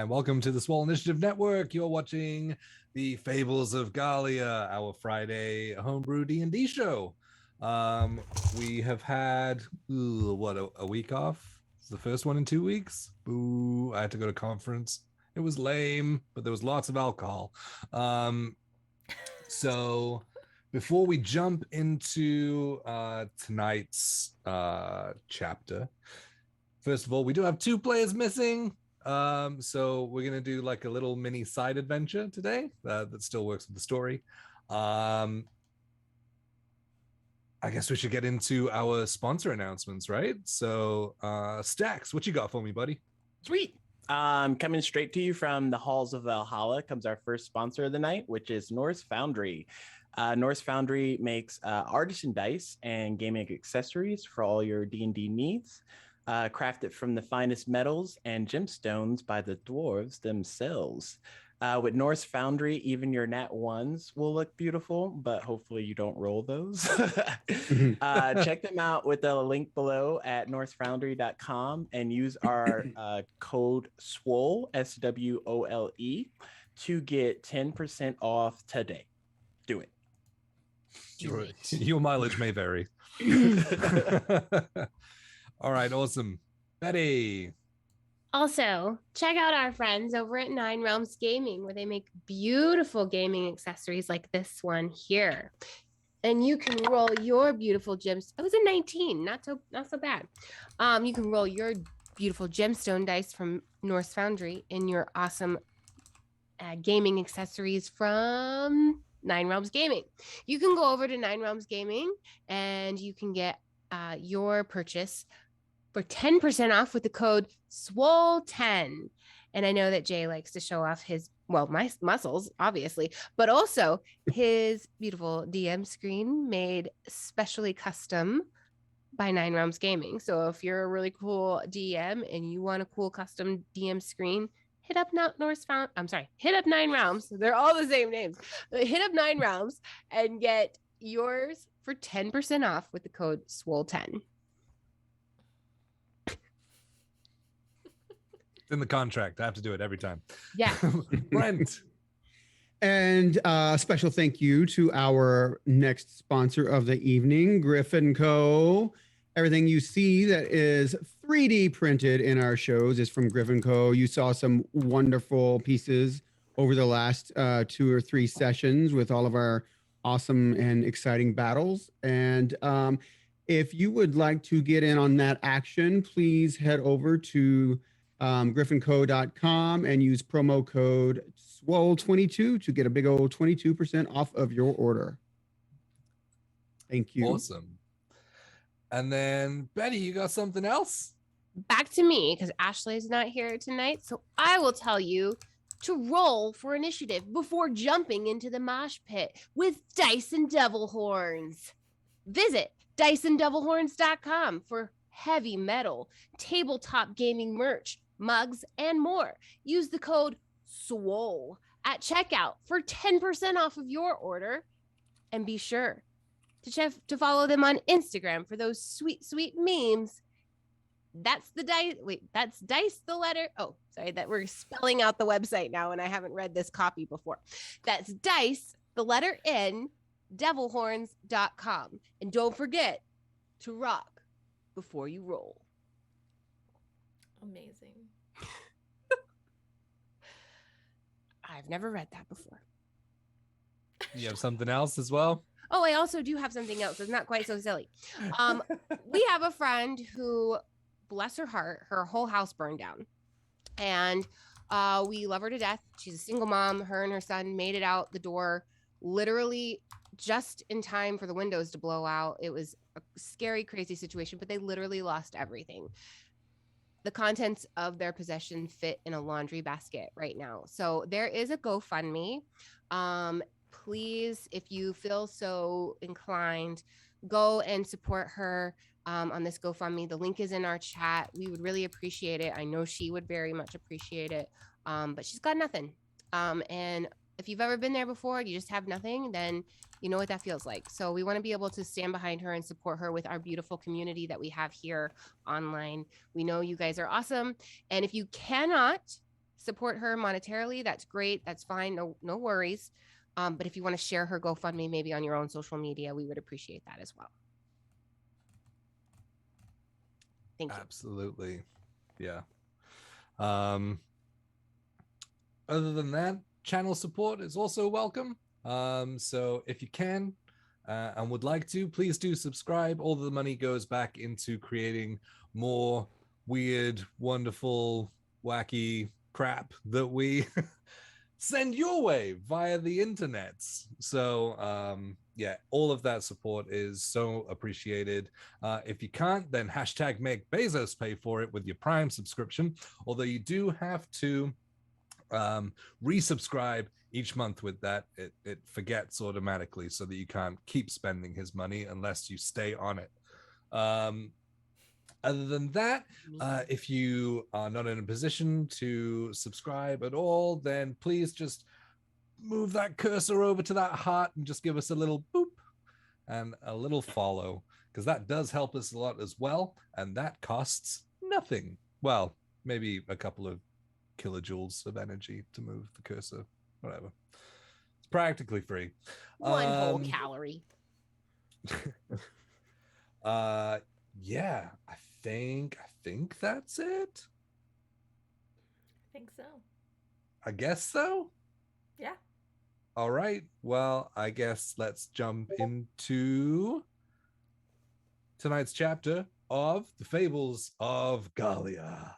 And welcome to the Swole Initiative Network. You're watching the Fables of Gahlia, our Friday homebrew D&D show. We have had, a week off? It's the first one in 2 weeks. Boo, I had to go to conference. It was lame, but there was lots of alcohol. So before we jump into tonight's chapter, first of all, we do have 2 players missing. So we're gonna do like a little mini side adventure today that still works with the story. I guess we should get into our sponsor announcements, right? So Stacks, what you got for me, buddy? Sweet. Coming straight to you from the halls of Valhalla comes our first sponsor of the night, which is Norse Foundry. Norse Foundry makes artisan dice and gaming accessories for all your D&D needs. Crafted from the finest metals and gemstones by the dwarves themselves. With Norse Foundry, even your nat ones will look beautiful, but hopefully you don't roll those. Check them out with the link below at norsefoundry.com and use our code SWOLE, SWOLE, to get 10% off today. Do it. Your mileage may vary. All right, awesome. Betty. Also, check out our friends over at Nine Realms Gaming, where they make beautiful gaming accessories like this one here. And you can roll your beautiful gems. It was a 19, not so bad. You can roll your beautiful gemstone dice from Norse Foundry in your awesome gaming accessories from Nine Realms Gaming. You can go over to Nine Realms Gaming and you can get your purchase for 10% off with the code SWOLE10. And I know that Jay likes to show off his, my muscles, obviously, but also his beautiful DM screen made specially custom by Nine Realms Gaming. So if you're a really cool DM and you want a cool custom DM screen, hit up hit up Nine Realms. They're all the same names. Hit up Nine Realms and get yours for 10% off with the code SWOLE10. In the contract, I have to do it every time. Yeah. Brent. And a special thank you to our next sponsor of the evening, Griffin Co. Everything you see that is 3D printed in our shows is from Griffin Co. You saw some wonderful pieces over the last 2 or 3 sessions with all of our awesome and exciting battles. And if you would like to get in on that action, please head over to griffinco.com and use promo code SWOLE22 to get a big old 22% off of your order. Thank you. Awesome. And then Betty, you got something else? Back to me, because Ashley's not here tonight. So I will tell you to roll for initiative before jumping into the mosh pit with Dice and Devil Horns. Visit diceanddevilhorns.com for heavy metal, tabletop gaming merch, mugs, and more. Use the code SWOLE at checkout for 10% off of your order. And be sure to follow them on Instagram for those sweet, sweet memes. That's the dice. Wait, that's dice the letter. Oh, sorry, that we're spelling out the website now, and I haven't read this copy before. That's dice, the letter N, devilhorns.com. And don't forget to rock before you roll. Amazing. I've never read that before. You have something else as well? Oh, I also do have something else. It's not quite so silly. We have a friend who, bless her heart, her whole house burned down. And we love her to death. She's a single mom. Her and her son made it out the door literally just in time for the windows to blow out. It was a scary, crazy situation, but they literally lost everything. The contents of their possession fit in a laundry basket right now. So there is a GoFundMe. Please, if you feel so inclined, go and support her on this GoFundMe. The link is in our chat. We would really appreciate it. I know she would very much appreciate it, but she's got nothing. And if you've ever been there before, you just have nothing, then you know what that feels like. So we want to be able to stand behind her and support her with our beautiful community that we have here online. We know you guys are awesome. And if you cannot support her monetarily, that's great. That's fine. No worries. But if you want to share her GoFundMe maybe on your own social media, we would appreciate that as well. Thank you. Absolutely. Yeah. Other than that, channel support is also welcome. So if you can and would like to, please do subscribe. All the money goes back into creating more weird, wonderful, wacky crap that we send your way via the internet. So yeah, all of that support is so appreciated. If you can't, then hashtag make Bezos pay for it with your Prime subscription, although you do have to resubscribe each month. With that, it forgets automatically, so that you can't keep spending his money unless you stay on it. Other than that, if you are not in a position to subscribe at all, then please just move that cursor over to that heart and just give us a little boop and a little follow, because that does help us a lot as well, and that costs nothing. Well, maybe a couple of kilojoules of energy to move the cursor, whatever. It's practically free. One whole calorie. Yeah, I think that's it. I think so. I guess so. Yeah. All right. Well, I guess let's jump into tonight's chapter of the Fables of Gahlia.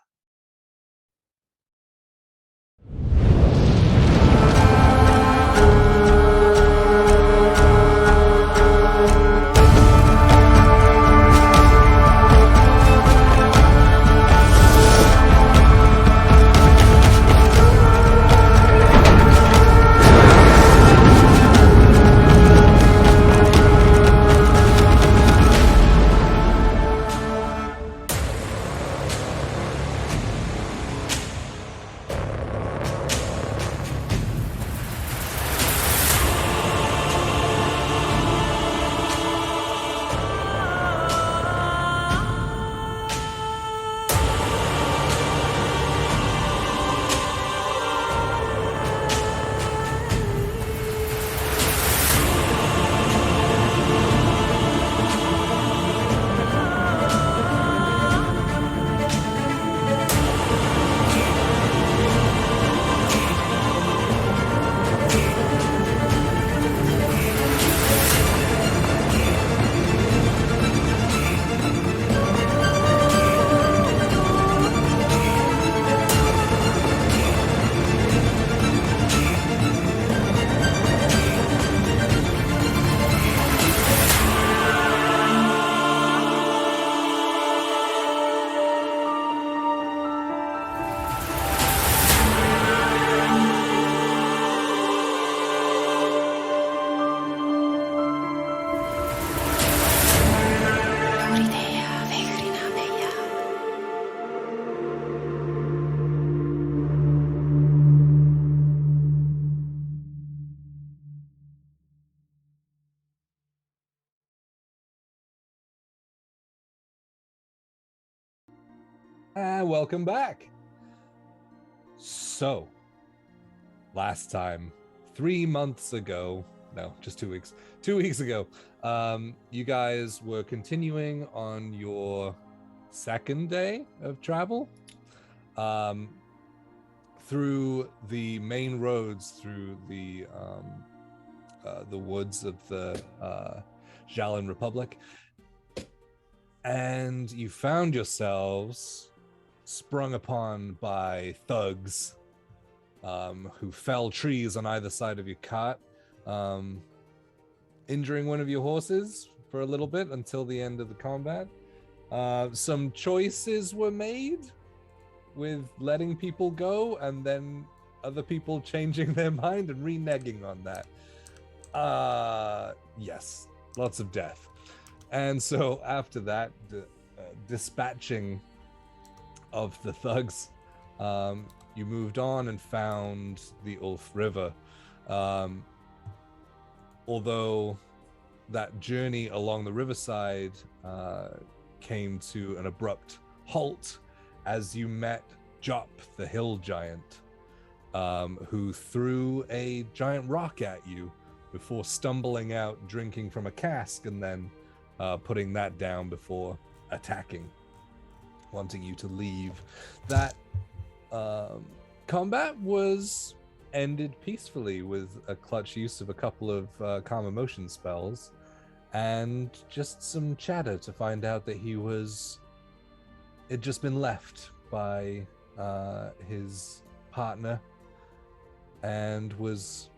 Welcome back. So, last time, 3 months ago, no, just 2 weeks, 2 weeks ago, you guys were continuing on your second day of travel through the main roads, through the woods of the Jalan Republic, and you found yourselves sprung upon by thugs who fell trees on either side of your cart, injuring one of your horses for a little bit until the end of the combat. Some choices were made with letting people go, and then other people changing their mind and reneging on that. Yes, lots of death. And so after that, dispatching of the thugs, you moved on and found the Ulf River. Although that journey along the riverside came to an abrupt halt as you met Jop, the hill giant, who threw a giant rock at you before stumbling out, drinking from a cask, and then putting that down before attacking, wanting you to leave. That combat was ended peacefully with a clutch use of a couple of calm emotion spells and just some chatter to find out that had just been left by his partner and was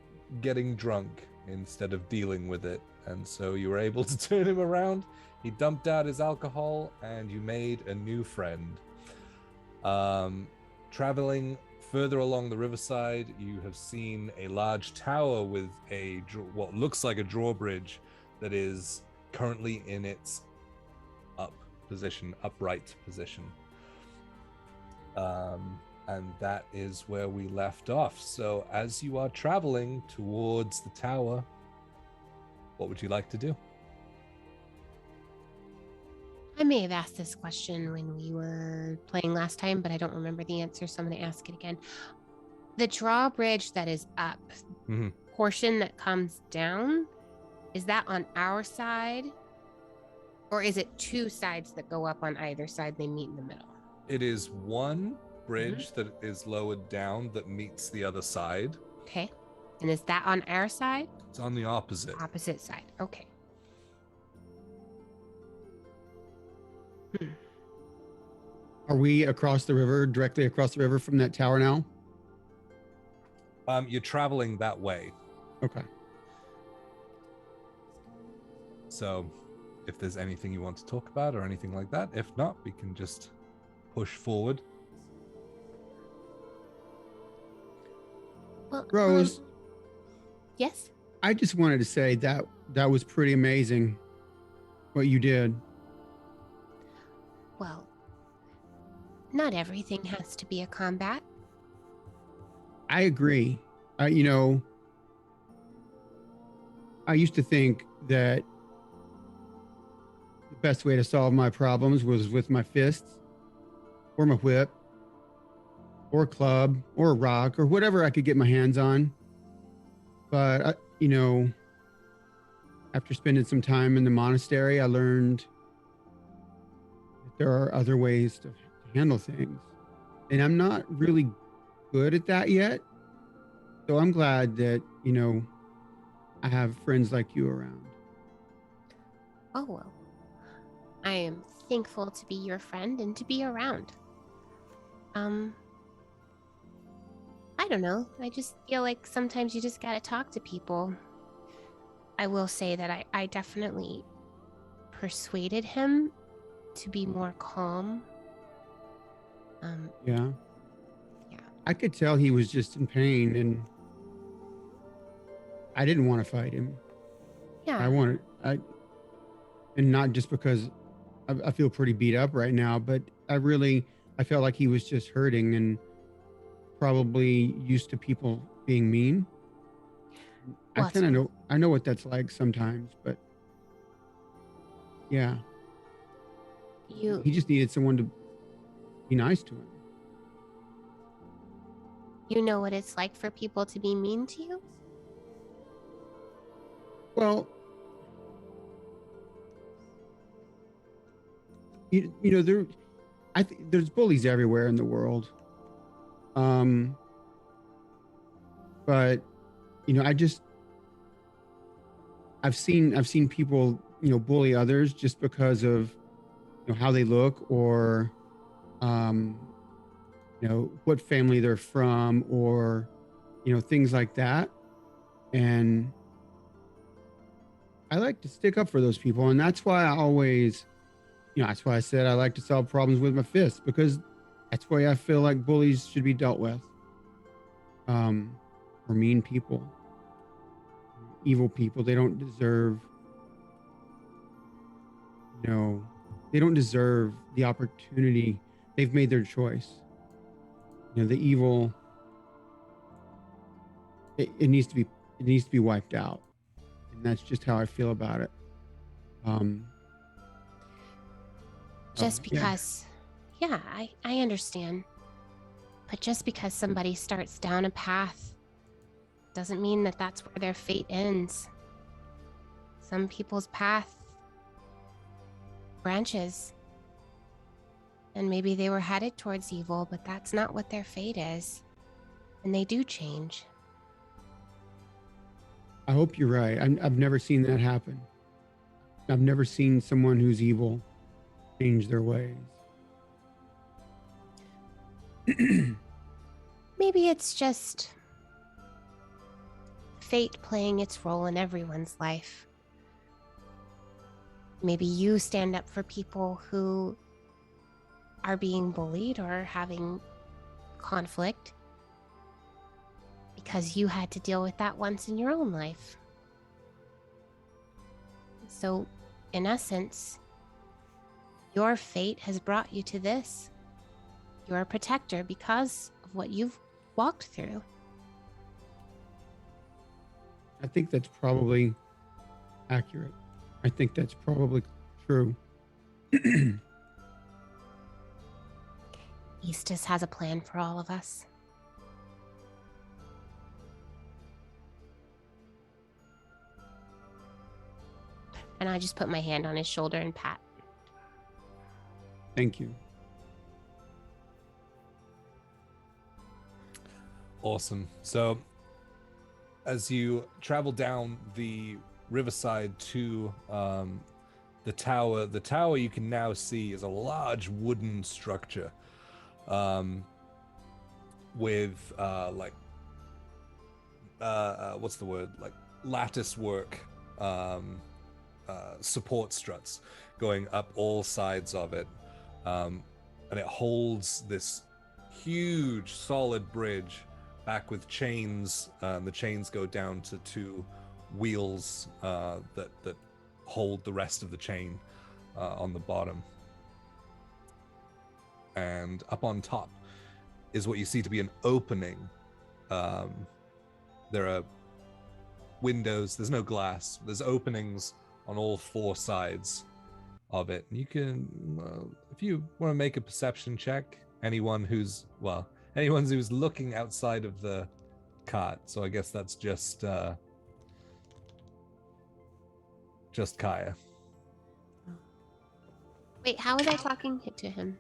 getting drunk instead of dealing with it. And so you were able to turn him around. He dumped out his alcohol and you made a new friend. Traveling further along the riverside, you have seen a large tower with what looks like a drawbridge that is currently in its upright position. And that is where we left off. So as you are traveling towards the tower, what would you like to do? I may have asked this question when we were playing last time, but I don't remember the answer, so I'm going to ask it again. The drawbridge that is up, portion that comes down, is that on our side? Or is it two sides that go up on either side, they meet in the middle? It is one bridge that is lowered down that meets the other side. Okay. And is that on our side? It's on the opposite. Opposite side. Okay. Are we directly across the river from that tower now? You're traveling that way. Okay. So if there's anything you want to talk about or anything like that, if not, we can just push forward. Well, Rose. Yes? I just wanted to say that was pretty amazing what you did. Well, not everything has to be a combat. I agree. I used to think that the best way to solve my problems was with my fists or my whip or a club or a rock or whatever I could get my hands on. But, after spending some time in the monastery, I learned that there are other ways to handle things. And I'm not really good at that yet. So I'm glad that, I have friends like you around. Oh, well. I am thankful to be your friend and to be around. I don't know. I just feel like sometimes you just gotta talk to people. I will say that I definitely persuaded him to be more calm. Yeah. Yeah. I could tell he was just in pain and I didn't want to fight him. Yeah. And not just because I feel pretty beat up right now, but I felt like he was just hurting and probably used to people being mean. Well, I know what that's like sometimes, but yeah. He just needed someone to be nice to him. You know what it's like for people to be mean to you? Well, there's bullies everywhere in the world. But I've seen people, bully others just because of how they look or what family they're from or things like that. And I like to stick up for those people, and that's why I always that's why I said I like to solve problems with my fists, because that's why I feel like bullies should be dealt with. Or mean people, evil people. They don't deserve, they don't deserve the opportunity. They've made their choice. The evil, it needs to be wiped out. And that's just how I feel about it. Just because, yeah, I understand. But just because somebody starts down a path doesn't mean that that's where their fate ends. Some people's path branches. And maybe they were headed towards evil, but that's not what their fate is. And they do change. I hope you're right. I've never seen that happen. I've never seen someone who's evil change their ways. Maybe it's just fate playing its role in everyone's life. Maybe you stand up for people who are being bullied or having conflict because you had to deal with that once in your own life. So, in essence, your fate has brought you to this. You're a protector because of what you've walked through. I think that's probably accurate. I think that's probably true. Eastus has a plan for all of us. And I just put my hand on his shoulder and pat. Thank you. Awesome. So as you travel down the riverside to the tower you can now see is a large wooden structure with what's the word, like lattice work support struts going up all sides of it, and it holds this huge solid bridge back with chains. The chains go down to two wheels that hold the rest of the chain on the bottom. And up on top is what you see to be an opening. There are windows, there's no glass, there's openings on all four sides of it. You can, if you want to make a perception check, anyone who's looking outside of the cart. So I guess that's just Kaiya. Wait, how was I talking to him?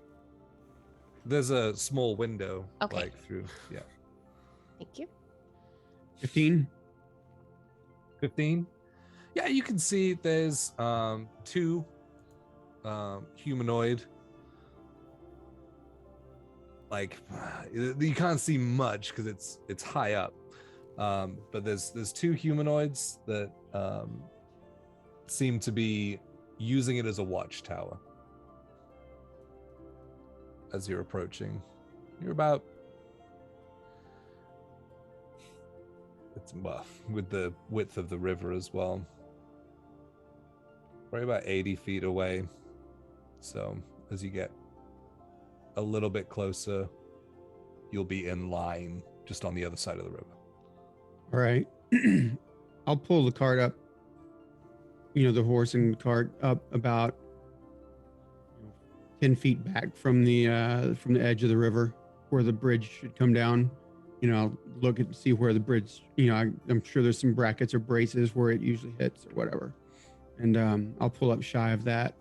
There's a small window, Okay. like through, yeah. Thank you. 15. 15. Yeah, you can see there's two humanoid. Like, you can't see much because it's high up, but there's two humanoids that seem to be using it as a watchtower. As you're approaching, you're about, with the width of the river as well, probably about 80 feet away. So as you get a little bit closer, you'll be in line just on the other side of the river. All right. I'll pull the cart up, the horse and cart up about 10 feet back from the edge of the river where the bridge should come down. I'll look and see where the bridge, I'm sure there's some brackets or braces where it usually hits or whatever. And I'll pull up shy of that.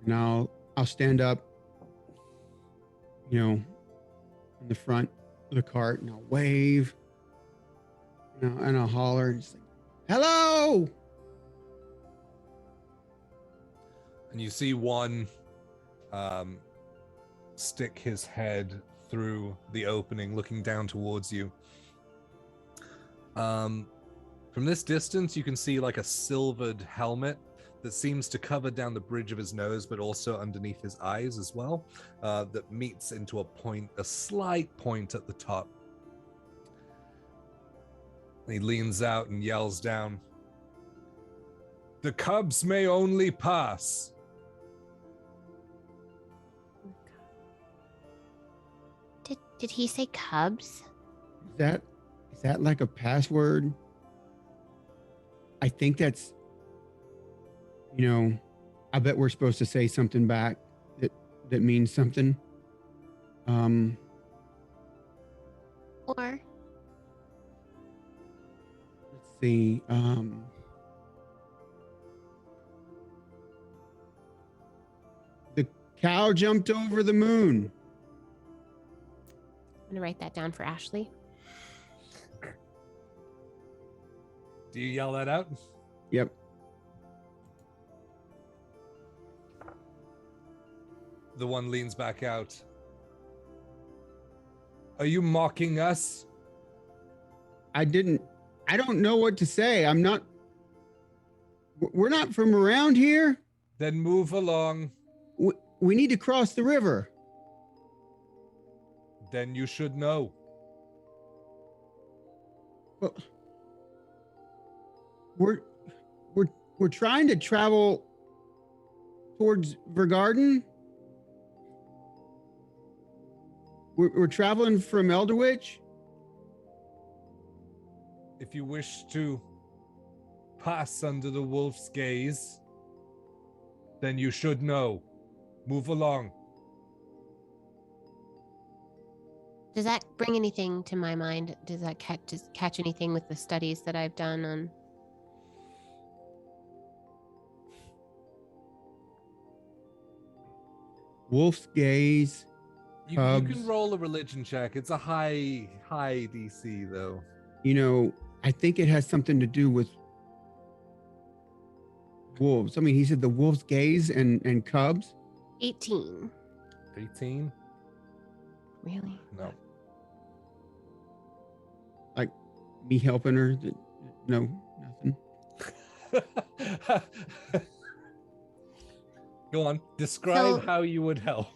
And I'll stand up, in the front of the cart, and I'll wave, and I'll holler and just like, hello. And you see one stick his head through the opening, looking down towards you. From this distance, you can see like a silvered helmet that seems to cover down the bridge of his nose, but also underneath his eyes as well, that meets into a slight point at the top. And he leans out and yells down, "The cubs may only pass." Did he say cubs? Is that like a password? I think that's, I bet we're supposed to say something back that means something. Or Let's see. The cow jumped over the moon. I'm gonna write that down for Ashley. Do you yell that out? Yep. The one leans back out. Are you mocking us? I don't know what to say. We're not from around here. Then move along. We need to cross the river. Then you should know. Well, we're trying to travel towards Vergarden. We're traveling from Elderwich. If you wish to pass under the wolf's gaze, then you should know. Move along. Does that bring anything to my mind? Does that catch anything with the studies that I've done on? Wolf's gaze. You Cubs. can roll a religion check. It's a high DC though. You know, I think it has something to do with wolves. I mean, he said the wolf's gaze and cubs. 18. 18? Really? No. Like me helping her. No, nothing. Go on. Describe So- how you would help.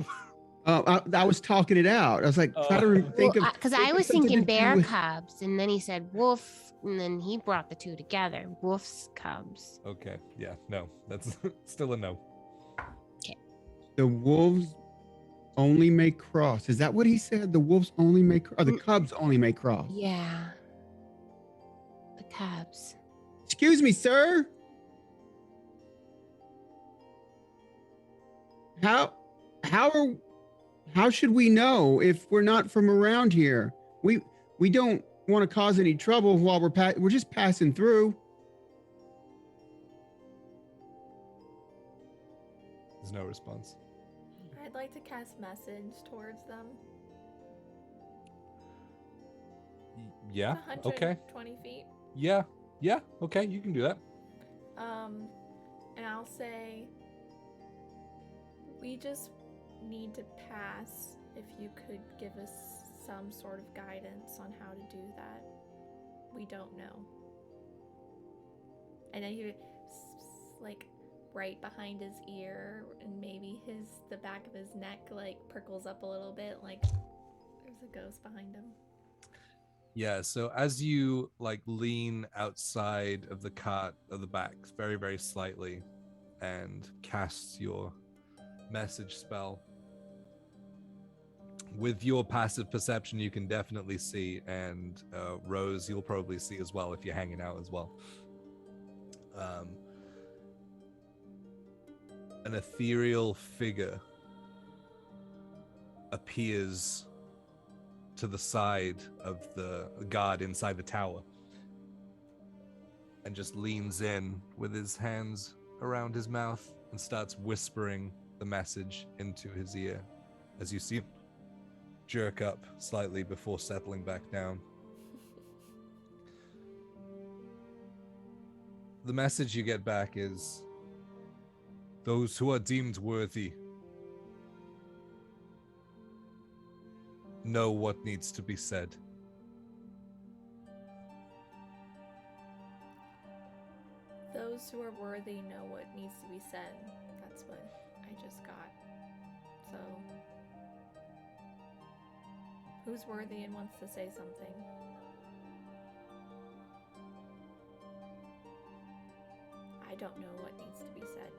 I was talking it out. I was like, try to think of. Because think I of was something thinking to do bear with- cubs, and then he said wolf, and then he brought the two together. Wolf's cubs. Okay. Yeah. No. That's still a no. The wolves only may cross. Is that what he said? The wolves only may, or the cubs only may cross. Yeah. The cubs. Excuse me, sir. How should we know if we're not from around here? We don't want to cause any trouble while we're just passing through. There's no response. I'd like to cast message towards them. Yeah. Okay. 120 feet. Yeah. Yeah. Okay. You can do that. And I'll say, we just need to pass. If you could give us some sort of guidance on how to do that, we don't know. And then you like right behind his ear, and maybe the back of his neck like prickles up a little bit, like there's a ghost behind him. Yeah, so as you like lean outside of the cart of the back very, very slightly and cast your message spell, with your passive perception, you can definitely see, and Rose, you'll probably see as well if you're hanging out as well. An ethereal figure appears to the side of the guard inside the tower and just leans in with his hands around his mouth and starts whispering the message into his ear as you see him jerk up slightly before settling back down. The message you get back is, those who are deemed worthy know what needs to be said. Those who are worthy know what needs to be said. That's what I just got. So, who's worthy and wants to say something? I don't know what needs to be said.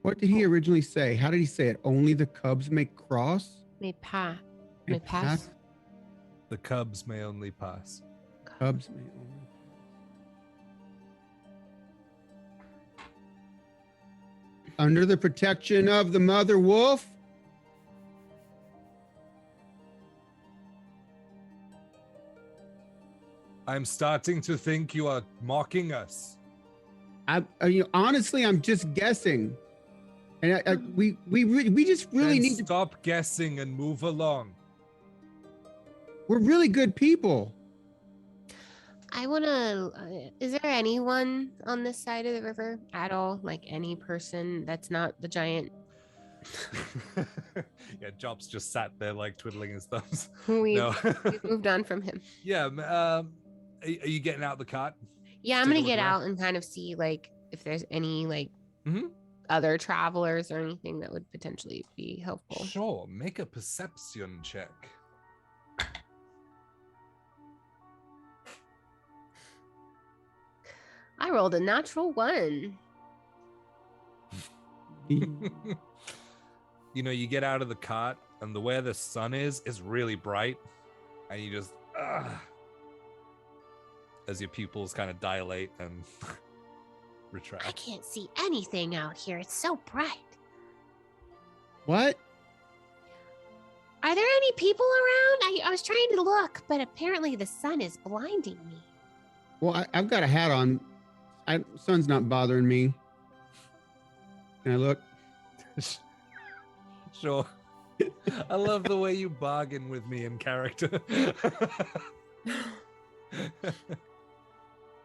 What did he originally say? How did he say it? Only the cubs may cross? May pass. May May pass. The cubs may only pass. Cubs may only. under the protection of the mother wolf. I'm starting to think you are mocking us. Honestly, I'm just guessing, and we just really Then need to. stop guessing and move along. We're really good people. I want to. Is there anyone on this side of the river at all? Like any person that's not the giant? Yeah, Job's just sat there like twiddling his thumbs. We've No. moved on from him. Yeah. Are you getting out the cart? Yeah, I'm Take a gonna look get around. out and kind of see like if there's any like Mhm. other travelers or anything that would potentially be helpful. Sure. Make a perception check. I rolled a natural 1. You know, you get out of the cart, and the where the sun is really bright, and you just as your pupils kind of dilate and retract. I can't see anything out here. It's so bright. What? Are there any people around? I was trying to look, but apparently the sun is blinding me. Well, I've got a hat on. Sun's not bothering me. Can I look? Sure. I love the way you bargain with me in character.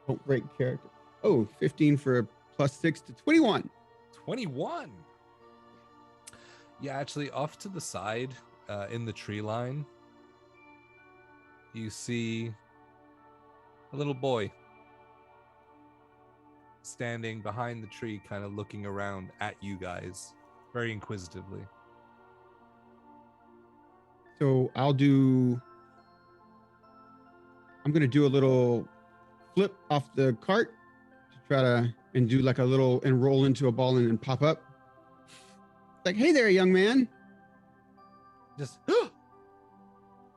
Don't break character. Oh, 15 for a +6 to 21. 21. Yeah, actually, off to the side, in the tree line, you see a little boy standing behind the tree, kind of looking around at you guys, very inquisitively. So I'm going to do a little flip off the cart to try to, and do like a little, and roll into a ball and then pop up. Like, hey there, young man. Just,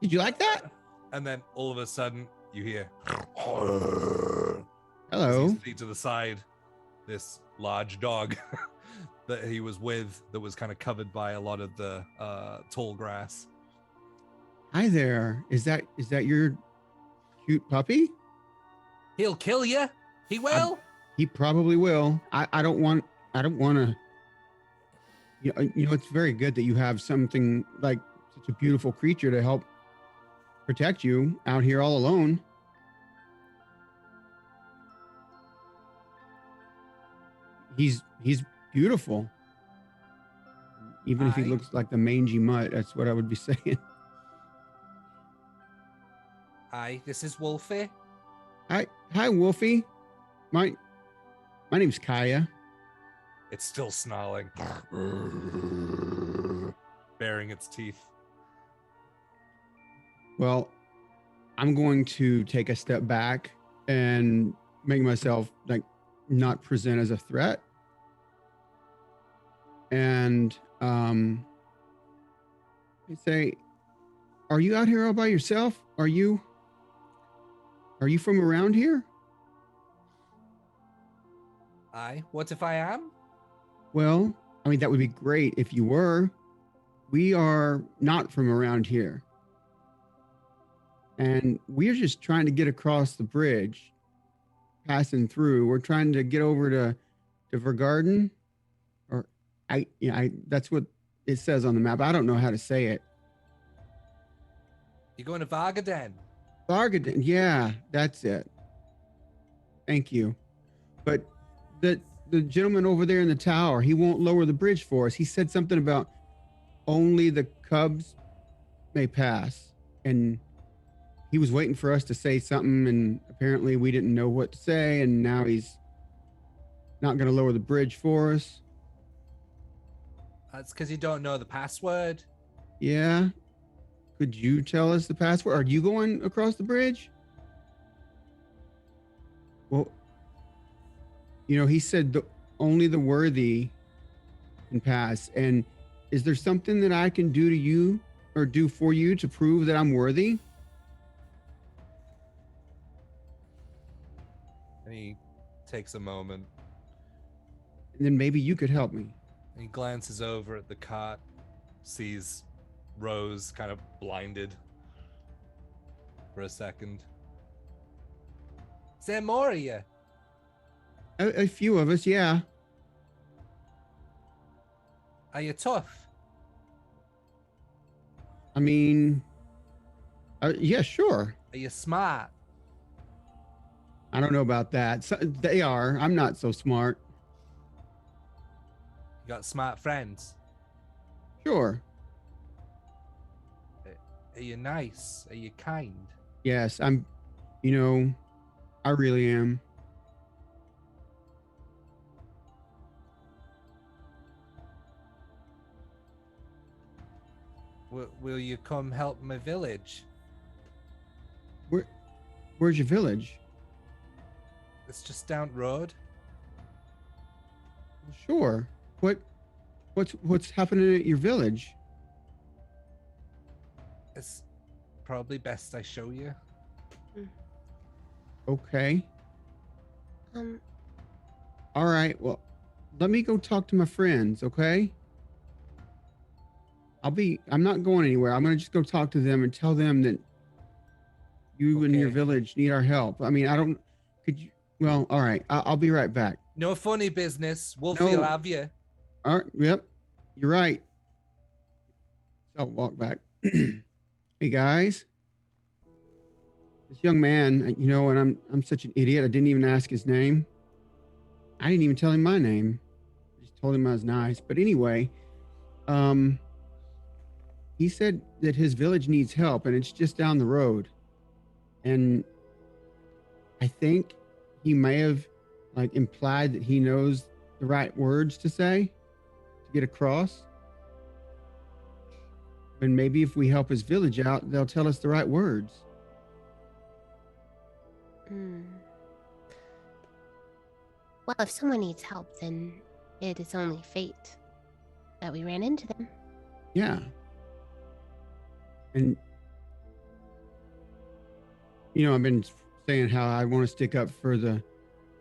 Did you like that? and then all of a sudden, you hear, as Hello. you see to the side, this large dog that he was with, that was kind of covered by a lot of the tall grass. Hi there. Is that your cute puppy? He'll kill you. He will. He probably will. I don't want to. You know, it's very good that you have something like such a beautiful creature to help protect you out here all alone. He's beautiful. Even if he Aye. looks like the mangy mutt, that's what I would be saying. Hi, this is Wolfie. Hi, Wolfie. My name's Kaiya. It's still snarling, baring its teeth. Well, I'm going to take a step back and make myself like not present as a threat. And I say, are you out here all by yourself? Are you from around here? Aye, what if I am? Well, I mean, that would be great if you were. We are not from around here. And we're just trying to get across the bridge, passing through. We're trying to get over to Vergarden. Or that's what it says on the map. I don't know how to say it. You're going to Vargaden. Vargaden, yeah, that's it. Thank you. But the gentleman over there in the tower, he won't lower the bridge for us. He said something about only the cubs may pass. And he was waiting for us to say something, and apparently we didn't know what to say, and now he's not going to lower the bridge for us. That's because you don't know the password. Yeah. Could you tell us the password? Are you going across the bridge? Well, he said only the worthy can pass. And is there something that I can do to you or do for you to prove that I'm worthy? And he takes a moment. And then maybe you could help me. He glances over at the cot, sees Rose kind of blinded for a second. Is there more of you? A few of us, yeah. Are you tough? I mean, yeah, sure. Are you smart? I don't know about that. So, they are. I'm not so smart. You got smart friends? Sure. Are you nice? Are you kind? Yes, I'm. I really am. Will you come help my village? Where's your village? It's just down the road. Sure. What's happening at your village? It's probably best I show you. Okay. Um, All right. Well, let me go talk to my friends, okay? I'm not going anywhere. I'm going to just go talk to them and tell them that you and your Okay. village need our help. I mean, well, all right. I'll be right back. No funny business. Wolfie'll No. have you. All right. Yep. You're right. So I'll walk back. Hey guys. This young man, and I'm such an idiot. I didn't even ask his name. I didn't even tell him my name. I just told him I was nice. But anyway, he said that his village needs help and it's just down the road. And I think he may have implied that he knows the right words to say to get across. And maybe if we help his village out, they'll tell us the right words. Well, if someone needs help, then it is only fate that we ran into them. Yeah. And I've been saying how I want to stick up for the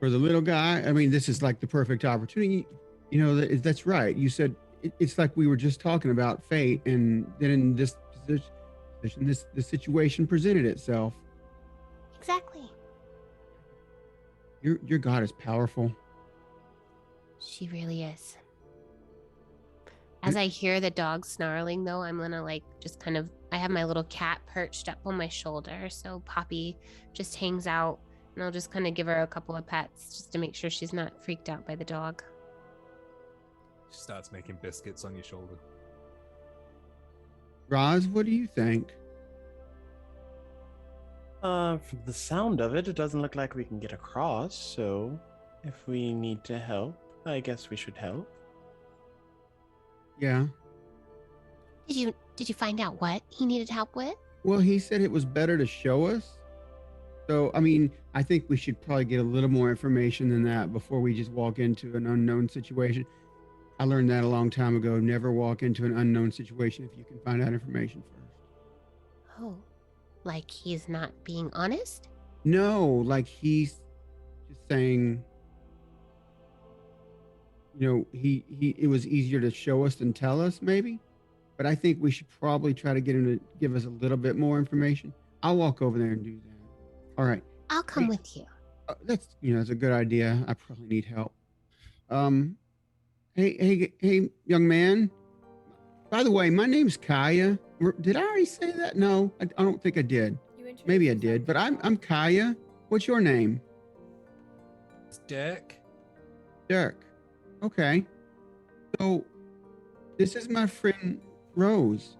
little guy. I mean, this is like the perfect opportunity. That's right. You said it's like we were just talking about fate, and then in this position, the situation presented itself. Exactly. Your God is powerful. She really is. As I hear the dog snarling, though, I'm gonna just kind of. I have my little cat perched up on my shoulder, so Poppy just hangs out, and I'll just kind of give her a couple of pets just to make sure she's not freaked out by the dog. She starts making biscuits on your shoulder. Roz, what do you think? From the sound of it, it doesn't look like we can get across. So, if we need to help, I guess we should help. Yeah. Did you find out what he needed help with? Well, he said it was better to show us. So, I mean, I think we should probably get a little more information than that before we just walk into an unknown situation. I learned that a long time ago. Never walk into an unknown situation if you can find out information first. Oh, like he's not being honest? No, like he's just saying, it was easier to show us than tell us, maybe. But I think we should probably try to get him to give us a little bit more information. I'll walk over there and do that. All right. I'll come with you. That's a good idea. I probably need help. Hey, young man. By the way, my name's Kaiya. Did I already say that? No, I don't think I did. Maybe I did, but I'm Kaiya. What's your name? It's Dirk. Dirk. Okay. So, this is my friend Rose.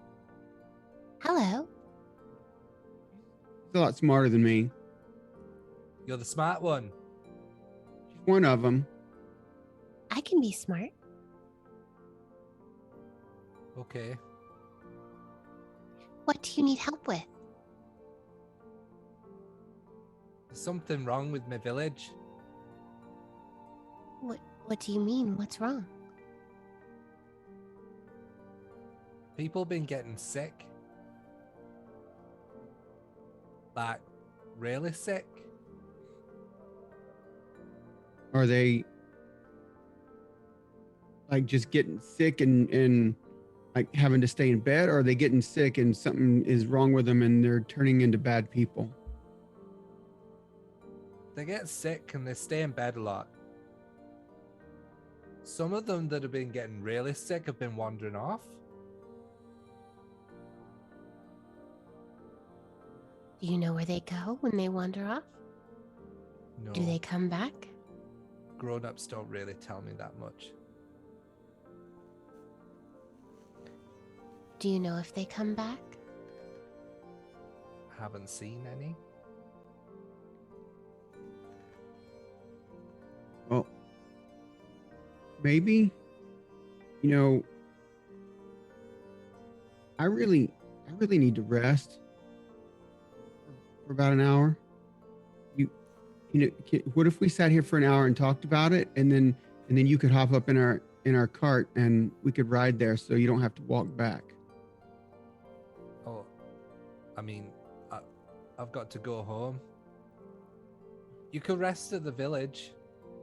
Hello. She's a lot smarter than me. You're the smart one. She's one of them. I can be smart. Okay. What do you need help with? There's something wrong with my village. What do you mean? What's wrong? People been getting sick. Like, really sick. Are they like just getting sick and like having to stay in bed, or are they getting sick and something is wrong with them and they're turning into bad people? They get sick and they stay in bed a lot. Some of them that have been getting really sick have been wandering off. Do you know where they go when they wander off? No, Do they come back? grown-ups don't really tell me that much. Do you know if they come back? Haven't seen any. Well, maybe, you know, I really need to rest for about an hour. What if we sat here for an hour and talked about it, and then you could hop up in our cart and we could ride there, so you don't have to walk back. Oh, I mean, I've got to go home. You could rest at the village.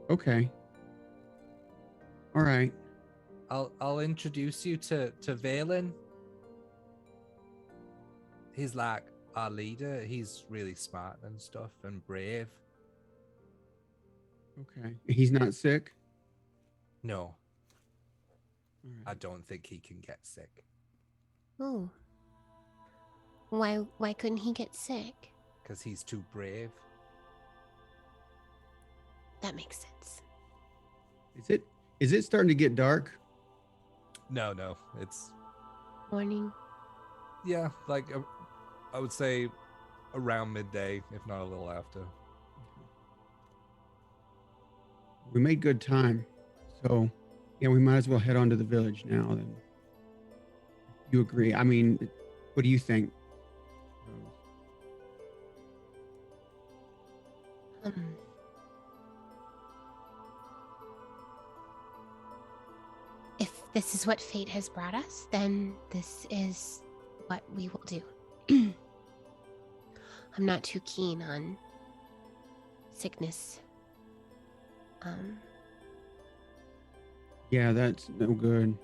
Okay. All right. I'll introduce you to Valen. He's like our leader. He's really smart and stuff and brave. Okay. He's not sick? No, All I right. don't think he can get sick Oh. Why couldn't he get sick? because he's too brave. That makes sense. Is it starting to get dark? No, it's Morning. yeah, like I would say around midday, if not a little after. We made good time. So, yeah, we might as well head on to the village now then. You agree? I mean, what do you think? If this is what fate has brought us, then this is what we will do. I'm not too keen on sickness. Yeah, that's no good.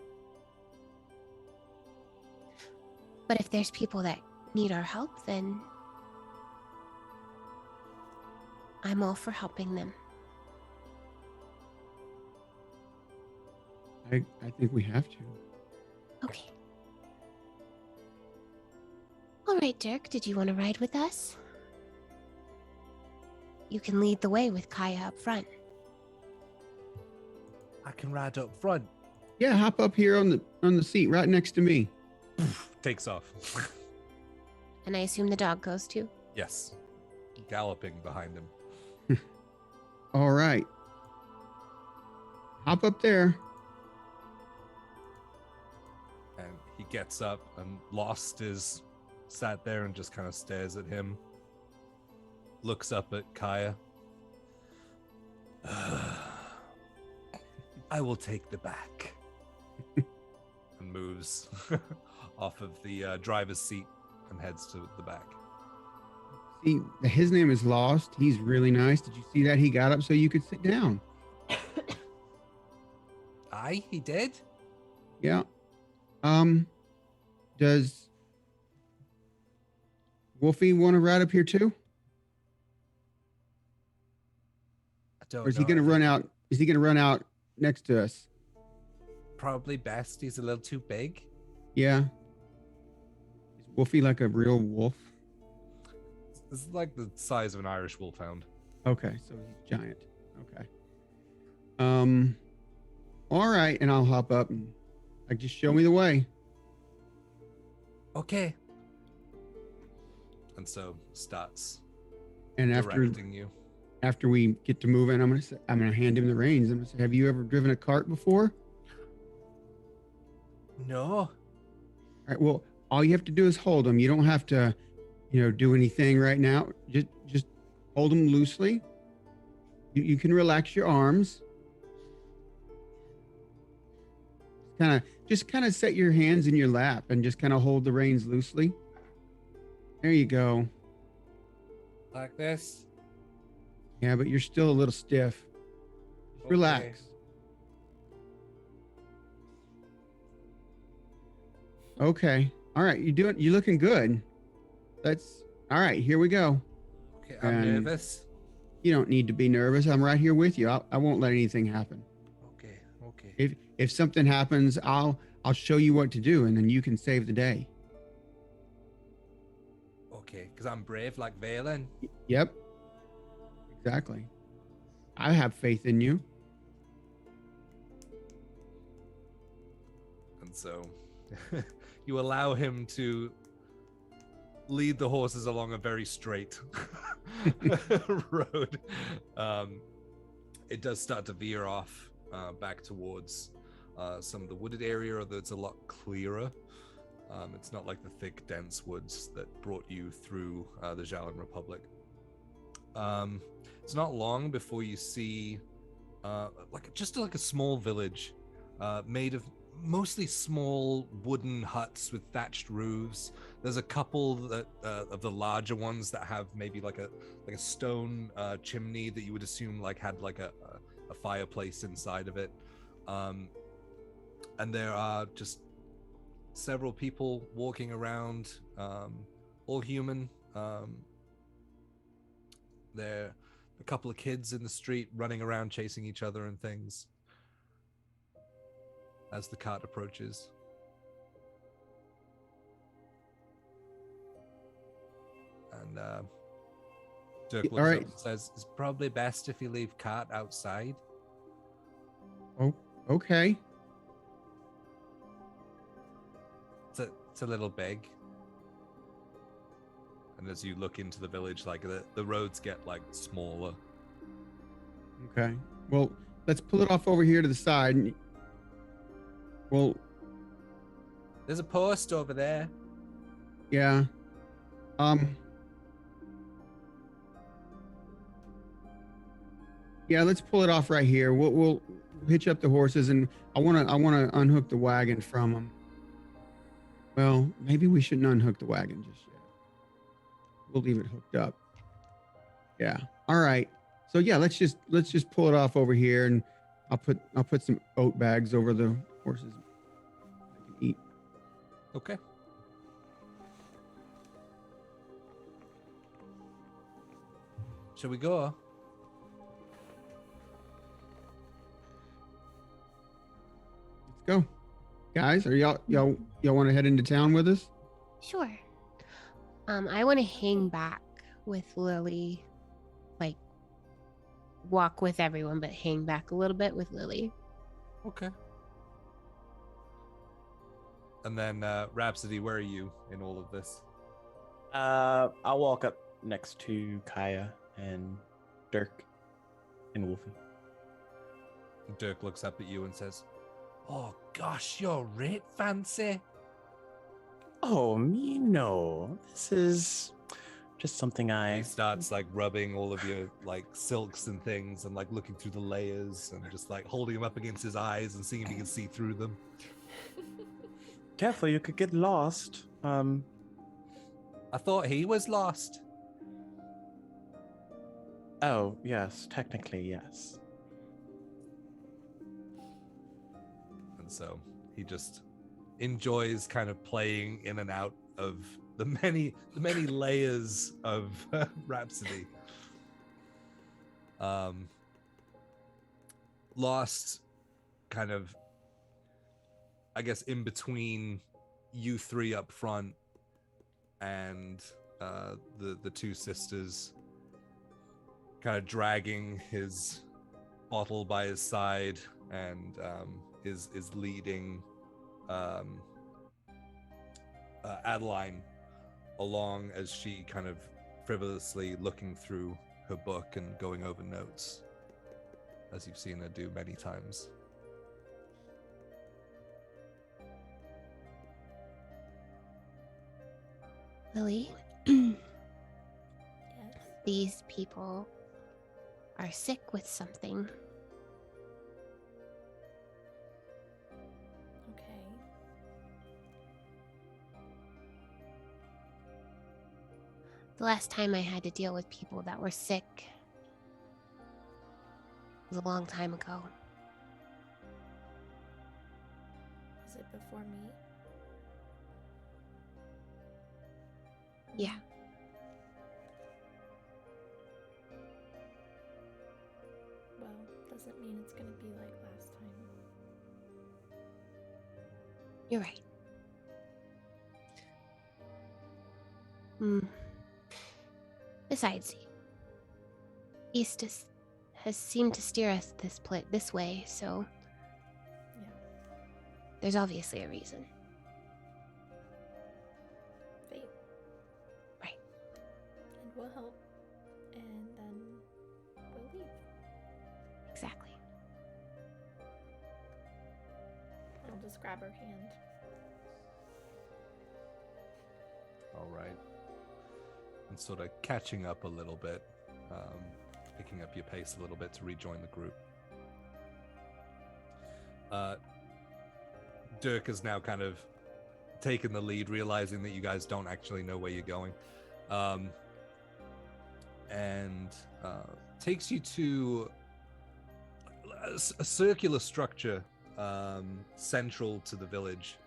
But if there's people that need our help, then I'm all for helping them. I think we have to. Okay. All right, Dirk, did you want to ride with us? You can lead the way with Kaiya up front. I can ride up front. Yeah, hop up here on the seat right next to me. Takes off. And I assume the dog goes too. Yes, galloping behind him. All right. Hop up there. And he gets up, and Lost is sat there and just kind of stares at him. Looks up at Kaiya. I will take the back. And moves off of the driver's seat and heads to the back. See, his name is Lost. He's really nice. Did you see that? He got up so you could sit down. Aye, he did? Yeah. Does Wolfie want to ride up here too? I don't Or is he know. going to I run think out? Is he going to run out next to us? Probably best. He's a little too big. Yeah. Is Wolfie like a real wolf? It's like the size of an Irish wolfhound. Okay, so he's giant. Okay. All right, and I'll hop up and like just show me the way. Okay. And so starts And after directing you. we get to moving, I'm gonna hand him the reins. I'm gonna say, "Have you ever driven a cart before?" No. All right. Well, all you have to do is hold them. You don't have to, do anything right now. Just hold them loosely. You can relax your arms. Just kind of set your hands in your lap and just kind of hold the reins loosely. There you go. Like this? Yeah, but you're still a little stiff. Just relax. Okay. All right. You're looking good. That's all right. Here we go. Okay, I'm And nervous. you don't need to be nervous. I'm right here with you. I won't let anything happen. Okay, okay. If something happens, I'll show you what to do, and then you can save the day. Okay, because I'm brave like Valen. Yep. Exactly. I have faith in you. And so you allow him to lead the horses along a very straight road. It does start to veer off back towards some of the wooded area, although it's a lot clearer. It's not like the thick, dense woods that brought you through the Jalan Republic. It's not long before you see just like a small village made of mostly small wooden huts with thatched roofs. There's a couple that of the larger ones that have maybe like a stone chimney that you would assume like had like a fireplace inside of it. And there are just several people walking around, all human. There are a couple of kids in the street running around chasing each other and things as the cart approaches. And Dirk looks up and says, "It's probably best if you leave cart outside." Oh, okay. It's a little big. And as you look into the village, like the roads get like smaller. Okay. Well, let's pull it off over here to the side. Well, there's a post over there. Yeah. Yeah, let's pull it off right here. We'll hitch up the horses, and I wanna unhook the wagon from them. Well, maybe we shouldn't unhook the wagon just yet. We'll leave it hooked up. Yeah. All right. So yeah, let's just pull it off over here, and I'll put some oat bags over the horses. They can eat. Okay. Shall we go? Let's go. Guys, are y'all want to head into town with us? Sure. I want to hang back with Lily, like walk with everyone, but hang back a little bit with Lily. Okay. And then Rhapsody, where are you in all of this? I'll walk up next to Kaiya and Dirk and Wolfie. Dirk looks up at you and says, "Oh gosh, you're right fancy." Oh, me no. This is just something He starts like rubbing all of your like silks and things and like looking through the layers and just like holding them up against his eyes and seeing if he can see through them. Careful, you could get lost. I thought he was lost. Oh, yes, technically, yes. And so he just enjoys kind of playing in and out of the many layers of Rhapsody. Lost kind of, I guess, in between you three up front and the two sisters, kind of dragging his bottle by his side and is leading Adeline along as she kind of frivolously looking through her book and going over notes, as you've seen her do many times. Lily, Yes. these people are sick with something. Okay. The last time I had to deal with people that were sick was a long time ago. Was it before me? Yeah. Well, doesn't mean it's gonna be like last time. You're right. Hmm. Besides, East has seemed to steer us this way, so Yeah. there's obviously a reason. Fate. Right. And we'll help. And then we'll leave. Exactly. I'll just grab her hand. All right. And sort of catching up a little bit, picking up your pace a little bit to rejoin the group. Dirk has now kind of taken the lead, realizing that you guys don't actually know where you're going, and takes you to a circular structure central to the village.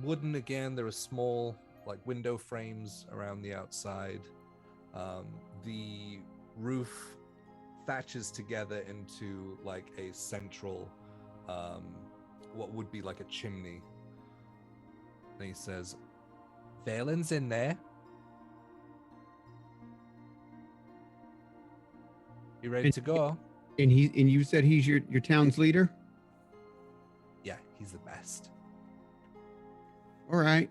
Wooden again. There are small window frames around the outside. The roof thatches together into a central what would be like a chimney. And he says, Valen's in there. You ready to go? And you said he's your town's leader? Yeah, he's the best. All right.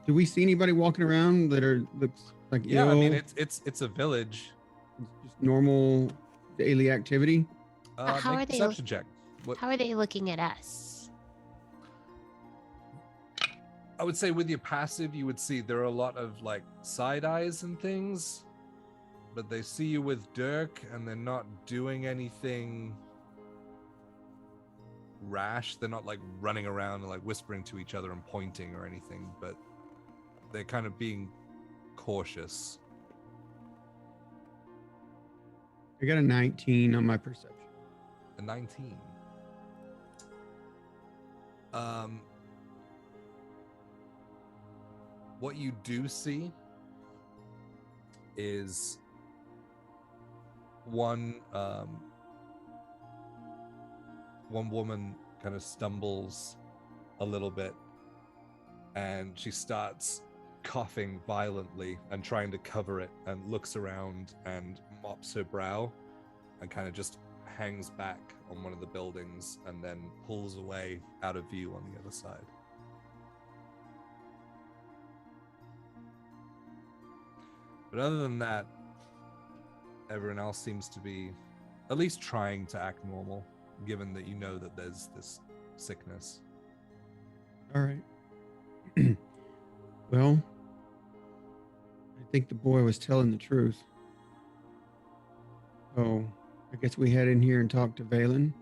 Do we see anybody walking around that looks like Yeah, ill? I mean it's a village. It's just normal daily activity. How Make are a they perception check. What How are they looking at us? I would say with your passive, you would see there are a lot of side eyes and things, but they see you with Dirk and they're not doing anything rash. They're not running around and whispering to each other and pointing or anything, but they're kind of being cautious. I got a 19 on my perception. A 19. What you do see is one woman kind of stumbles a little bit, and she starts coughing violently and trying to cover it, and looks around and mops her brow and kind of just hangs back on one of the buildings and then pulls away out of view on the other side. But other than that, everyone else seems to be at least trying to act normal, given that you know that there's this sickness. All right. Well, I think the boy was telling the truth. Oh, I guess we head in here and talk to Valen.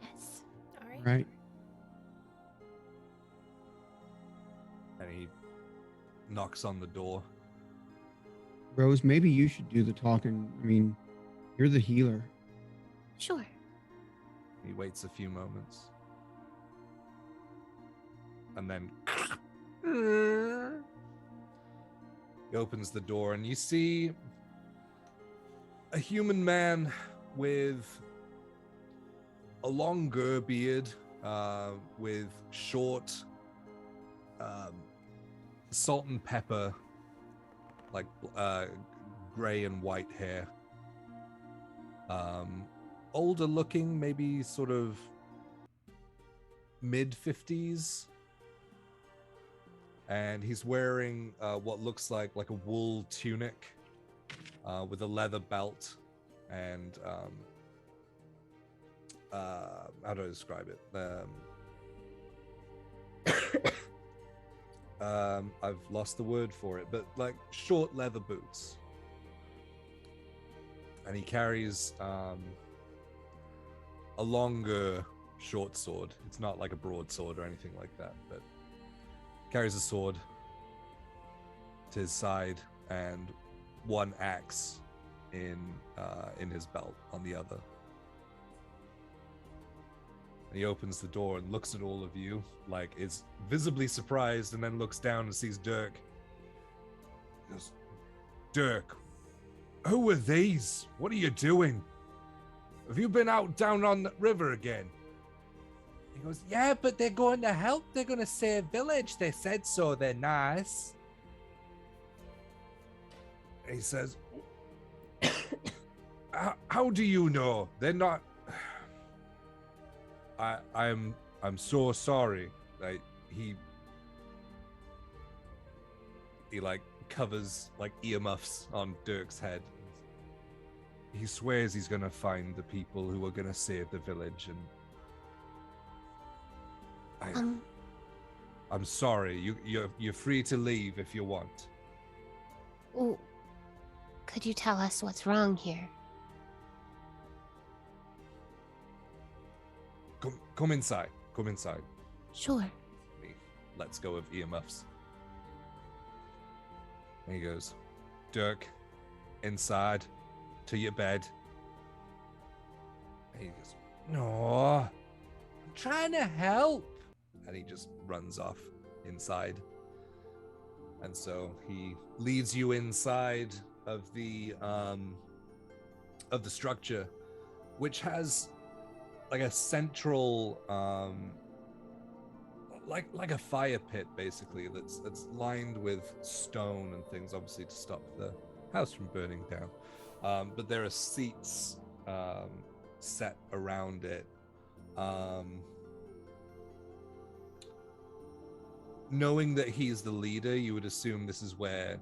Yes. All right. Right. And he knocks on the door. Rose, maybe you should do the talking. I mean, you're the healer. Sure. He waits a few moments. And then he opens the door, and you see a human man with a longer beard, with short salt and pepper, gray and white hair. Older looking, maybe sort of mid-50s. And he's wearing what looks like a wool tunic with a leather belt and how do I describe it? I've lost the word for it, but short leather boots. And he carries a longer short sword. It's not like a broadsword or anything like that, but carries a sword to his side and one axe in his belt on the other. He opens the door and looks at all of you, like is visibly surprised, and then looks down and sees Dirk. He goes, Dirk, who are these? What are you doing? Have you been out down on the river again? He goes, yeah, but they're going to help. They're going to save village. They said so. They're nice. He says, how do you know? They're not... I'm so sorry. Like he like covers like earmuffs on Dirk's head. He swears he's gonna find the people who are gonna save the village, and I'm sorry. You're free to leave if you want. Oh, could you tell us what's wrong here? Come inside. Come inside. Sure. He lets go of earmuffs. And he goes, Dirk, inside to your bed. And he goes, no, I'm trying to help. And he just runs off inside. And so he leads you inside of the structure, which has like a central like a fire pit basically that's lined with stone and things, obviously to stop the house from burning down, but there are seats set around it. Knowing that he's the leader, you would assume this is where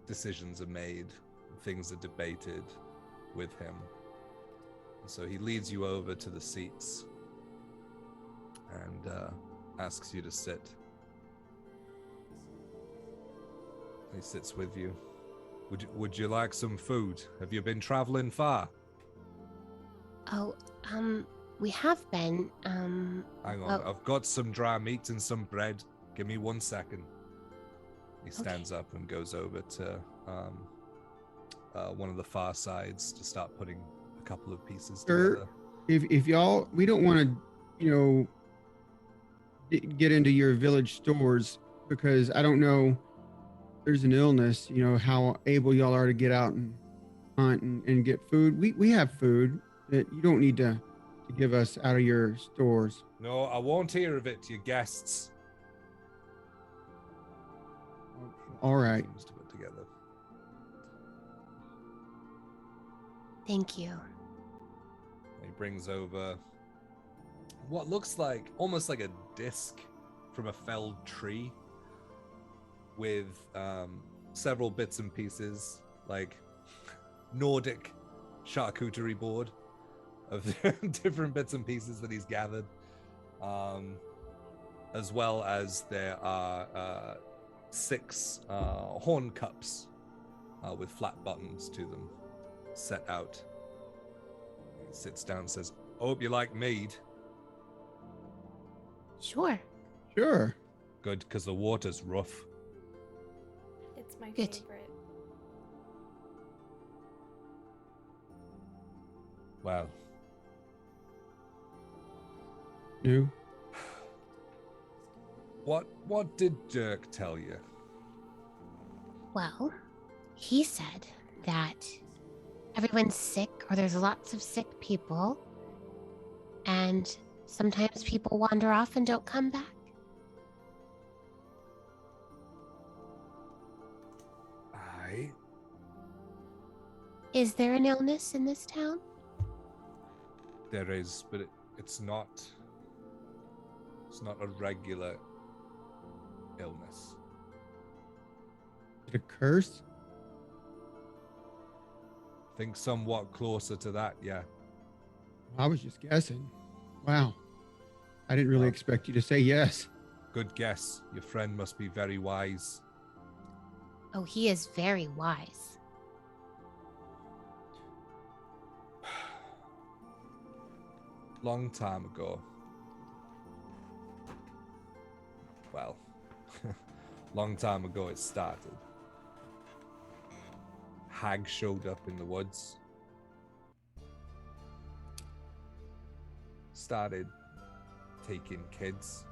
decisions are made, things are debated with him. So he leads you over to the seats and asks you to sit. He sits with you. Would you like some food? Have you been traveling far? Oh, we have been, Hang on, I've got some dry meat and some bread. Give me 1 second. He stands up and goes over to one of the far sides to start putting a couple of pieces together. If y'all, we don't want to, get into your village stores, because I don't know, there's an illness, how able y'all are to get out and hunt and get food. We have food that you don't need to give us out of your stores. No, I won't hear of it to your guests. All right. Seems to put together. thank you. He brings over what looks like almost like a disc from a felled tree with several bits and pieces, like Nordic charcuterie board of different bits and pieces that he's gathered, as well as there are 6 horn cups with flat bottoms to them set out. He sits down and says, hope you like mead. Sure. Sure. Good, because the water's rough. It's my Good. favorite. Well, No. what did Dirk tell you? Well, he said that everyone's sick, or there's lots of sick people, and sometimes people wander off and don't come back. Aye. Is there an illness in this town? There is, but it's not a regular illness. Is it a curse? Think somewhat closer to that, yeah. I was just guessing. Wow. I didn't really Well. expect you to say yes. Good guess. Your friend must be very wise. Oh, he is very wise. Long time ago. Well, long time ago it started. Hag showed up in the woods. Started taking kids.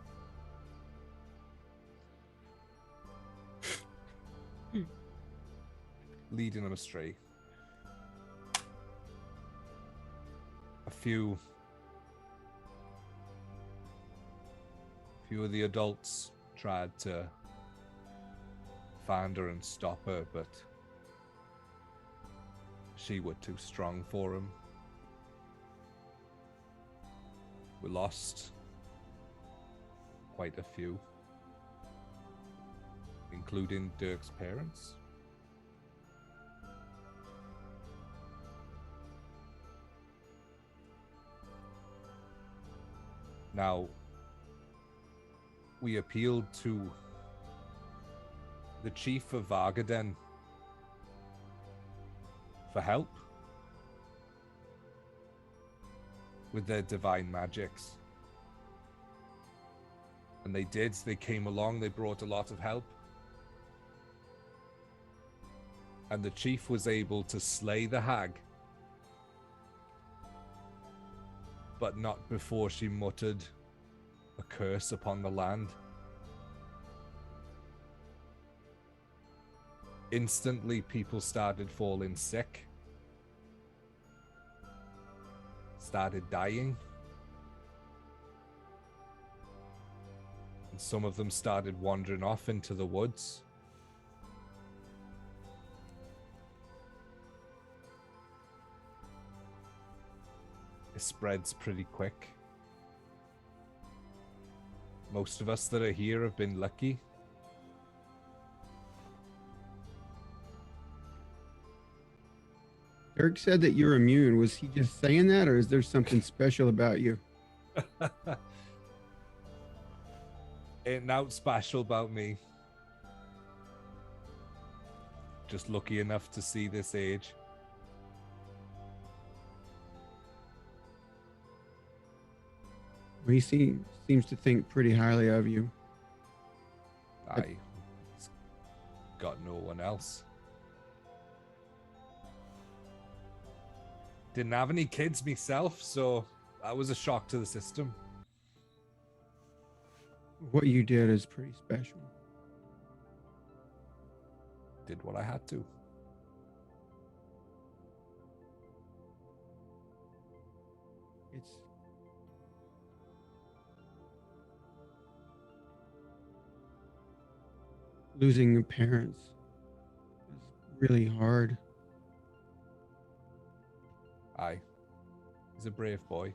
Leading them astray. A few of the adults tried to find her and stop her, but she was too strong for him. We lost quite a few, including Dirk's parents. Now, we appealed to the chief of Vargaden for help with their divine magics. And they did. They came along, they brought a lot of help. And the chief was able to slay the hag, but not before she muttered a curse upon the land. Instantly, people started falling sick, started dying, and some of them started wandering off into the woods. It spreads pretty quick. Most of us that are here have been lucky. Dirk said that you're immune. Was he just saying that, or is there something special about you? Ain't nothing special about me. Just lucky enough to see this age. He seems to think pretty highly of you. I got no one else. Didn't have any kids myself, so that was a shock to the system. What you did is pretty special. Did what I had to. It's losing your parents is really hard. Aye. He's a brave boy.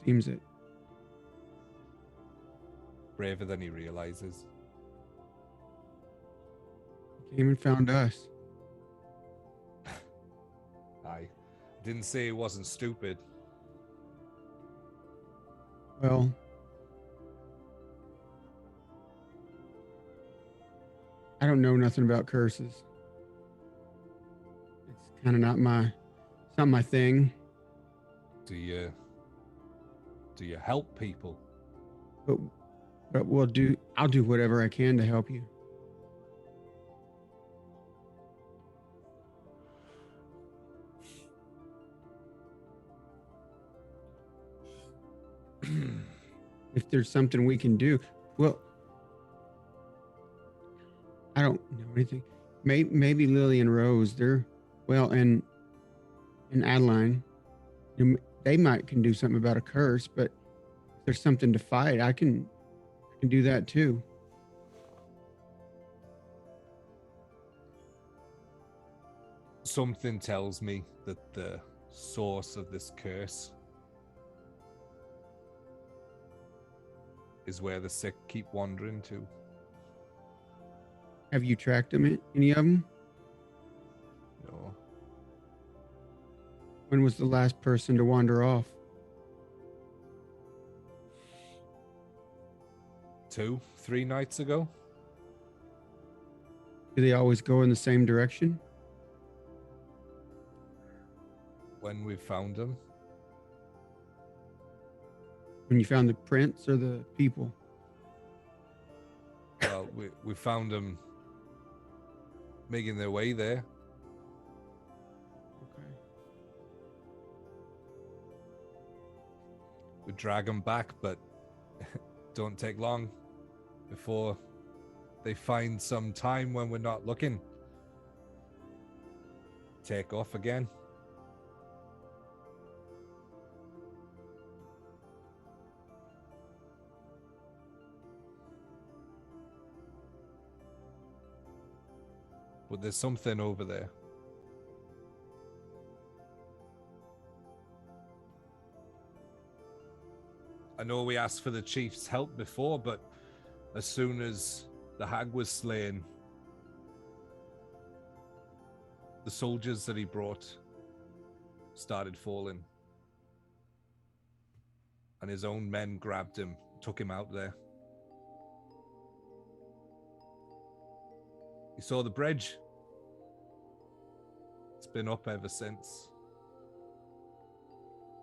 Seems it. Braver than he realizes. He came and found us. Aye. Didn't say he wasn't stupid. Well, I don't know nothing about curses. It's kind of not my thing. Do you help people? But I'll do whatever I can to help you. If there's something we can do, well, I don't know anything. Maybe Lily and Rose, and Adeline, they can do something about a curse, but if there's something to fight, I can do that too. Something tells me that the source of this curse is where the sick keep wandering to. Have you tracked them? Any of them? No. When was the last person to wander off? 2-3 nights ago. Do they always go in the same direction? When we found them. When you found the prints or the people? Well, we found them making their way there. Okay. We drag them back, but don't take long before they find some time when we're not looking. Take off again. But there's something over there. I know we asked for the chief's help before, but as soon as the hag was slain, the soldiers that he brought started falling. And his own men grabbed him, took him out there. You saw the bridge? It's been up ever since.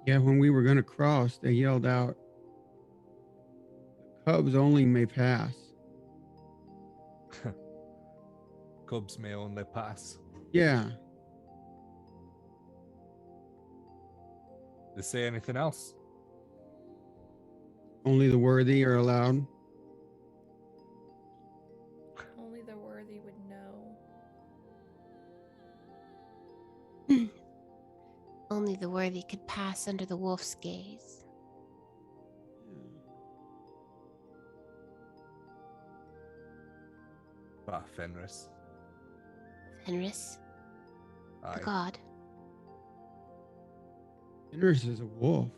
Yeah, when we were going to cross, they yelled out, "The cubs only may pass." Cubs may only pass. Yeah. They say anything else? Only the worthy are allowed. Only the worthy would know. Only the worthy could pass under the wolf's gaze. Fenris. Fenris, Aye. the god. Fenris is a wolf.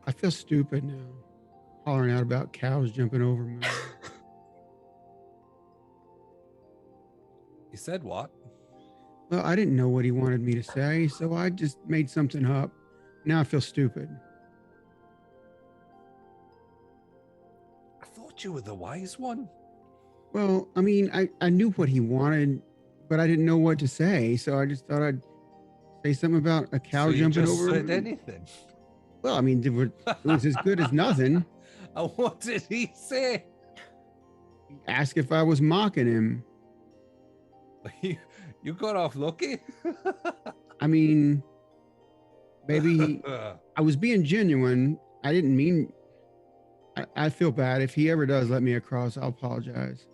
I feel stupid now, hollering out about cows jumping over me. You said what? Well, I didn't know what he wanted me to say, so I just made something up. Now I feel stupid. I thought you were the wise one. Well, I mean, I knew what he wanted, but I didn't know what to say, so I just thought I'd say something about a cow So you jumping just over said me. anything. Well, I mean, it was as good as nothing. And what did he say? Ask if I was mocking him. You got off lucky. I mean, maybe I was being genuine. I didn't mean. I feel bad. If he ever does let me across, I'll apologize.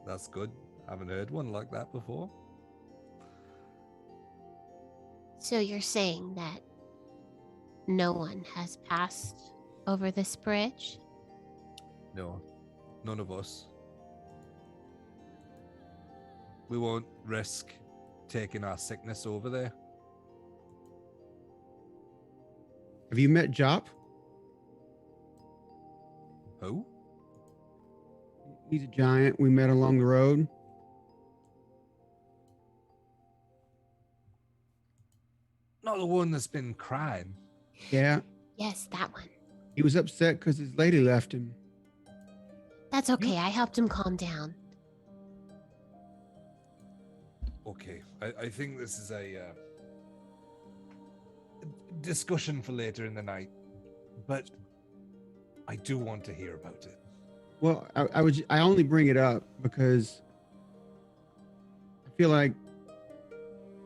That's good. Haven't heard one like that before. So you're saying that no one has passed over this bridge? No, none of us. We won't risk taking our sickness over there. Have you met Jop? Who? He's a giant we met along the road. Not the one that's been crying. Yeah, Yes, that one. he was upset because his lady left him. That's okay. I helped him calm down. Okay, I think this is a discussion for later in the night, but I do want to hear about it. Well, I only bring it up because I feel like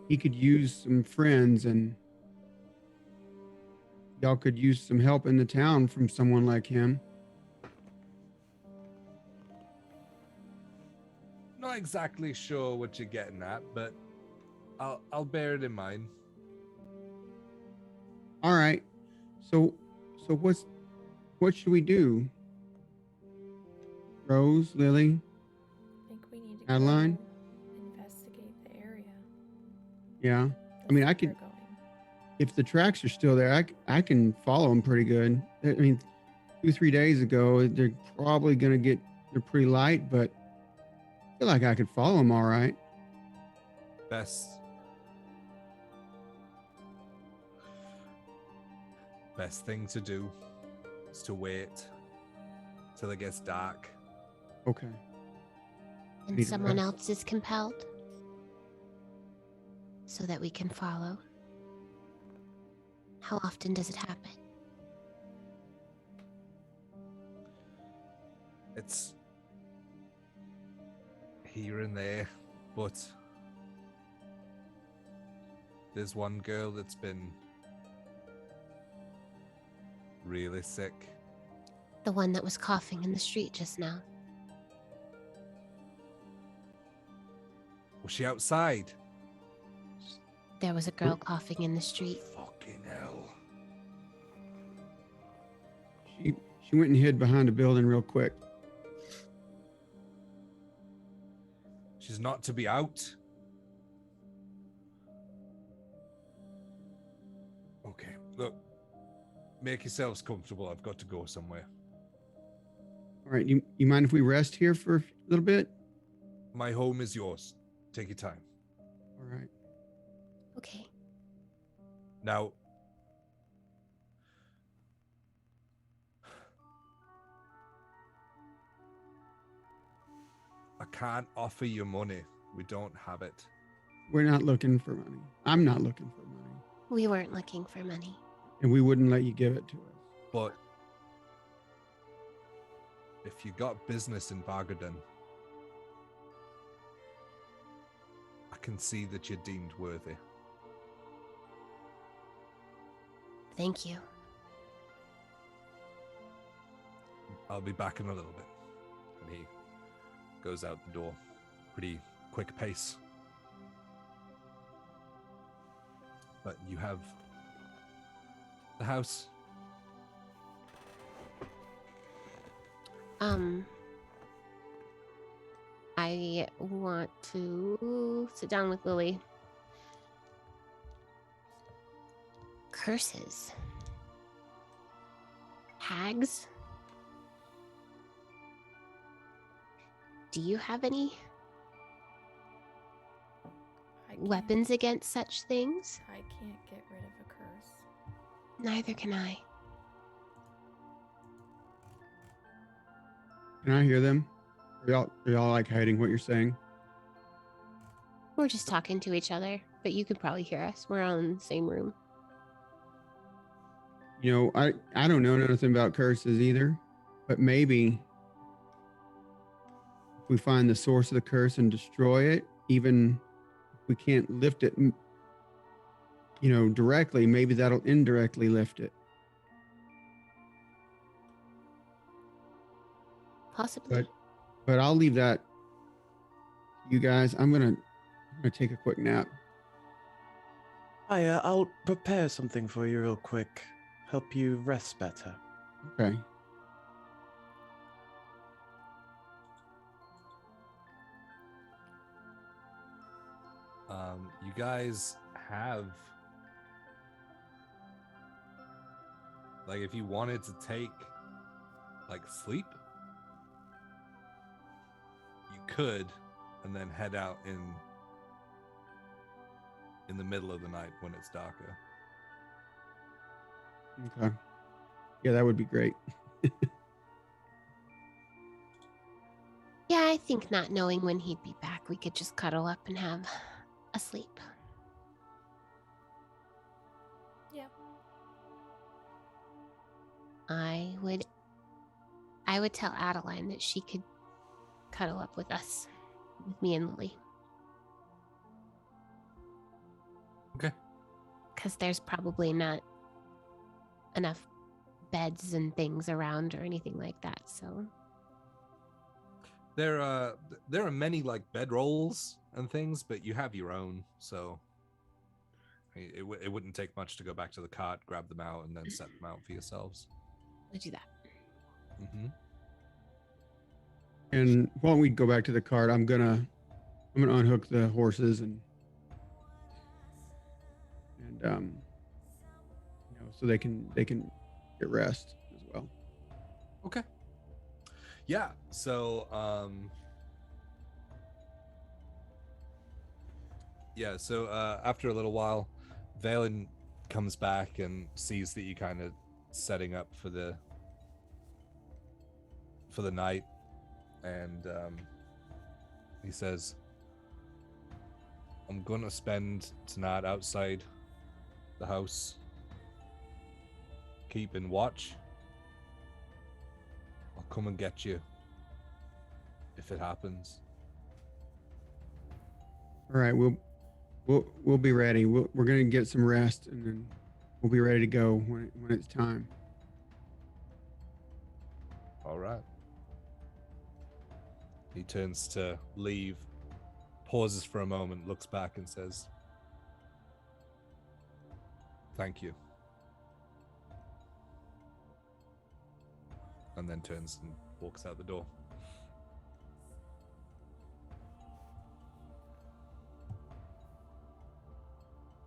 he could use some friends and y'all could use some help in the town from someone like him. Not exactly sure what you're getting at, but I'll bear it in mind. All right. So what should we do? Rose, Lily? I think we need to Adeline? go investigate the area. Yeah. That's mean, I where could- we're going. If the tracks are still there, I can follow them pretty good. I mean, 2-3 days ago, they're probably they're pretty light, but I feel like I could follow them all right. Best thing to do is to wait till it gets dark. Okay. And Need a someone rest. else is compelled? So that we can follow? How often does it happen? It's here and there, but there's one girl that's been really sick. The one that was coughing in the street just now. Was she outside? There was a girl coughing in the street. Fucking hell. She went and hid behind a building real quick. She's not to be out. Okay, look. Make yourselves comfortable. I've got to go somewhere. All right, you mind if we rest here for a little bit? My home is yours. Take your time. All right. Okay. Now, I can't offer you money. We don't have it. We're not looking for money. I'm not looking for money. We weren't looking for money. And we wouldn't let you give it to us. But if you got business in Vargaden, I can see that you're deemed worthy. Thank you. I'll be back in a little bit. And he goes out the door. Pretty quick pace. But you have the house. I want to sit down with Lily. Curses. Hags. Do you have any weapons against such things? I can't get rid of a curse. Neither can I. Can I hear them? Are y'all like hiding what you're saying? We're just talking to each other, but you could probably hear us. We're all in the same room. You know, I don't know nothing about curses either, but maybe if we find the source of the curse and destroy it, even if we can't lift it, you know, directly, maybe that'll indirectly lift it. Possibly. But I'll leave that. You guys, I'm gonna take a quick nap. Kaiya, I'll prepare something for you real quick. Help you rest better. Okay. You guys have, like, if you wanted to take, like, sleep, you could, and then head out in the middle of the night when it's darker. Okay. Yeah, that would be great. Yeah, I think not knowing when he'd be back, we could just cuddle up and have a sleep. Yeah. I would tell Adeline that she could cuddle up with us, with me and Lily. Okay. Because there's probably not enough beds and things around or anything like that, so There are many, like, bedrolls and things, but you have your own, so it wouldn't take much to go back to the cart, grab them out, and then set them out for yourselves. we'll do that. Mm-hmm. And while we go back to the cart, I'm gonna unhook the horses and you know, so they can get rest as well. Okay. Yeah. So after a little while, Valen comes back and sees that you kind of setting up for the night, and he says, I'm gonna spend tonight outside the house keeping watch. I'll come and get you if it happens. All right, we'll be ready. We're gonna get some rest, and then we'll be ready to go when it's time. All right. He turns to leave, pauses for a moment, looks back and says, "Thank you." And then turns and walks out the door.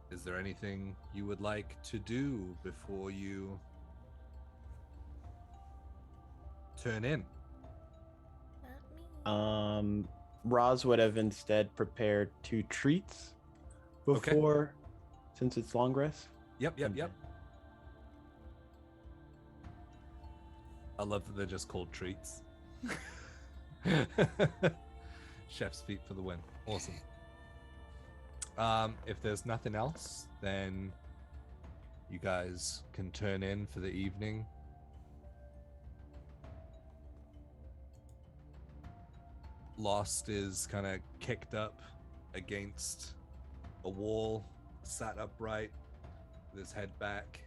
Is there anything you would like to do before you turn in? Not me. Roz would have instead prepared 2 treats before, since it's long rest. Yep. I love that they're just called treats. Chef's feet for the win. Awesome. If there's nothing else, then you guys can turn in for the evening. Lost is kind of kicked up against a wall, sat upright with his head back,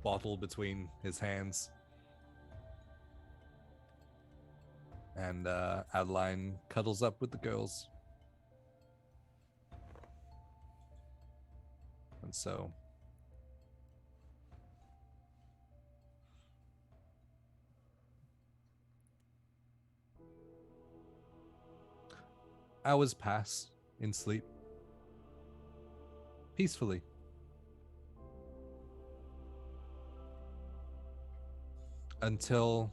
bottle between his hands. And Adeline cuddles up with the girls. And so hours pass in sleep, peacefully. Until,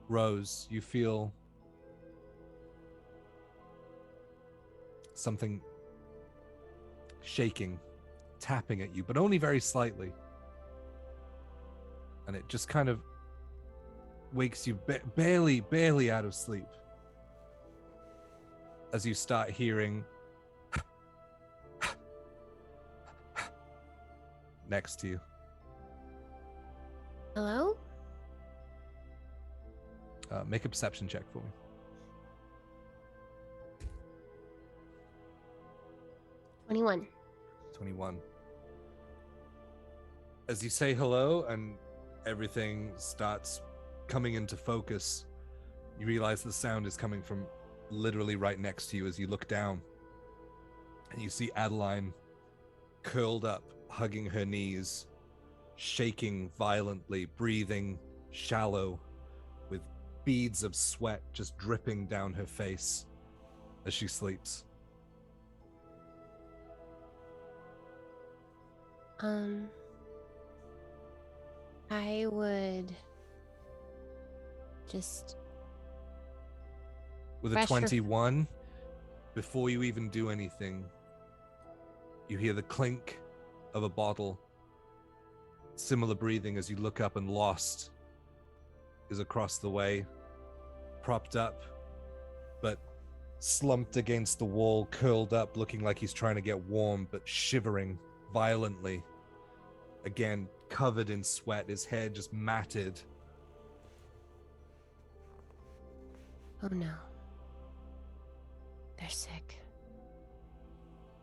Rose, you feel something shaking, tapping at you, but only very slightly. And it just kind of wakes you barely out of sleep as you start hearing next to you. Hello? Make a perception check for me. 21. 21. As you say hello and everything starts coming into focus, you realize the sound is coming from literally right next to you as you look down. And you see Adeline curled up, hugging her knees, shaking violently, breathing shallow, with beads of sweat just dripping down her face as she sleeps. I would just With a Fresh or- 21, before you even do anything, you hear the clink of a bottle. Similar breathing as you look up, and Lost is across the way, propped up, but slumped against the wall, curled up, looking like he's trying to get warm, but shivering violently. Again, covered in sweat, his hair just matted. Oh no. They're sick.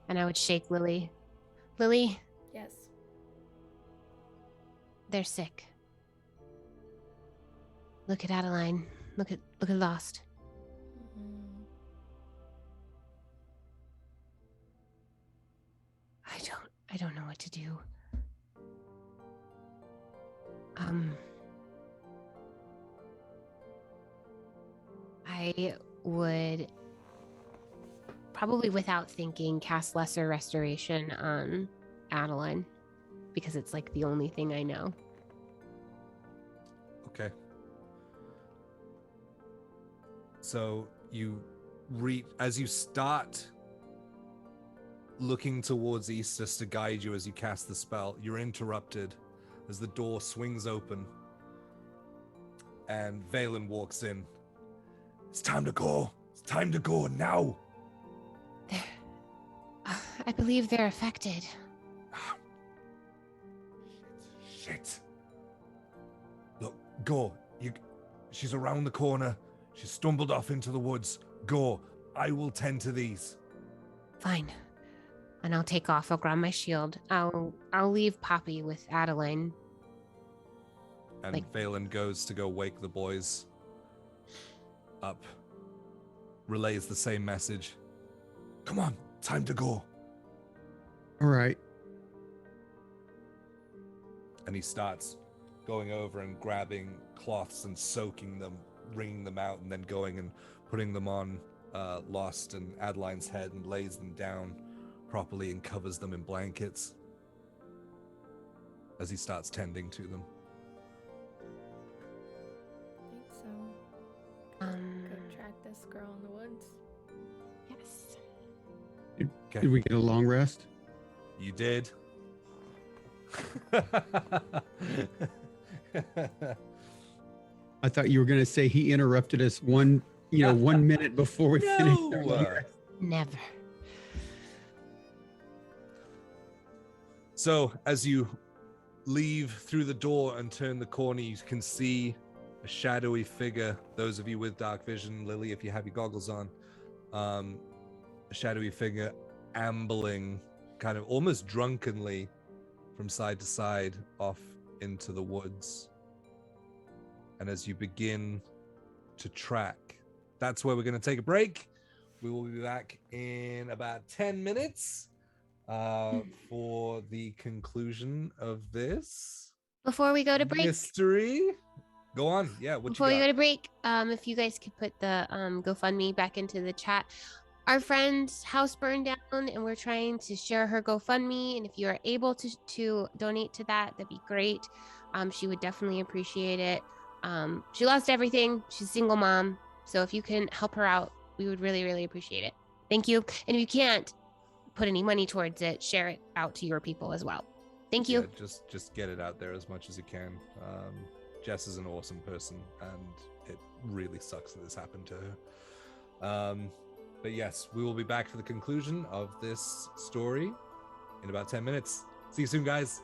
And I would shake Lily. Lily, Yes. they're sick. Look at Adeline. Look at Lost. Mhm. I don't know what to do. I would probably, without thinking, cast Lesser Restoration on Adeline, because it's like the only thing I know. Okay. So you as you start looking towards east just to guide you as you cast the spell, you're interrupted as the door swings open and Valen walks in. It's time to go. It's time to go now. I believe they're affected. Shit. Look, go. She's around the corner. She stumbled off into the woods. Go. I will tend to these. Fine. And I'll take off. I'll grab my shield. I'll leave Poppy with Adeline. And Valen goes to go wake the boys up. Relays the same message. Come on, time to go. All right. And he starts going over and grabbing cloths and soaking them, wringing them out, and then going and putting them on Lost and Adeline's head and lays them down properly and covers them in blankets as he starts tending to them. I think so. Go track this girl in the woods. Yes. Okay. Did we get a long rest? You did. I thought you were going to say he interrupted us 1 minute before we finished our long rest. Never. So as you leave through the door and turn the corner, you can see a shadowy figure. Those of you with dark vision, Lily, if you have your goggles on, a shadowy figure ambling kind of almost drunkenly from side to side off into the woods. And as you begin to track, that's where we're going to take a break. We will be back in about 10 minutes for the conclusion of this Before we go to break. mystery. Go on. Yeah. Before we go to break, if you guys could put the GoFundMe back into the chat. Our friend's house burned down and we're trying to share her GoFundMe. And if you are able to donate to that, that'd be great. She would definitely appreciate it. She lost everything. She's a single mom. So if you can help her out, we would really, really appreciate it. Thank you. And if you can't put any money towards it, share it out to your people as well. Thank you. Yeah, just get it out there as much as you can. Jess is an awesome person, and it really sucks that this happened to her. But yes, we will be back for the conclusion of this story in about 10 minutes. See you soon, guys.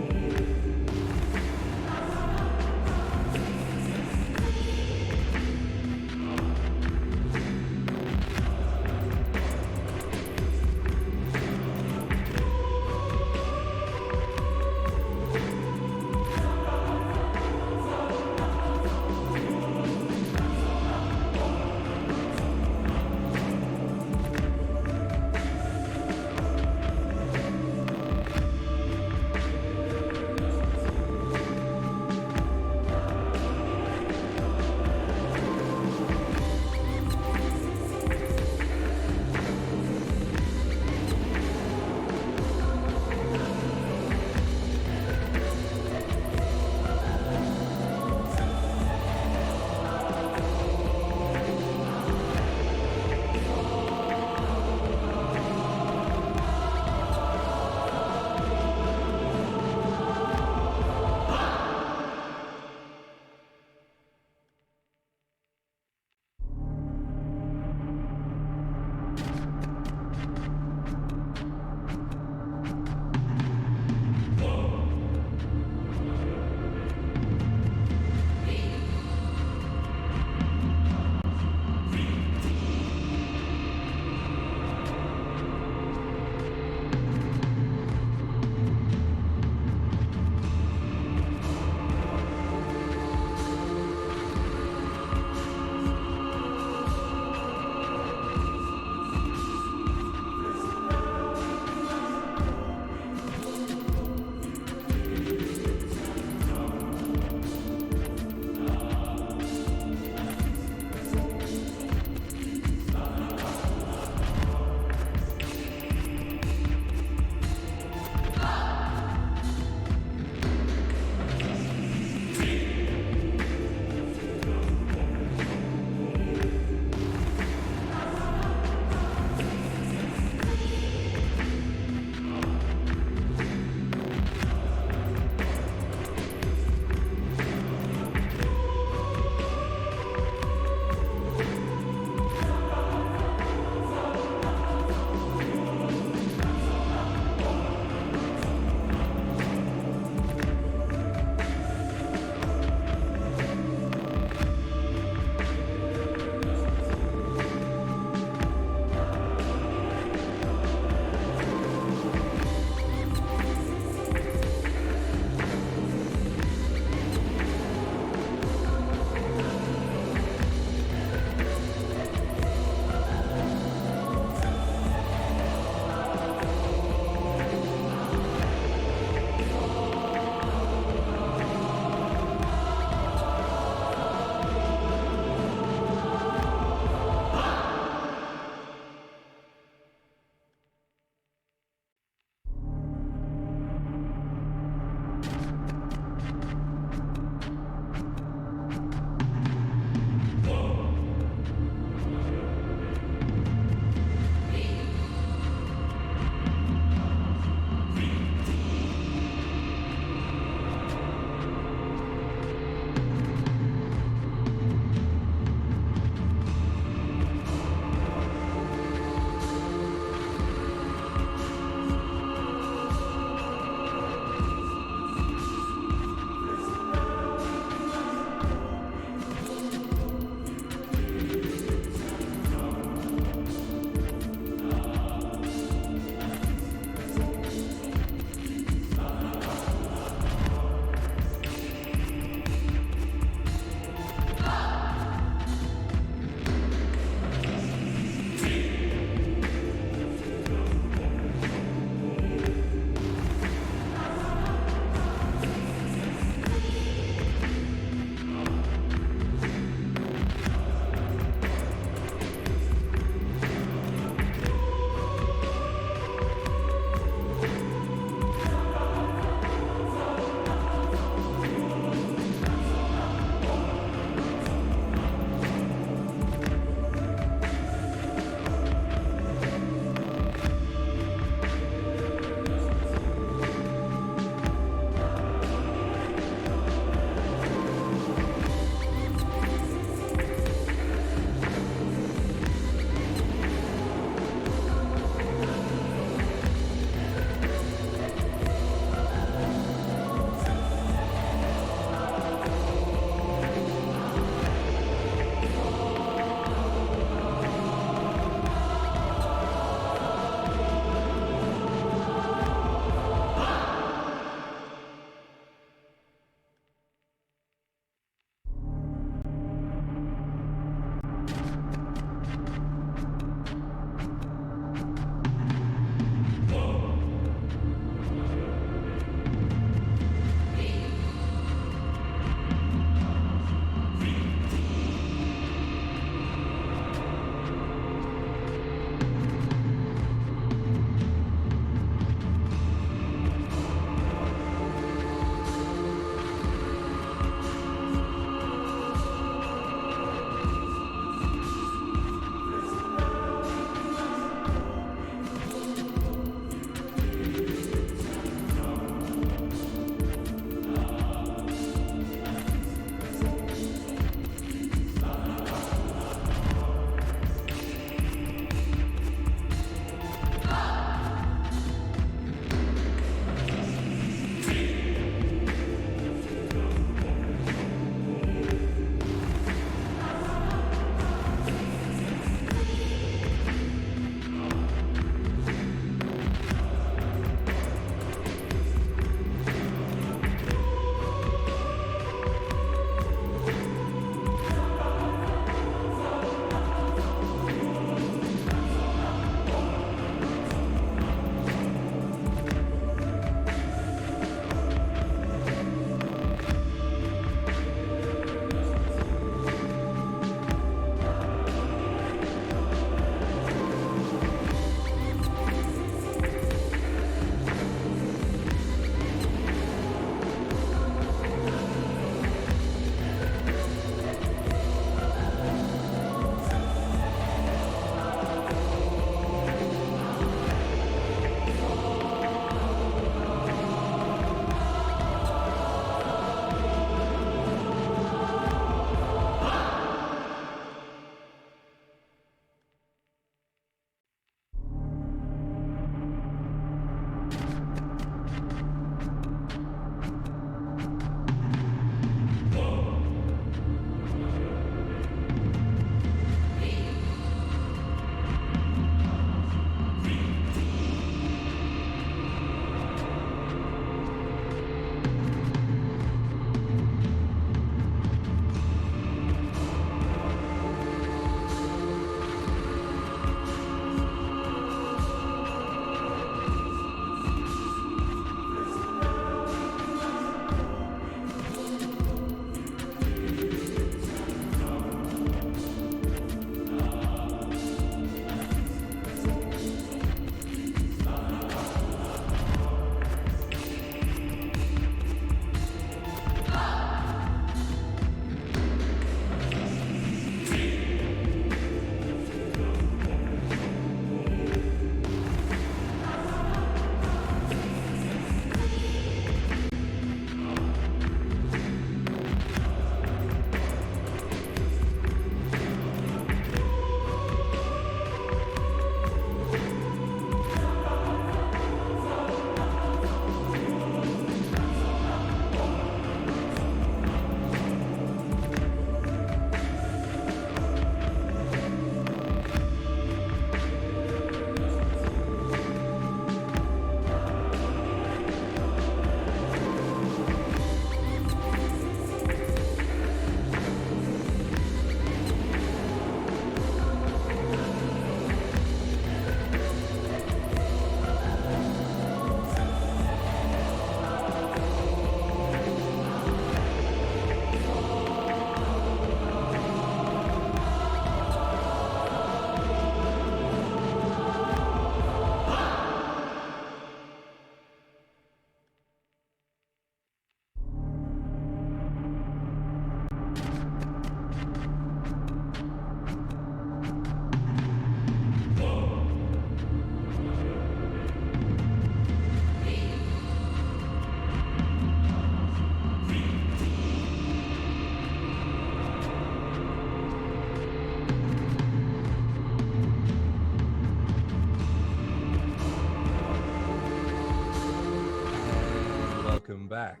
welcome back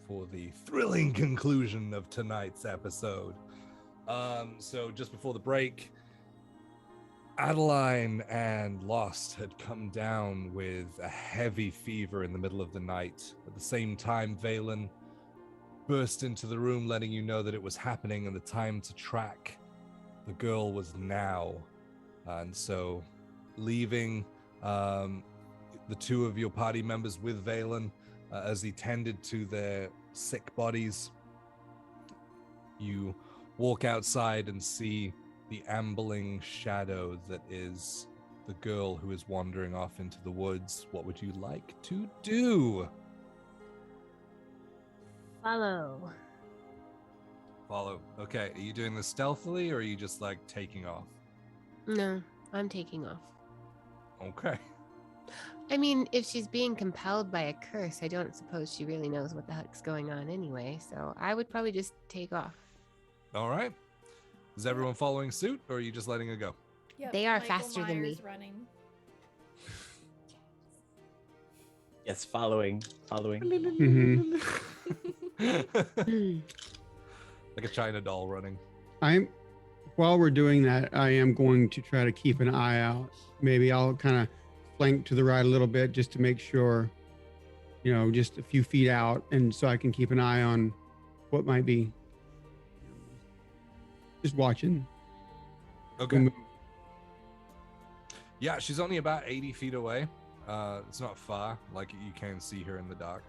for the thrilling conclusion of tonight's episode. So just before the break, Adeline and Lost had come down with a heavy fever in the middle of the night. At the same time, Valen burst into the room, letting you know that it was happening and the time to track the girl was now. And so, leaving the two of your party members with Valen as he tended to their sick bodies, you walk outside and see the ambling shadow that is the girl who is wandering off into the woods. What would you like to do? Follow. Follow. Okay, are you doing this stealthily or are you just like taking off? No, I'm taking off. Okay. I mean, if she's being compelled by a curse, I don't suppose she really knows what the heck's going on anyway, so I would probably just take off. All right. Is everyone following suit or are you just letting it go? Yep, They are Michael faster than Myers me. Running. Yes, following. Mhm. Like a China doll running. While we're doing that, I am going to try to keep an eye out. Maybe I'll kind of flank to the right a little bit just to make sure, just a few feet out, and so I can keep an eye on what might be. Just watching. Okay. Yeah, she's only about 80 feet away. It's not far. Like, you can see her in the dark.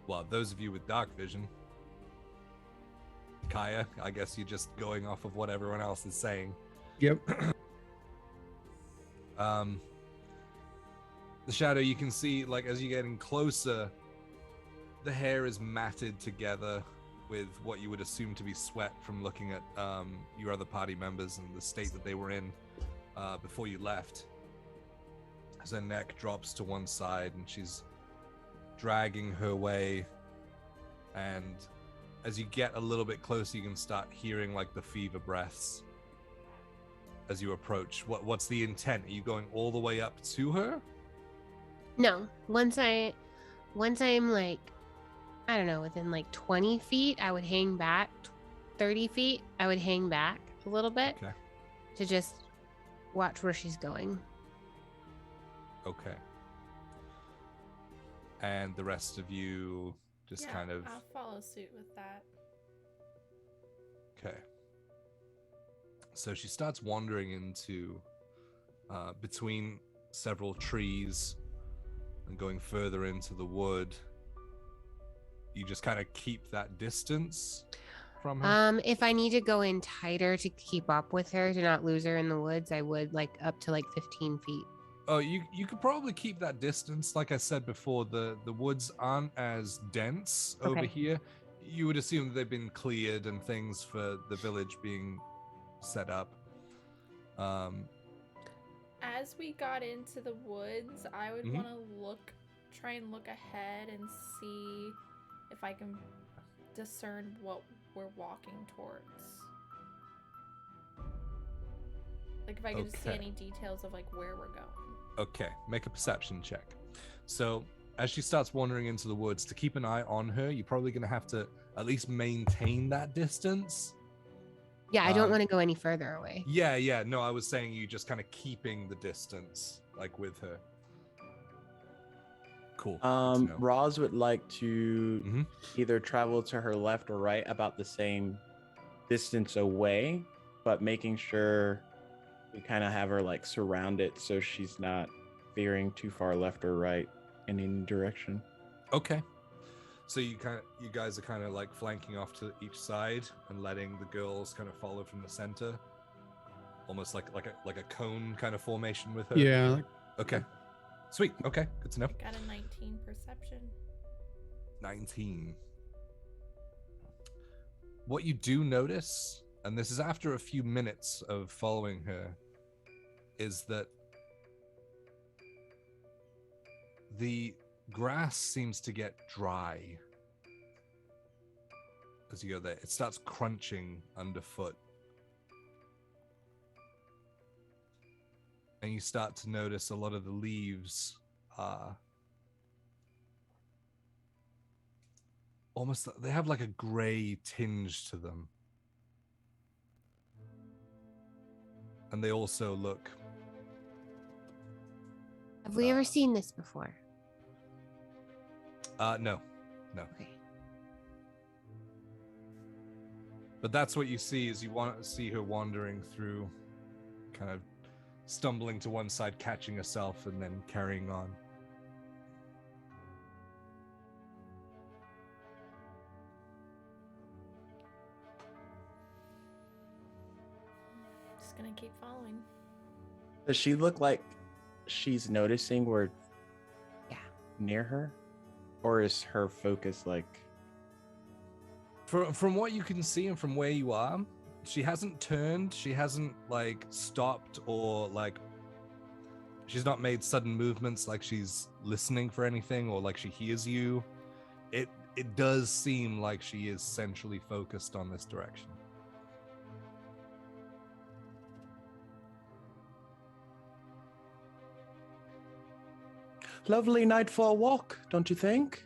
Well, those of you with dark vision, Kaiya, I guess you're just going off of what everyone else is saying. Yep. The shadow, you can see, like, as you're getting closer, the hair is matted together with what you would assume to be sweat from looking at your other party members and the state that they were in before you left. As her neck drops to one side and she's dragging her way, and as you get a little bit closer, you can start hearing like the fever breaths as you approach. What's the intent? Are you going all the way up to her? No, once I'm like, I don't know, within like 20 feet, I would hang back. 30 feet, I would hang back a little bit Okay. to just watch where she's going. Okay. And the rest of you just Yeah, kind of... I'll follow suit with that. Okay. So she starts wandering into between several trees and going further into the wood. You just kind of keep that distance from her? If I need to go in tighter to keep up with her, to not lose her in the woods, I would, like, up to like 15 feet. Oh, you could probably keep that distance. Like I said before, the woods aren't as dense over Okay. here. You would assume that they've been cleared and things for the village being set up. As we got into the woods, I would Mhm. want to try and look ahead and see if I can discern what we're walking towards. Like if I could just see Okay. any details of like where we're going. Okay, make a perception check. So as she starts wandering into the woods, to keep an eye on her, you're probably going to have to at least maintain that distance. Yeah, I don't want to go any further away. Yeah. No, I was saying you just kind of keeping the distance, like with her. Cool. Good to know. Roz would like to Mhm. either travel to her left or right about the same distance away, but making sure we kind of have her like surrounded so she's not veering too far left or right in any direction. Okay. So you guys are kind of like flanking off to each side and letting the girls kind of follow from the center, almost like a cone kind of formation with her. Yeah. Okay. Sweet. Okay. Good to know. Got a 19 perception. 19. What you do notice, and this is after a few minutes of following her, is that the grass seems to get dry as you go there. It starts crunching underfoot. And you start to notice a lot of the leaves are almost, they have like a gray tinge to them. And they also look... Have we ever seen this before? No. Okay. But that's what you see, is you want to see her wandering through, kind of stumbling to one side, catching herself, and then carrying on. Just gonna keep following. Does she look like she's noticing we're near her? Or is her focus like... From what you can see and from where you are, she hasn't turned, she hasn't like stopped, or like she's not made sudden movements like she's listening for anything or like she hears you. It does seem like she is centrally focused on this direction. Lovely night for a walk, don't you think?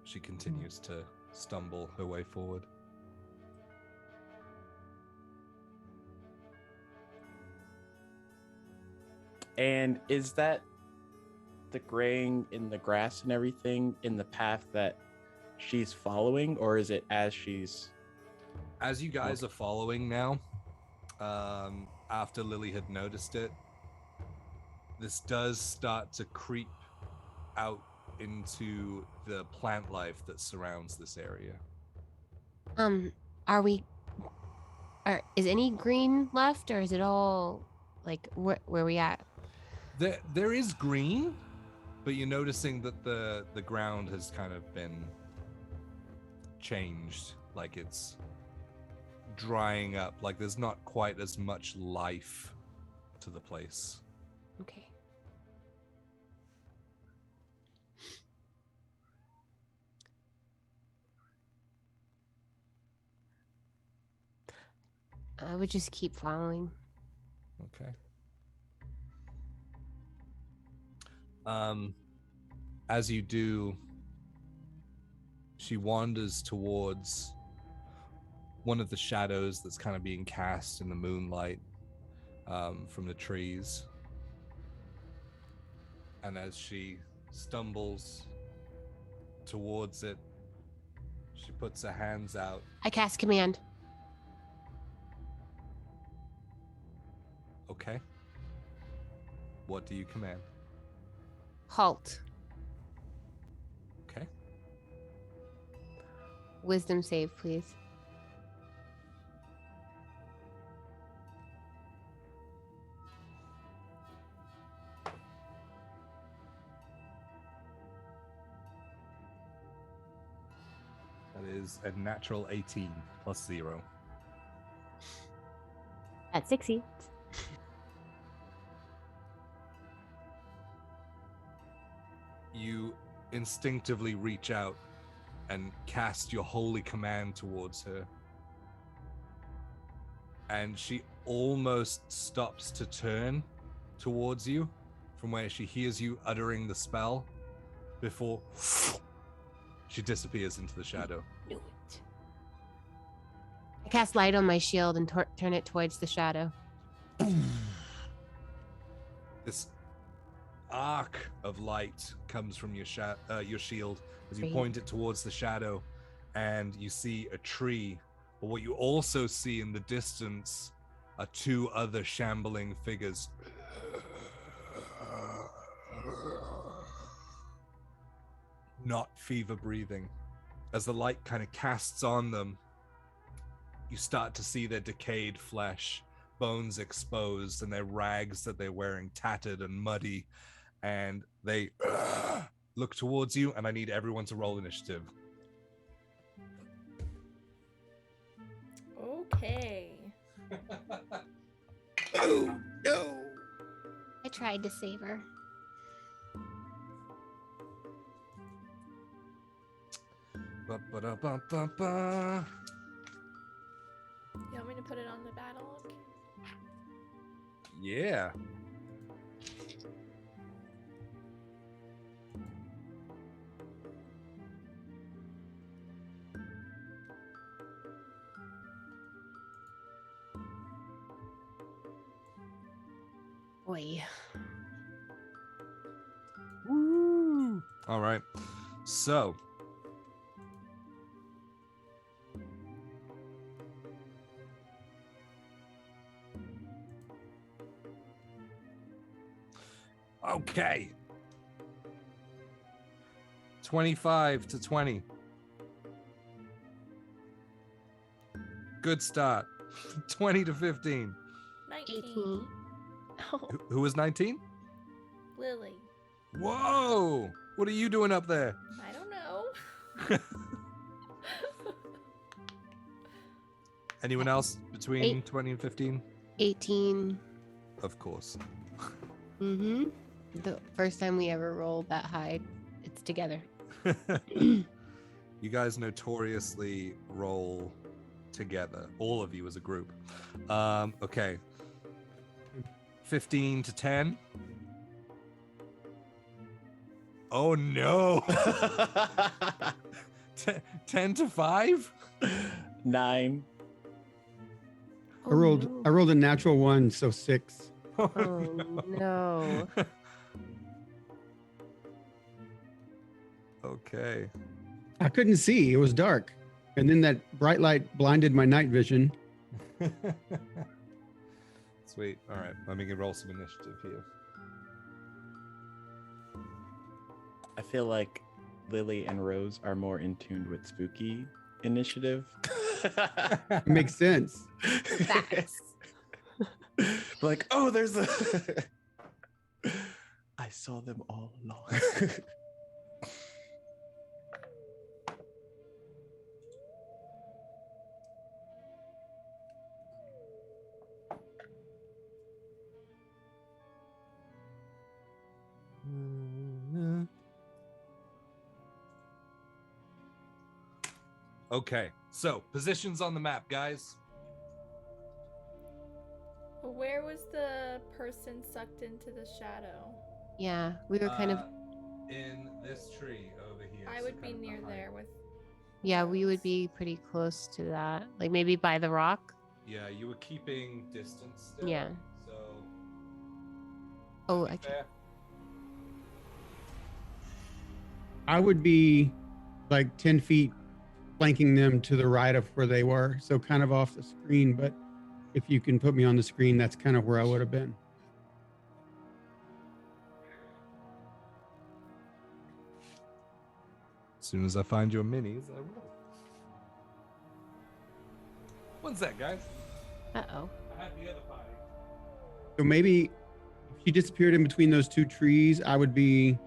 She continues to stumble her way forward. And is that the graying in the grass and everything in the path that she's following, or is it as she's... As you guys are following now, after Lily had noticed it, this does start to creep out into the plant life that surrounds this area. Is any green left, or is it all like where we at? There is green, but you're noticing that the ground has kind of been changed, like it's drying up, like there's not quite as much life to the place. Okay. I would just keep following. Okay. As you do, she wanders towards one of the shadows that's kind of being cast in the moonlight from the trees. And as she stumbles towards it, she puts her hands out. I cast command. Okay. What do you command? Halt. Okay. Wisdom save, please. That is a natural 18 plus 0. That succeeds. You instinctively reach out and cast your holy command towards her. And she almost stops to turn towards you from where she hears you uttering the spell before she disappears into the shadow. Knew it. I cast light on my shield and turn it towards the shadow. This arc of light comes from your shield as you Great. point it towards the shadow, and you see a tree. But what you also see in the distance are two other shambling figures. Not fever breathing. As the light kind of casts on them, you start to see their decayed flesh, bones exposed, and their rags that they're wearing tattered and muddy. And they look towards you, and I need everyone to roll initiative. Okay. Oh, no. I tried to save her. Ba-ba-da-ba-ba-ba. You want me to put it on the battle log? Yeah. Oi. Woo! All right. So, okay. 25 to 20. Good start. 20 to 15. 19. 18. Oh, Who was 19? Lily. Whoa! What are you doing up there? I don't know. Anyone else between Eight. 20 and 15? 18. Of course. Mm-hmm. The first time we ever rolled that high, it's together. You guys notoriously roll together, all of you as a group. Okay. 15 to 10. Oh no. 10 to 5? 9. Oh, I rolled a natural 1, so 6. Oh no. Okay. I couldn't see. It was dark. And then that bright light blinded my night vision. Sweet. All right. Let me roll some initiative here. I feel like Lily and Rose are more in tune with spooky initiative. Makes sense. Facts. Like, oh, there's a. I saw them all along. Okay. So, positions on the map, guys. Where was the person sucked into the shadow? Yeah, we were kind of. In this tree over here. I so would be kind of near behind. there with. Yeah, we would Rose. be pretty close to that. Like maybe by the rock. Yeah, you were keeping distance still. Yeah. So. Oh, that'd be fair. I would be like 10 feet flanking them to the right of where they were. So kind of off the screen. But if you can put me on the screen, that's kind of where I would have been. As soon as I find your minis, I will. What's that, guys? Uh-oh. I had the other party. So maybe if she disappeared in between those two trees, I would be,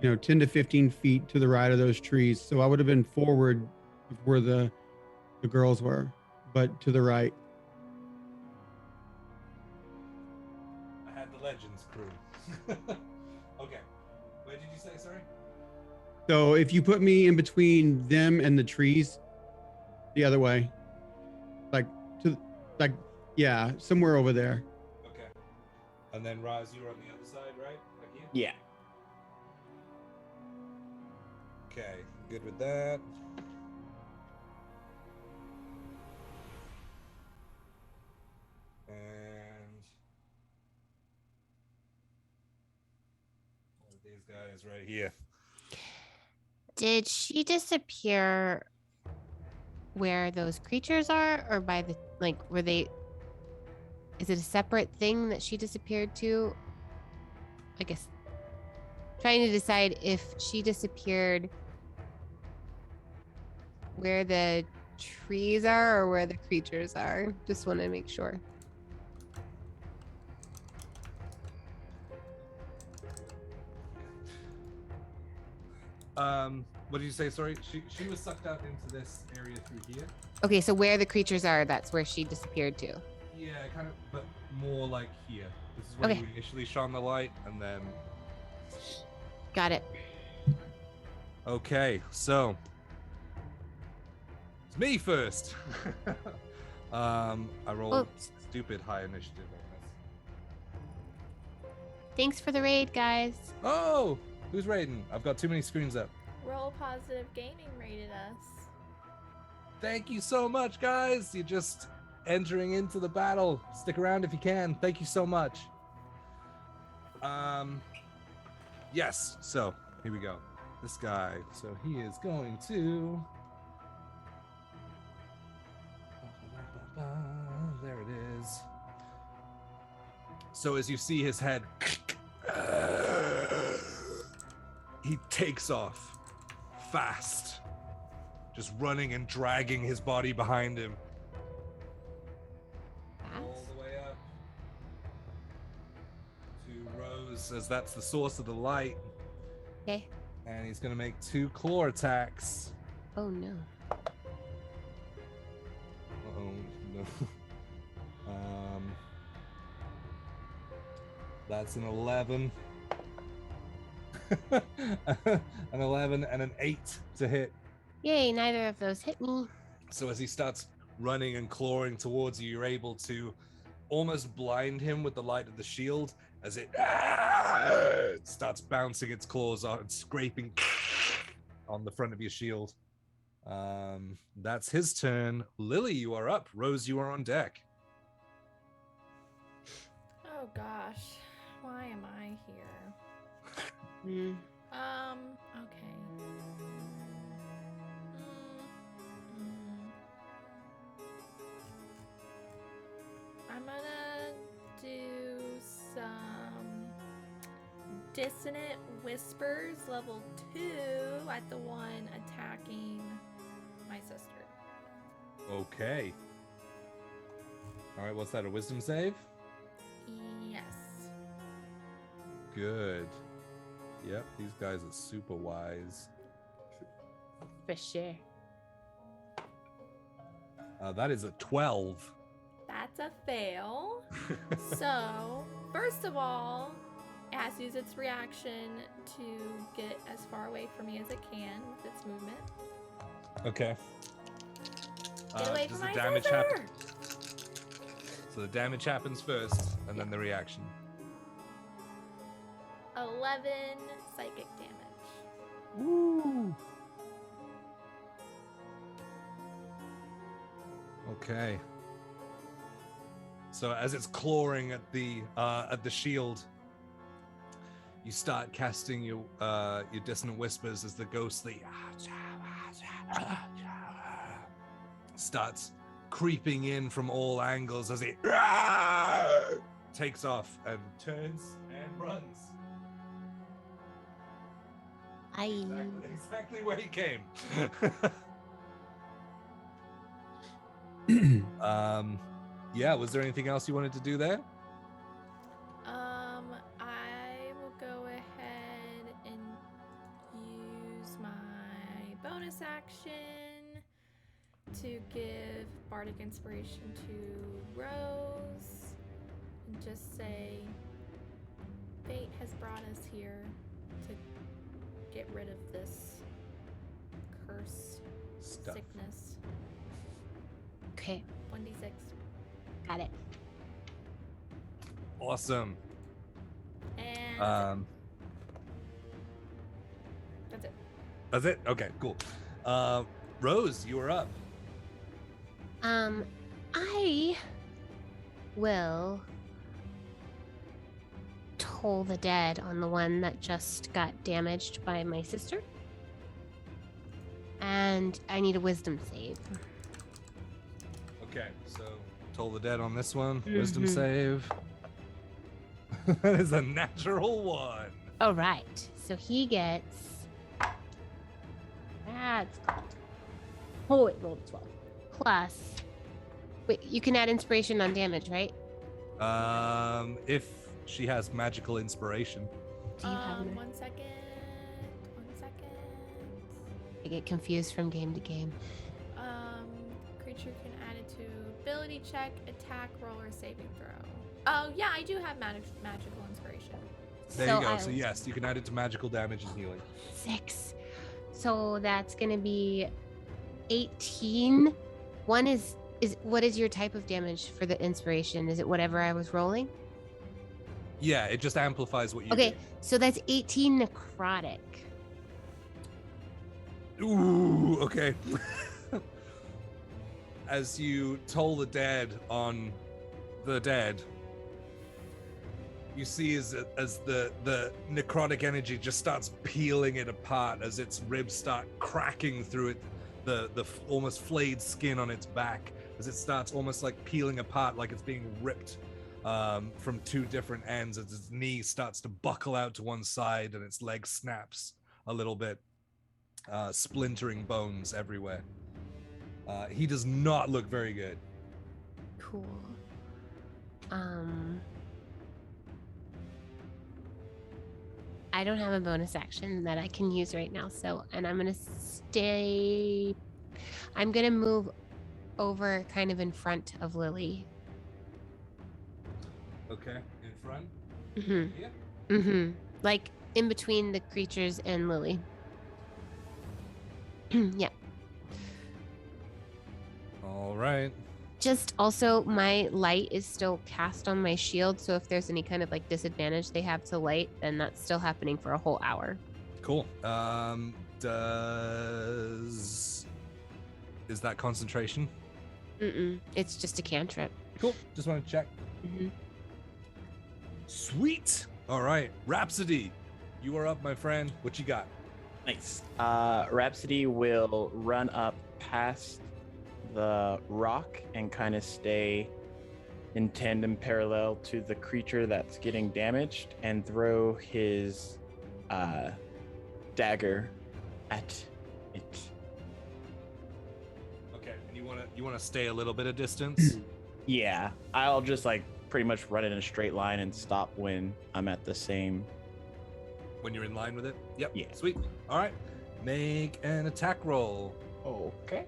10 to 15 feet to the right of those trees. So I would have been forward of where the girls were, but to the right. I had the Legends crew. Okay. Where did you say, sorry? So if you put me in between them and the trees, the other way, yeah, somewhere over there. Okay. And then Raz, you were on the other side, right? Like here? Yeah. Okay, good with that. And one of these guys right here. Did she disappear where those creatures are, or by the were they? Is it a separate thing that she disappeared to? I guess trying to decide if she disappeared where the trees are or where the creatures are. Just want to make sure. What did you say? Sorry, she was sucked out into this area through here. Okay, so where the creatures are, that's where she disappeared to. Yeah, kind of, but more like here. This is where Okay. you initially shone the light, and then. Got it. Okay, so it's me first. I rolled Oops. stupid high initiative on this. Thanks for the raid, guys. Oh, who's raiding? I've got too many screens up. Roll Positive Gaming rated us. Thank you so much, guys. You're just entering into the battle. Stick around if you can. Thank you so much. Yes. So here we go. This guy. So he is going to. There it is. So as you see his head, he takes off fast, just running and dragging his body behind him. All the way up to Rose, as that's the source of the light. Okay. And he's gonna make 2 claw attacks. Oh no. Oh no. That's an 11. An 11 and an 8 to hit. Yay, neither of those hit me. So as he starts running and clawing towards you, you're able to almost blind him with the light of the shield as it starts bouncing its claws out and scraping on the front of your shield. That's his turn. Lily, you are up. Rose, you are on deck. Oh gosh, why am I here? Mm. Okay. I'm gonna do some dissonant whispers level 2 at the one attacking my sister. Okay. All right, what's that? A wisdom save? Yes. Good. Yep, these guys are super wise. For sure. That is a 12. That's a fail. So, first of all, it has to use its reaction to get as far away from me as it can with its movement. Okay. Get away does from the my damage sister! happen? So the damage happens first, and then the reaction. 11 psychic damage. Woo! Okay. So as it's clawing at the shield, you start casting your dissonant whispers as the ghostly starts creeping in from all angles as it takes off and turns and runs. Exactly where he came. Yeah, was there anything else you wanted to do there? I will go ahead and use my bonus action to give Bardic Inspiration to Rose and just say, fate has brought us here to get rid of this curse, Stuff. sickness. Okay, 1d6. got it. Awesome. And that's it. That's it? Okay, cool. Rose, you are up. I will toll the dead on the one that just got damaged by my sister. And I need a wisdom save. Okay, so Toll the Dead on this one. Wisdom Mhm. save. That is a natural 1. All right. So he gets. That's good. Oh, it rolled a 12. Plus. Wait, you can add inspiration on damage, right? If she has magical inspiration. Do you have it? 1 second. 1 second. I get confused from game to game. Creature can add it to ability check, attack, roll, or saving throw. Oh, yeah, I do have magical inspiration. There you go. So yes, you can add it to magical damage and healing. 6. So that's gonna be 18. One is what is your type of damage for the inspiration? Is it whatever I was rolling? Yeah, it just amplifies what you Okay, do. so that's 18 necrotic. Ooh, okay. As you toll the dead on the dead, You see as the necrotic energy just starts peeling it apart as its ribs start cracking through it, the almost flayed skin on its back, as it starts almost like peeling apart, like it's being ripped from two different ends, as its knee starts to buckle out to one side and its leg snaps a little bit, splintering bones everywhere. He does not look very good. Cool. I don't have a bonus action that I can use right now, and I'm gonna move over kind of in front of Lily. Okay, in front? Mm-hmm. Yeah. Mm-hmm. Like in between the creatures and Lily. Yeah. All right. Just also, my light is still cast on my shield, so if there's any kind of like disadvantage they have to light, then that's still happening for a whole hour. Cool. Is that concentration? It's just a cantrip. Cool. Just want to check. Mm-hmm. Sweet. All right, Rhapsody, you are up, my friend. What you got? Nice. Rhapsody will run up past the rock and kind of stay in tandem parallel to the creature that's getting damaged and throw his dagger at it. Okay, and you wanna stay a little bit of distance? Yeah, I'll just like pretty much run in a straight line and stop when I'm at the same. When you're in line with it? Yep. Yeah. Sweet. All right, make an attack roll. Okay.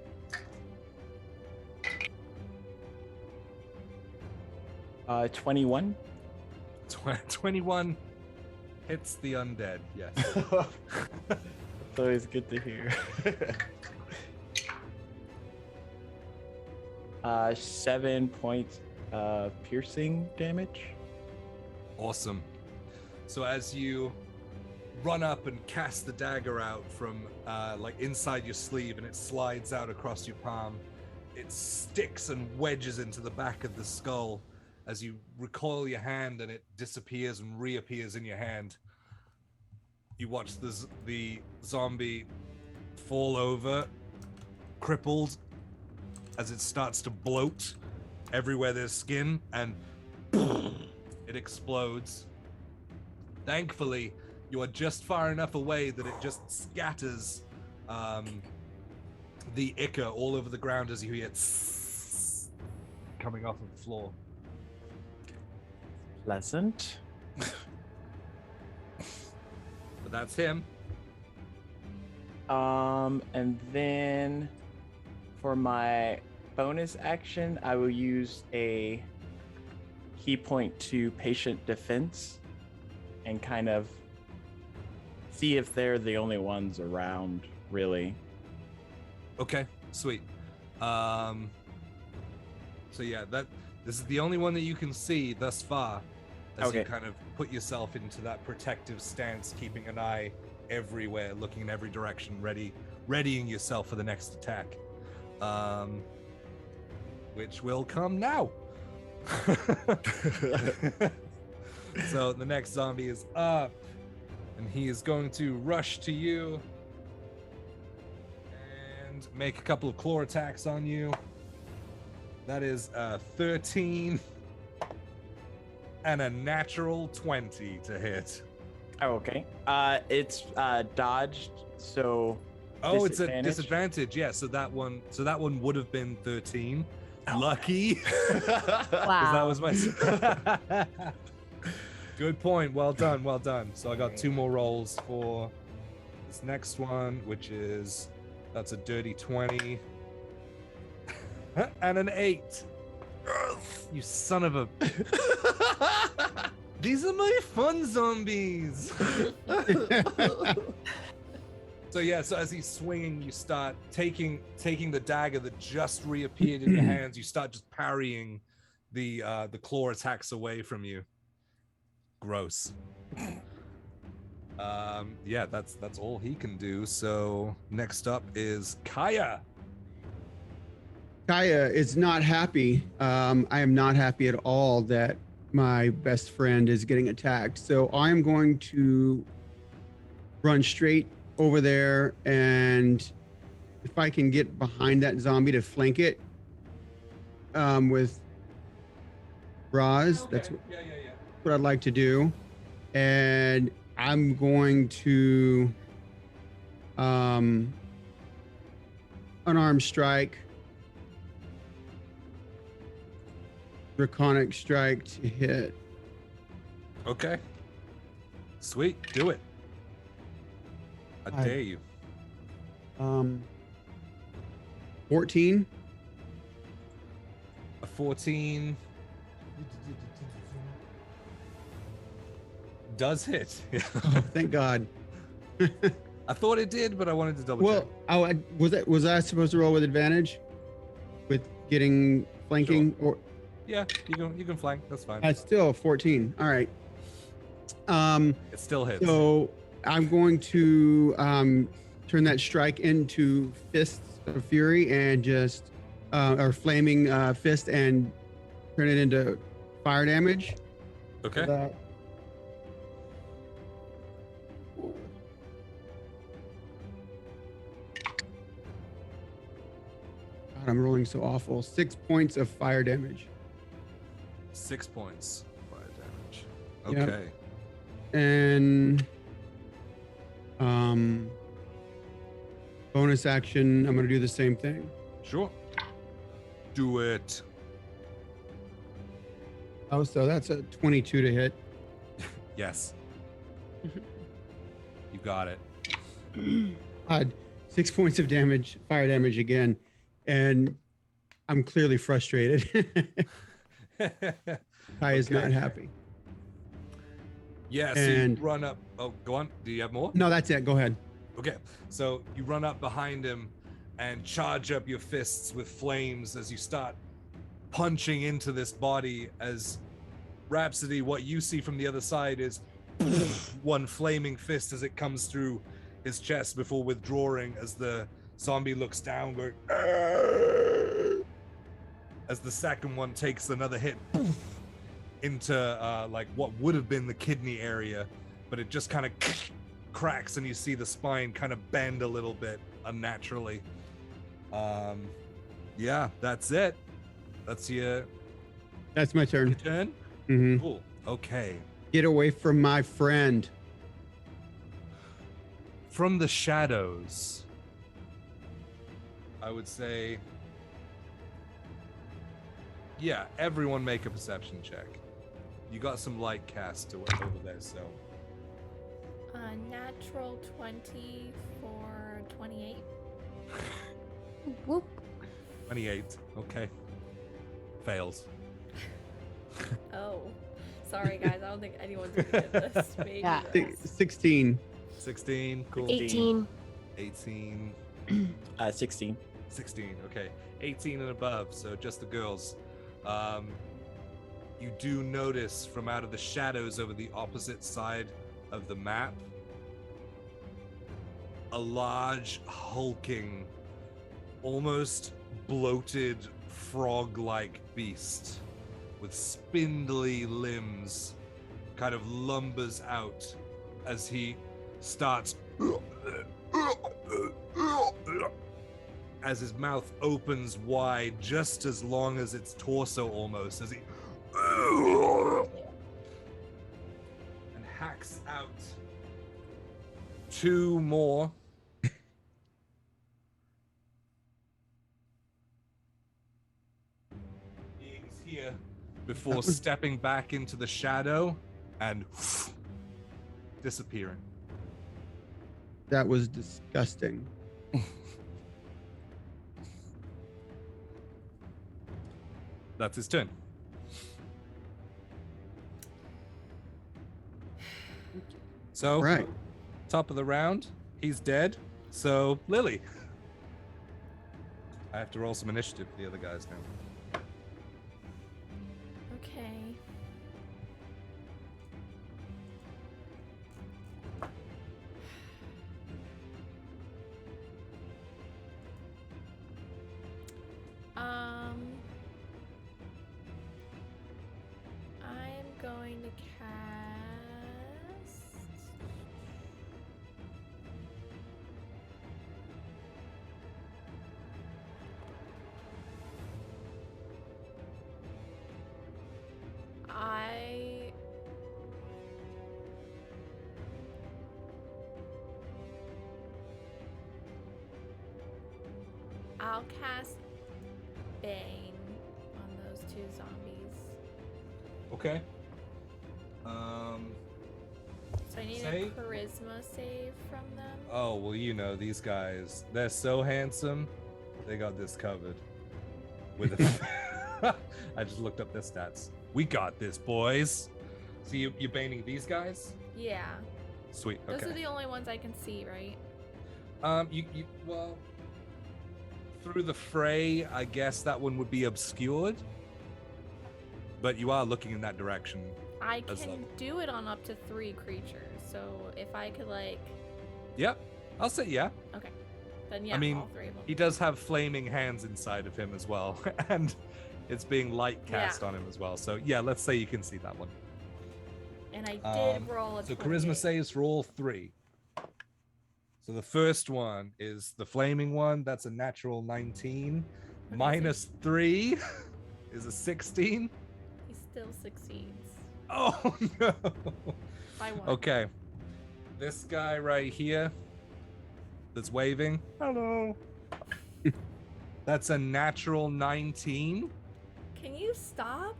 21. 21 hits the undead. Yes. It's always good to hear. 7 points of piercing damage. Awesome. So as you run up and cast the dagger out from like inside your sleeve, and it slides out across your palm, it sticks and wedges into the back of the skull. As you recoil your hand and it disappears and reappears in your hand, you watch the zombie fall over, crippled, as it starts to bloat everywhere there's skin, and it explodes. Thankfully, you are just far enough away that it just scatters the ichor all over the ground as you hear it coming off of the floor. Pleasant. But that's him. And then for my bonus action, I will use a key point to patient defense and kind of see if they're the only ones around, really. Okay, sweet. So yeah, this is the only one that you can see thus far, as you kind of put yourself into that protective stance, keeping an eye everywhere, looking in every direction, readying yourself for the next attack, which will come now. So the next zombie is up, and he is going to rush to you and make a couple of claw attacks on you. That is 13 and a natural 20 to hit. Oh, okay. It's dodged, so Oh, it's a disadvantage. Yeah, so that one would have been 13. Lucky. Wow. That was my Good point. Well done. So I got 2 more rolls for this next one, which is that's a dirty 20 and an 8. You son of a These are my fun zombies. So yeah, so as he's swinging, you start taking the dagger that just reappeared in your hands. You start just parrying the claw attacks away from you. Gross. Yeah, that's all he can do. So next up is Kaiya. Kaiya is not happy. I am not happy at all that my best friend is getting attacked. So I'm going to run straight over there, and if I can get behind that zombie to flank it with Roz, that's what I'd like to do. And I'm going to unarmed strike, draconic strike to hit. Okay. Sweet. Do it. I dare you. 14. A 14 does hit. Oh, thank God. I thought it did, but I wanted to double check. Well, was I supposed to roll with advantage with getting flanking? Sure. Or Yeah, you can flank. That's fine. it's still 14. All right. It still hits. So I'm going to turn that strike into fists of fury and just or flaming fist and turn it into fire damage. Okay. God, I'm rolling so awful. 6 points of fire damage. 6 points fire damage. Yep. Okay. And bonus action, I'm gonna do the same thing. Sure. Do it. Oh, so that's a 22 to hit. Yes. You got it. God, 6 points of damage, fire damage again, and I'm clearly frustrated. Kai is not happy. Yeah, so And- you run up. Oh, go on. Do you have more? No, that's it. Go ahead. Okay, so you run up behind him and charge up your fists with flames as you start punching into this body. As Rhapsody, what you see from the other side is one flaming fist as it comes through his chest before withdrawing as the zombie looks down, going, "Argh!" As the second one takes another hit into like what would have been the kidney area, but it just kind of cracks and you see the spine kind of bend a little bit unnaturally. Yeah, that's it. That's your That's my turn. turn. Hmm. Cool. Okay. Get away from my friend. From the shadows, I would say, yeah, everyone make a perception check. You got some light cast over there, so Natural 20 for 28. Whoop. 28. Okay. Fails. Oh, sorry guys. I don't think anyone's gonna get this. Maybe Yeah. this. 16. 16. Cool. 18. 18. 16. 16. Okay. 18 and above. So just the girls. You do notice from out of the shadows over the opposite side of the map a large, hulking, almost bloated frog-like beast with spindly limbs kind of lumbers out as he starts as his mouth opens wide, just as long as its torso almost, as he and hacks out 2 more beings here before stepping back into the shadow and disappearing. That was disgusting. That's his turn. So, Right. top of the round, he's dead. So, Lily. I have to roll some initiative for the other guys now. Okay. I'm to cast. I'll cast Bane on those two zombies. Okay. So I need Save? a charisma save from them. Oh, well, you know, these guys, they're so handsome. They got this covered. With a I just looked up their stats. We got this, boys. So you're baning these guys? Yeah. Sweet. Those Okay. are the only ones I can see, right? Well, through the fray, I guess that one would be obscured. But you are looking in that direction. I That's can lovely. do it on up to 3 creatures. So if I could Yep. I'll say yeah. then yeah, I mean, all 3 of them. he does have flaming hands inside of him as well. And it's being light cast on him as well. So yeah, let's say you can see that one. And I did roll a So 28. charisma saves for all 3. So the first one is the flaming one. That's a natural 19. Okay, Minus 3 is a 16. He still succeeds. Oh no. By 1. Okay. This guy right here that's waving. Hello. That's a natural 19. Can you stop?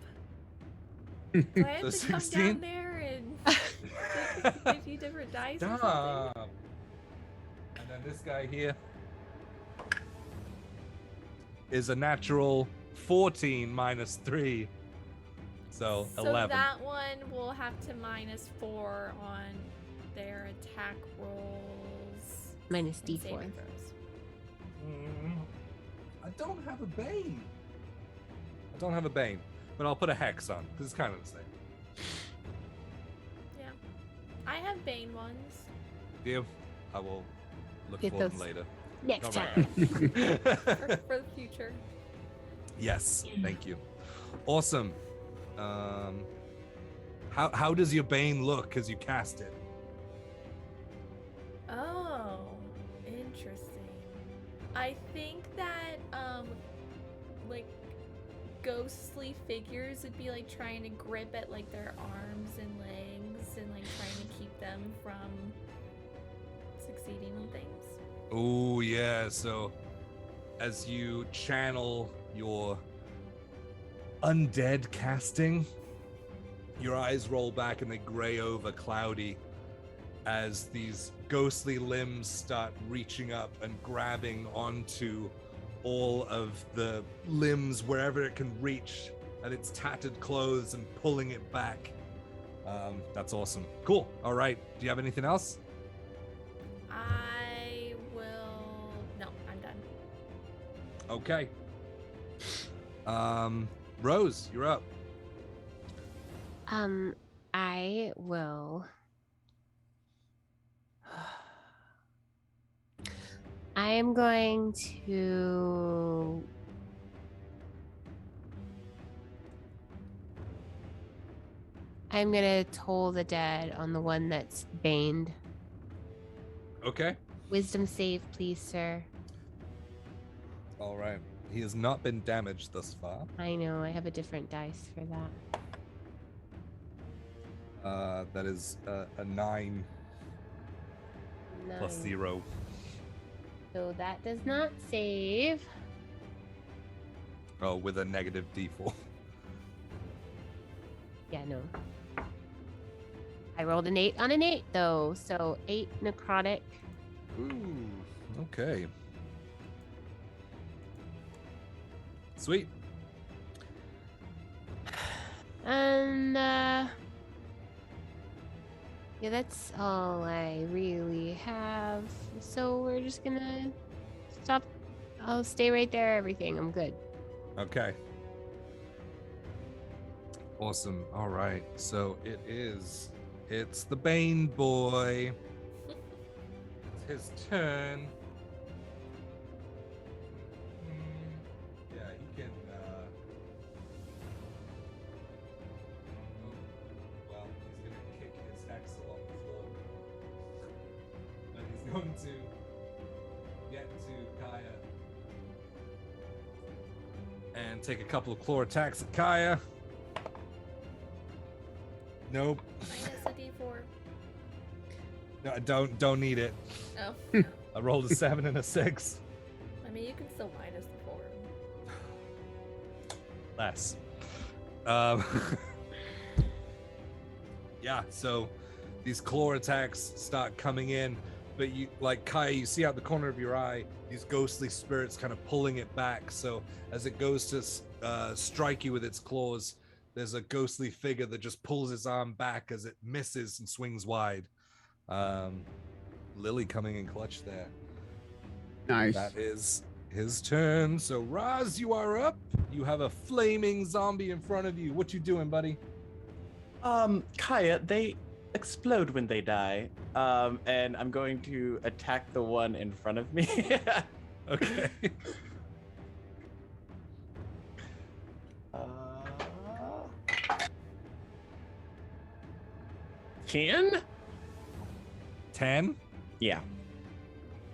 Do I have So to come 16? down there and give you different dice or something? Stop. And then this guy here is a natural 14 minus 3. So 11. That one will have to minus 4 on their attack rolls. Minus and D4. saving throws. I don't have a bane. But I'll put a hex on because it's kind of the same. Yeah. I have Bane ones. Do you? I will look Get for them those. later. Next All time. right. For the future. Yes, thank you. Awesome. How does your bane look as you cast it? Oh, interesting. I think that like ghostly figures would be like trying to grip at like their arms and legs and like trying to keep them from succeeding on things. Oh yeah, so as you channel your undead casting, your eyes roll back and they gray over cloudy as these ghostly limbs start reaching up and grabbing onto all of the limbs wherever it can reach at its tattered clothes and pulling it back. That's awesome. Cool. All right. Do you have anything else? I will. No, I'm done. Okay. Rose, you're up. I will. I am going to. I'm gonna toll the dead on the one that's baned. Okay. Wisdom save, please, sir. All right. He has not been damaged thus far. I know, I have a different dice for that. That is a 9 plus 9. 0. So that does not save. Oh, with a negative D4. Yeah, no. I rolled an 8 on an 8, though. So 8 necrotic. Ooh. Okay. Sweet. And, yeah, that's all I really have. So we're just gonna stop. I'll stay right there, everything. I'm good. Okay. Awesome. All right. So it's the Bane boy. It's his turn. Yeah, he can. Well, going to get to Kaiya and take a couple of claw attacks at Kaiya. Nope. Minus a d4. No, I don't need it. Oh. I rolled a 7 and a 6. I mean, you can still minus the 4. Less. Yeah, so these claw attacks start coming in, but you, like Kaiya, you see out the corner of your eye these ghostly spirits kind of pulling it back. So as it goes to strike you with its claws, there's a ghostly figure that just pulls its arm back as it misses and swings wide. Lily coming in clutch there. Nice. That is his turn. So Raz, you are up. You have a flaming zombie in front of you. What you doing, buddy? Kaiya, they explode when they die. And I'm going to attack the one in front of me. Okay. 10? 10? Yeah.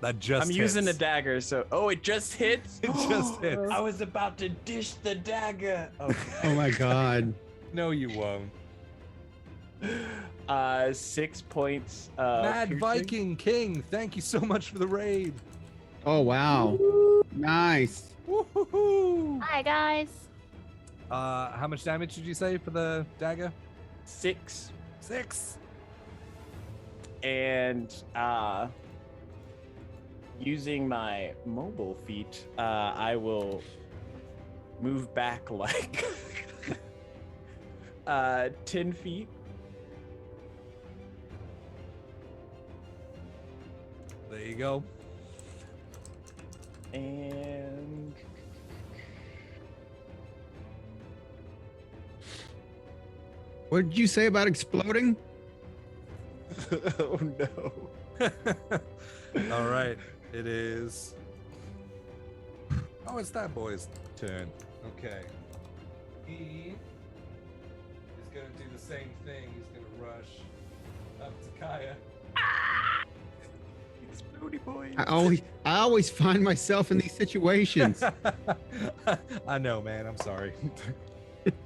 That just I'm using a hits. dagger, so It just hits. I was about to dish the dagger. Okay. Oh my god. No, you won't. 6 points. Mad piercing. Viking King, thank you so much for the raid. Oh wow. Nice. Woo-hoo-hoo. Hi, guys. How much damage did you say for the dagger? 6. 6. And using my mobile feat, I will move back like 10 feet. There you go. And What did you say about exploding? oh no. All right, it is. Oh, it's that boy's turn. Okay. He is going to do the same thing. He's going to rush up to Kaiya. Explodey boy. I always find myself in these situations. I know, man. I'm sorry.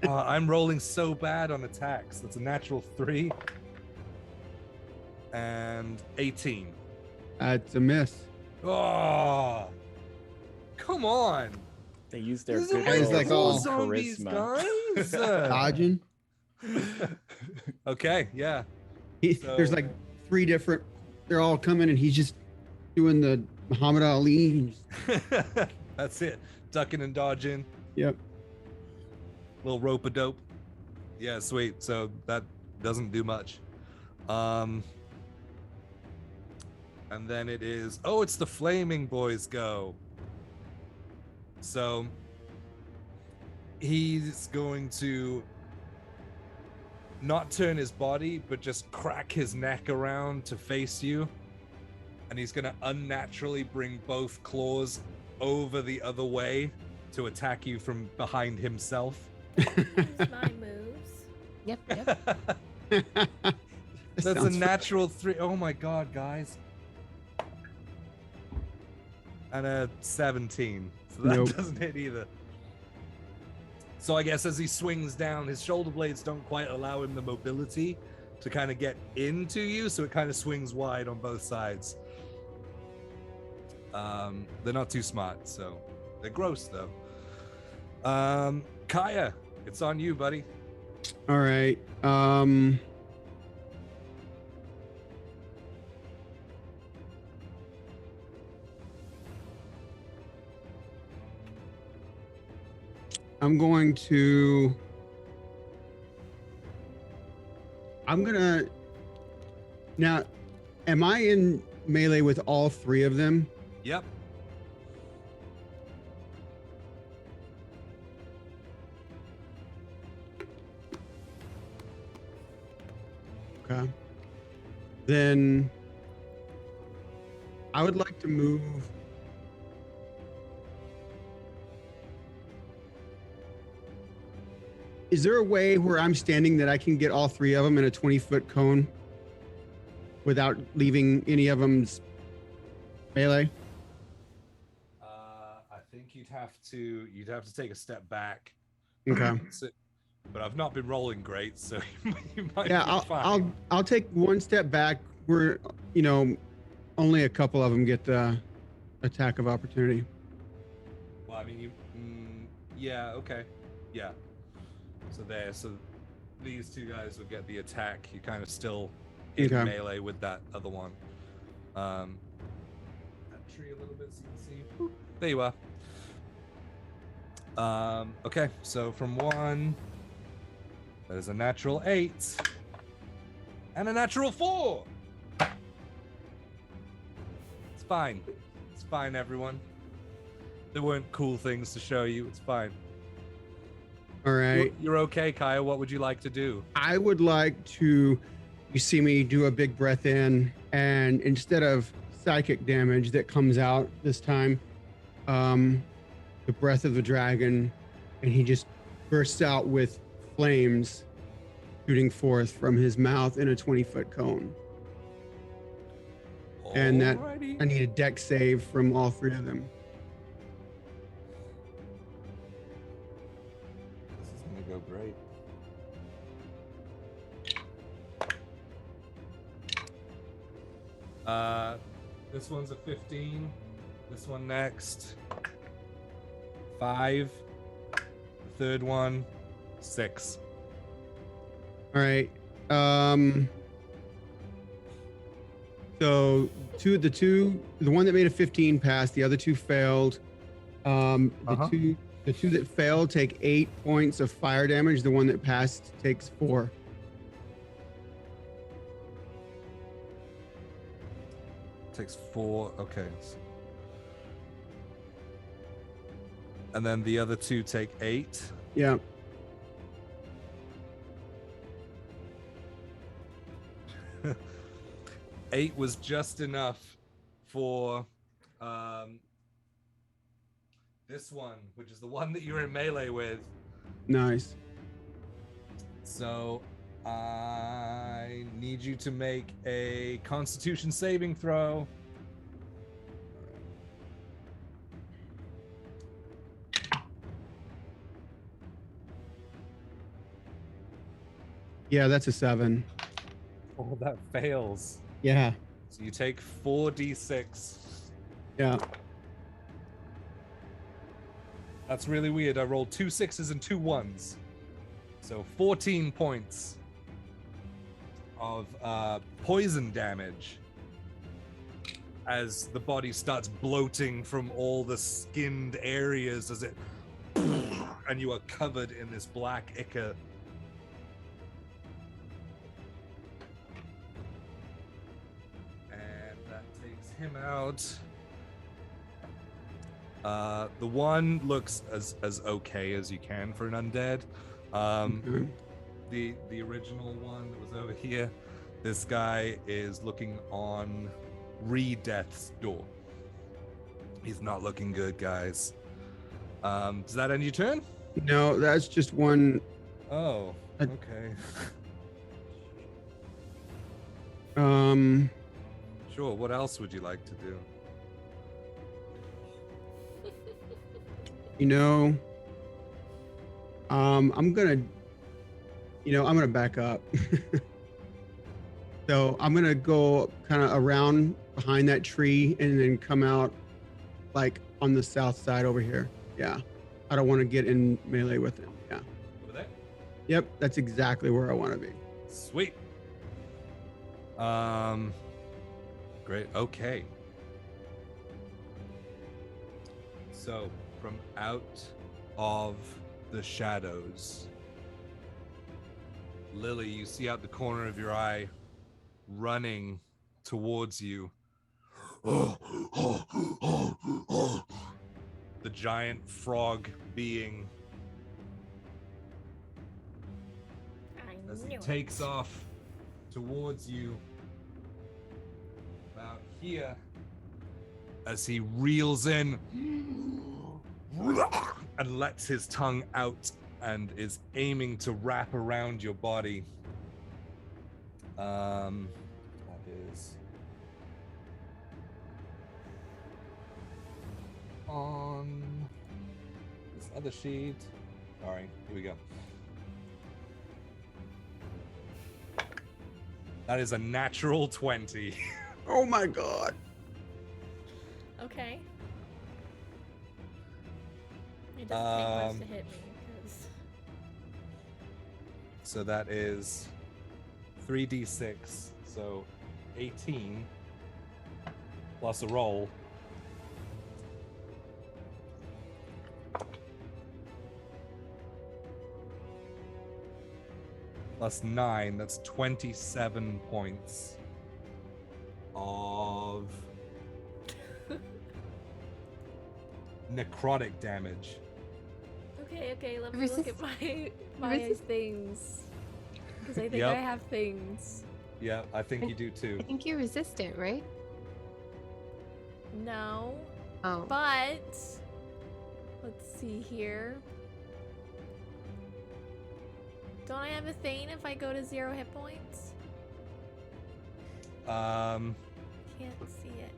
I'm rolling so bad on attacks. That's a natural 3 and 18. It's a miss. Oh, come on. They use their These good are He's like, old oh. zombies, charisma. guys. Dodging. Okay, yeah. There's like 3 different. They're all coming, and he's just doing the Muhammad Ali. That's it. Ducking and dodging. Yep. Little rope-a-dope. Yeah, sweet. So that doesn't do much. And then it is, oh, it's the flaming boys go. So he's going to not turn his body, but just crack his neck around to face you. And he's going to unnaturally bring both claws over the other way to attack you from behind himself. Use my moves. Yep. That's a Sounds natural 3. Oh my god, guys. And a 17. So that Nope. doesn't hit either. So I guess as he swings down, his shoulder blades don't quite allow him the mobility to kind of get into you, so it kind of swings wide on both sides. They're not too smart, so they're gross though. Kaiya, it's on you, buddy. All right. I'm gonna now. Am I in melee with all 3 of them? Yep. Okay. Then I would like to move. Is there a way where I'm standing that I can get all 3 of them in a 20-foot cone without leaving any of them's Melee. I think you'd have to take a step back. Okay. But I've not been rolling great, so you might Yeah, be fine. I'll take one step back. We're, only a couple of them get the attack of opportunity. Well, I mean, yeah, okay, yeah. So these two guys would get the attack. You kind of still in melee with that other one. That tree a little bit so you can see. Boop. There you are. Okay, so from 1, that is a natural 8 and a natural 4. It's fine. It's fine, everyone. There weren't cool things to show you. It's fine. All right. You're okay, Kaiya. What would you like to do? I would like to, you see me do a big breath in, and instead of psychic damage that comes out this time, the breath of the dragon, and he just bursts out with flames shooting forth from his mouth in a 20-foot cone. And that I need a dex save from all 3 of them. This is gonna go great. This one's a 15. This one next. 5. The third one, 6. All right. So the one that made a 15 passed, the other 2 failed. The two that failed take 8 points of fire damage. The one that passed takes 4. Takes 4. Okay. And then the other 2 take 8. Yeah. Eight was just enough for this one, which is the one that you're in melee with. Nice. So I need you to make a Constitution saving throw. Yeah, that's a 7. Oh, that fails. Yeah. So you take 4d6. Yeah. That's really weird. I rolled 2 6s and 2 1s. So 14 points of poison damage as the body starts bloating from all the skinned areas as it and you are covered in this black ichor. And that takes him out. The one looks as okay as you can for an undead. The original one that was over here, this guy is looking on Re-Death's door. He's not looking good, guys. Does that end your turn? No, that's just one. Oh, okay. Sure, what else would you like to do? I'm gonna back up. So I'm gonna go kind of around behind that tree and then come out like on the south side over here. Yeah. I don't want to get in melee with him. Yeah. Over there? Yep, that's exactly where I want to be. Sweet. Great. Okay. So, from out of the shadows, Lily, you see out the corner of your eye, running towards you. The giant frog being, as he takes off towards you about here, as he reels in and lets his tongue out and is aiming to wrap around your body. That is on this other sheet. Sorry, here we go. That is a natural 20. Oh my god. Okay. It doesn't take much to hit me. 'Cause... So that is 3d6. So 18 plus a roll. Plus 9, that's 27 points of necrotic damage. Okay, let me look at my things. Because I think Yep. I have things. Yeah, I think you do too. I think you're resistant, right? No. Oh. But let's see here. Don't I have a thing if I go to 0 hit points? Can't see it.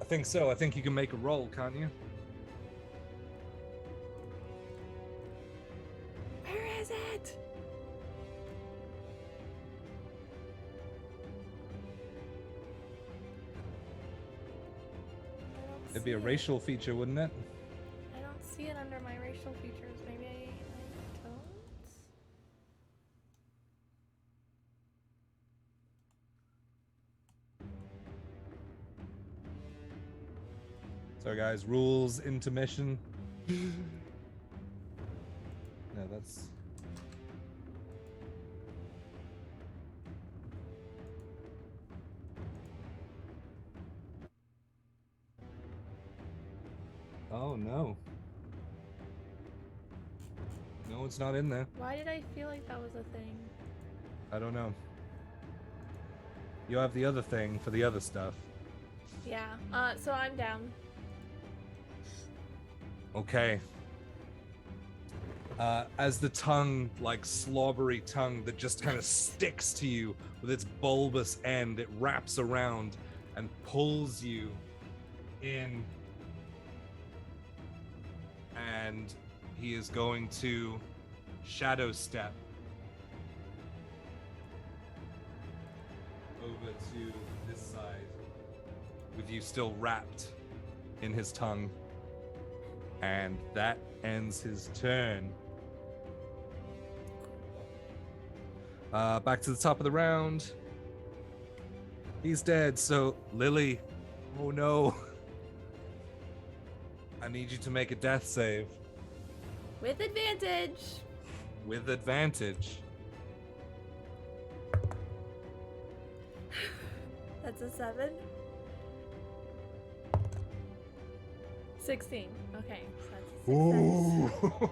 I think so. I think you can make a roll, can't you? Where is it? I don't It'd be a see it. racial feature, wouldn't it? I don't see it under my racial features. Maybe I don't. So, guys, rules intermission. No, that's. Oh no. No, it's not in there. Why did I feel like that was a thing? I don't know. You have the other thing for the other stuff. Yeah. So I'm down. Okay. As the tongue, like slobbery tongue that just kind of sticks to you with its bulbous end, it wraps around and pulls you in. And he is going to shadow step over to this side with you still wrapped in his tongue. And that ends his turn. Back to the top of the round. He's dead, so Lily, oh no. I need you to make a death save. With advantage. With advantage. That's a 7. 16. Okay, so that's a success. Ooh.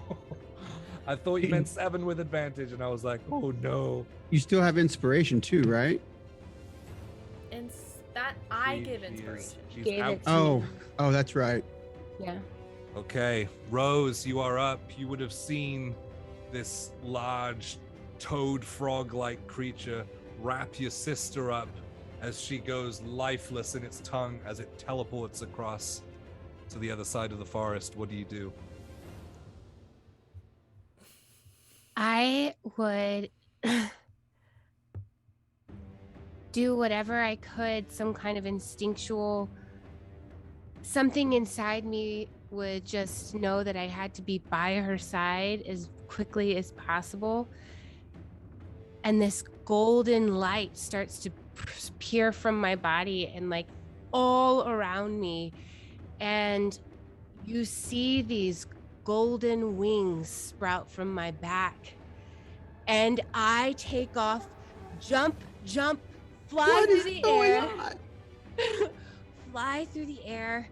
I thought you meant 7 with advantage, and I was like, oh no. You still have inspiration too, right? And that I She- give she is- inspiration. she's Gave out. it to Oh, you. oh, that's right. Yeah. Okay, Rose, you are up. You would have seen this large toad frog-like creature wrap your sister up as she goes lifeless in its tongue as it teleports across to the other side of the forest. What do you do? I would do whatever I could, some kind of instinctual something inside me would just know that I had to be by her side as quickly as possible. And this golden light starts to peer from my body and like all around me. And you see these golden wings sprout from my back. And I take off, jump, fly What through is the going air. on? Fly through the air,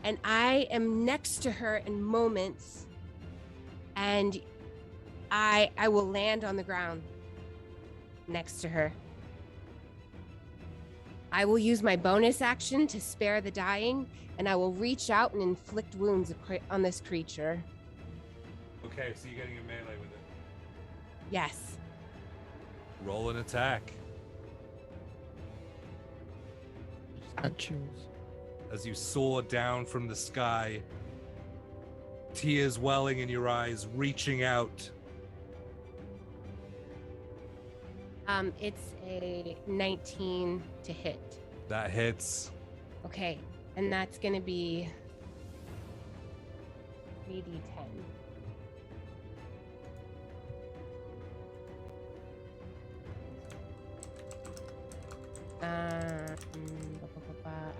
and I am next to her in moments, and I will land on the ground next to her. I will use my bonus action to spare the dying, and I will reach out and inflict wounds on this creature. Okay, so you're getting a melee with it. Yes. Roll an attack. Got chills. as you soar down from the sky, tears welling in your eyes, reaching out. It's a 19 to hit. That hits. Okay, and that's gonna be 3d10.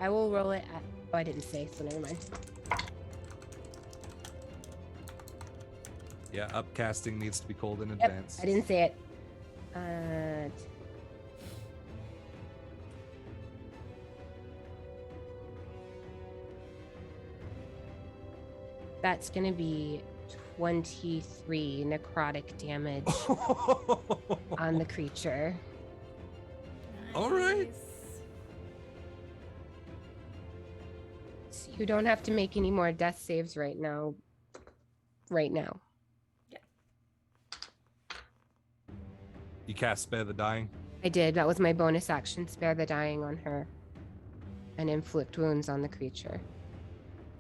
I will roll it at. Oh, I didn't say, so never mind. Yeah, upcasting needs to be called in Yep, advance. I didn't say it. That's gonna be 23 necrotic damage on the creature. All right. Nice. So you don't have to make any more death saves right now. You cast Spare the Dying. I did. That was my bonus action. Spare the dying on her. And inflict wounds on the creature.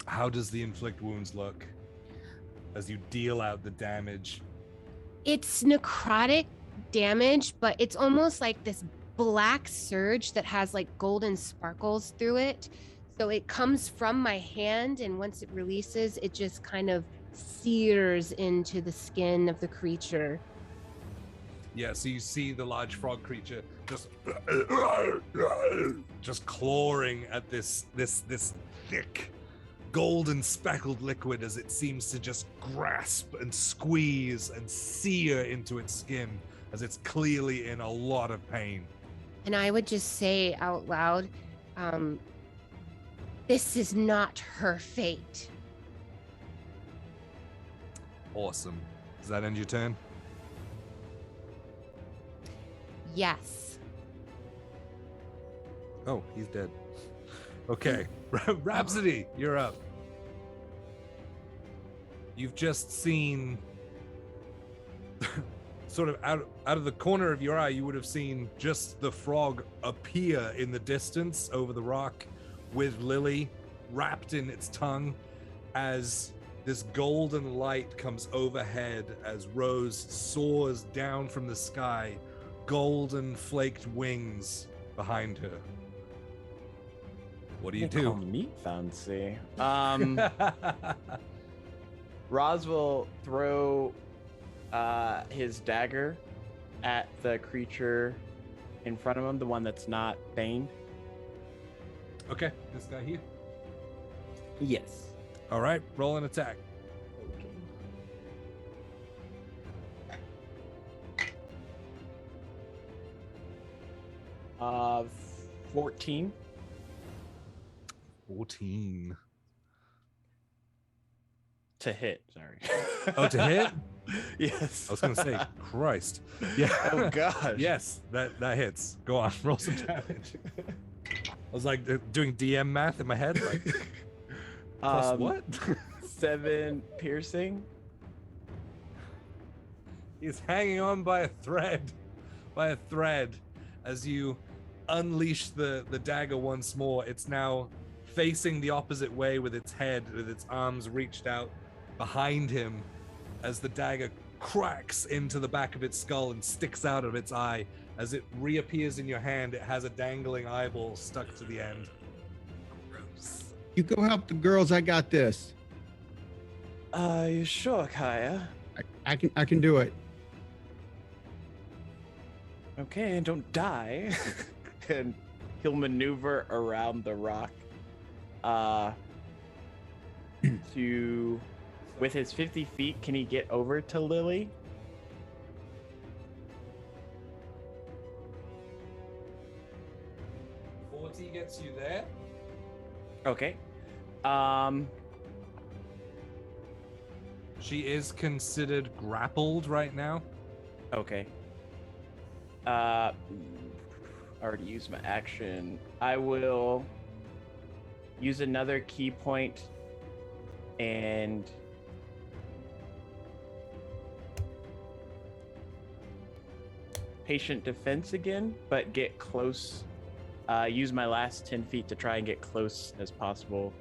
How does the inflict wounds look as you deal out the damage? It's necrotic damage, but it's almost like this black surge that has like golden sparkles through it. So it comes from my hand, and once it releases, it just kind of sears into the skin of the creature. Yeah, so you see the large frog creature just clawing at this thick golden speckled liquid as it seems to just grasp and squeeze and sear into its skin as it's clearly in a lot of pain. And I would just say out loud, this is not her fate. Awesome. Does that end your turn? Yes. Oh, he's dead. Okay. Rhapsody, you're up. You've just seen sort of out of the corner of your eye, you would have seen just the frog appear in the distance over the rock with Lily wrapped in its tongue as this golden light comes overhead as Rose soars down from the sky, golden flaked wings behind her. What do you Call do? me fancy. Roz will throw his dagger at the creature in front of him, the one that's not baned. Okay, this guy here. Yes. All right, roll an attack. Okay. 14. 14. To hit, sorry. Oh, to hit? Yes. I was gonna say, Christ. Yeah. Oh gosh. Yes, that hits. Go on, roll some damage. I was like doing DM math in my head. Like, plus what? 7 piercing. He's hanging on by a thread. As you unleash the dagger once more. It's now facing the opposite way with its head, with its arms reached out behind him as the dagger cracks into the back of its skull and sticks out of its eye. As it reappears in your hand, it has a dangling eyeball stuck to the end. Gross. You go help the girls. I got this. You sure, Kaiya? I can do it. Okay, and don't die. And he'll maneuver around the rock to, with his 50 feet, can he get over to Lily? Gets you there. Okay. She is considered grappled right now. Okay. Already used my action. I will use another key point and patient defense again, but get close use my last 10 feet to try and get close as possible.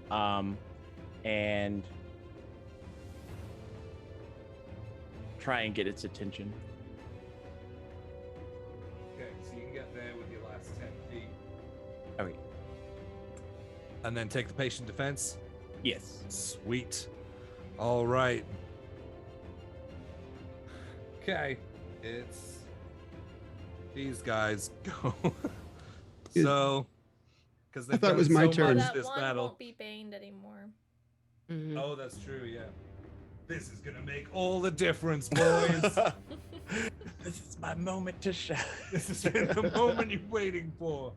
And try and get its attention. Okay, so you can get there with your last 10 feet. Okay. And then take the patient defense. Yes. Sweet. All right. Okay, it's these guys go. So, because I thought it was my turn. That this one battle. won't be baned anymore. Oh, that's true. Yeah. This is gonna make all the difference, boys. This is my moment to shine. This has been the moment you're waiting for.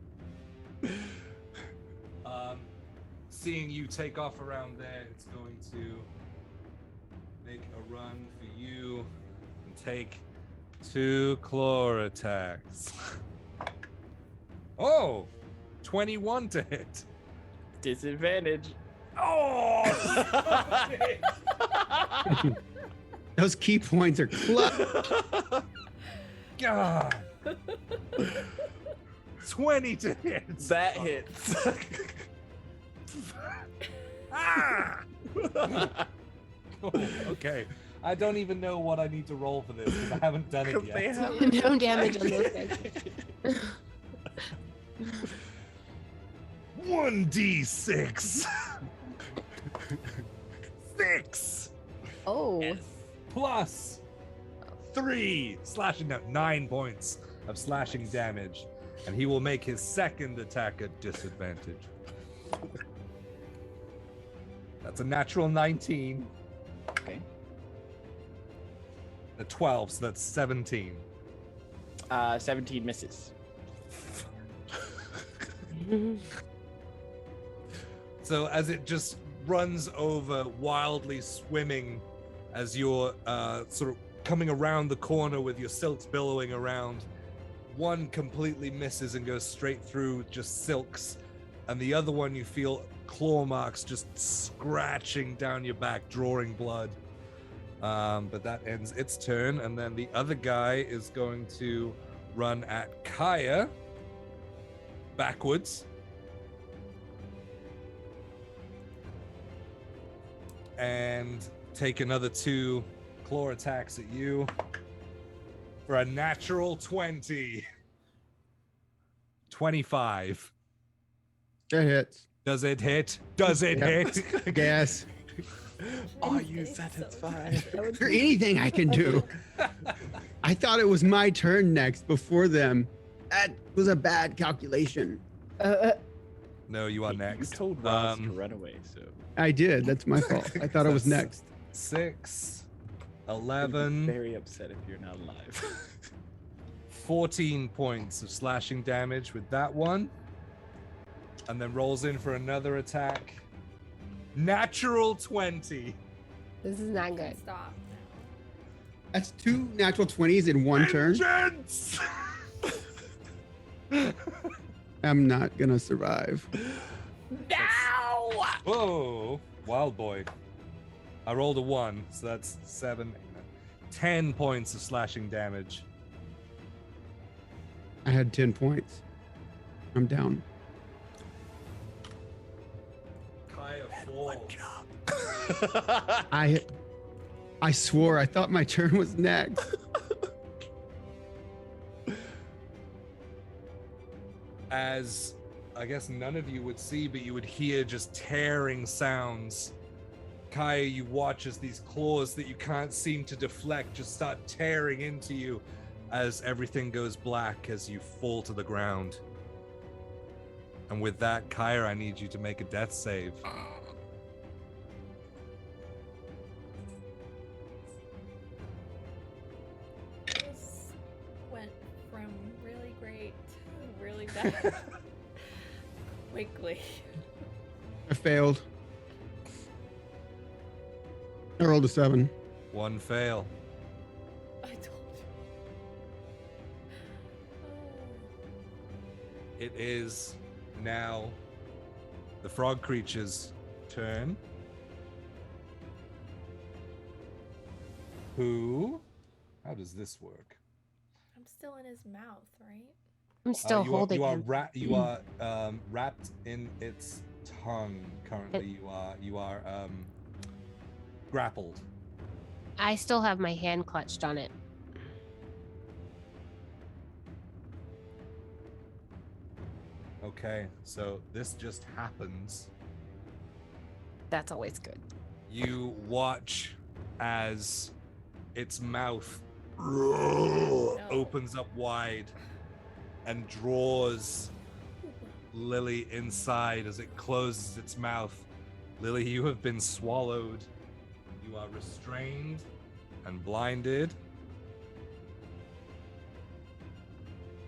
Seeing you take off around there, it's going to make a run for you and take 2 claw attacks. Oh, 21 to hit. Disadvantage. Oh, Those key points are close. God. 20 to hit. That hits. Ah! Oh, okay. I don't even know what I need to roll for this because I haven't done it They yet. have- No damage on those guys. 1d6. 6 Oh. plus 3 slashing damage. 9 points of slashing damage, and he will make his second attack at disadvantage. That's a natural 19. Okay. A 12, so that's 17. 17 misses. So as it just runs over, wildly swimming, as you're sort of coming around the corner with your silks billowing around, one completely misses and goes straight through just silks, and the other one you feel claw marks just scratching down your back, drawing blood. But that ends its turn, and then the other guy is going to run at Kaiya backwards. And take another 2 claw attacks at you for a natural 20. 25. That hits. Does it hit? Does it Yeah. hit? Gas. Are you satisfied? Is there anything I can do? I thought it was my turn next before them. That was a bad calculation. No, you are You next. told Ross to run away, so. I did. That's my fault. I thought I was next. 6, I'd be 11, very upset if you're not alive. 14 points of slashing damage with that one. And then rolls in for another attack. Natural 20. This is not good. Stop. That's 2 natural 20s in one turn. Vengeance! I'm not gonna survive. Whoa, wild boy. I rolled a 1, so that's 7, 10 points of slashing damage. I had 10 points. I'm down. Kaiya falls. I swore I thought my turn was next. As I guess none of you would see, but you would hear just tearing sounds. Kaiya, you watch as these claws that you can't seem to deflect just start tearing into you as everything goes black as you fall to the ground. And with that, Kaiya, I need you to make a death save. This went from really great to really bad quickly. I failed. I rolled a 7. 1 fail. I told you. It is now the frog creature's turn. Who? How does this work? I'm still in his mouth, right? I'm still holding him. You are wrapped in its tongue currently. You are grappled. I still have my hand clutched on it. Okay, so this just happens. That's always good. You watch as its mouth opens up wide and draws Lily inside as it closes its mouth. Lily, you have been swallowed. You are restrained and blinded.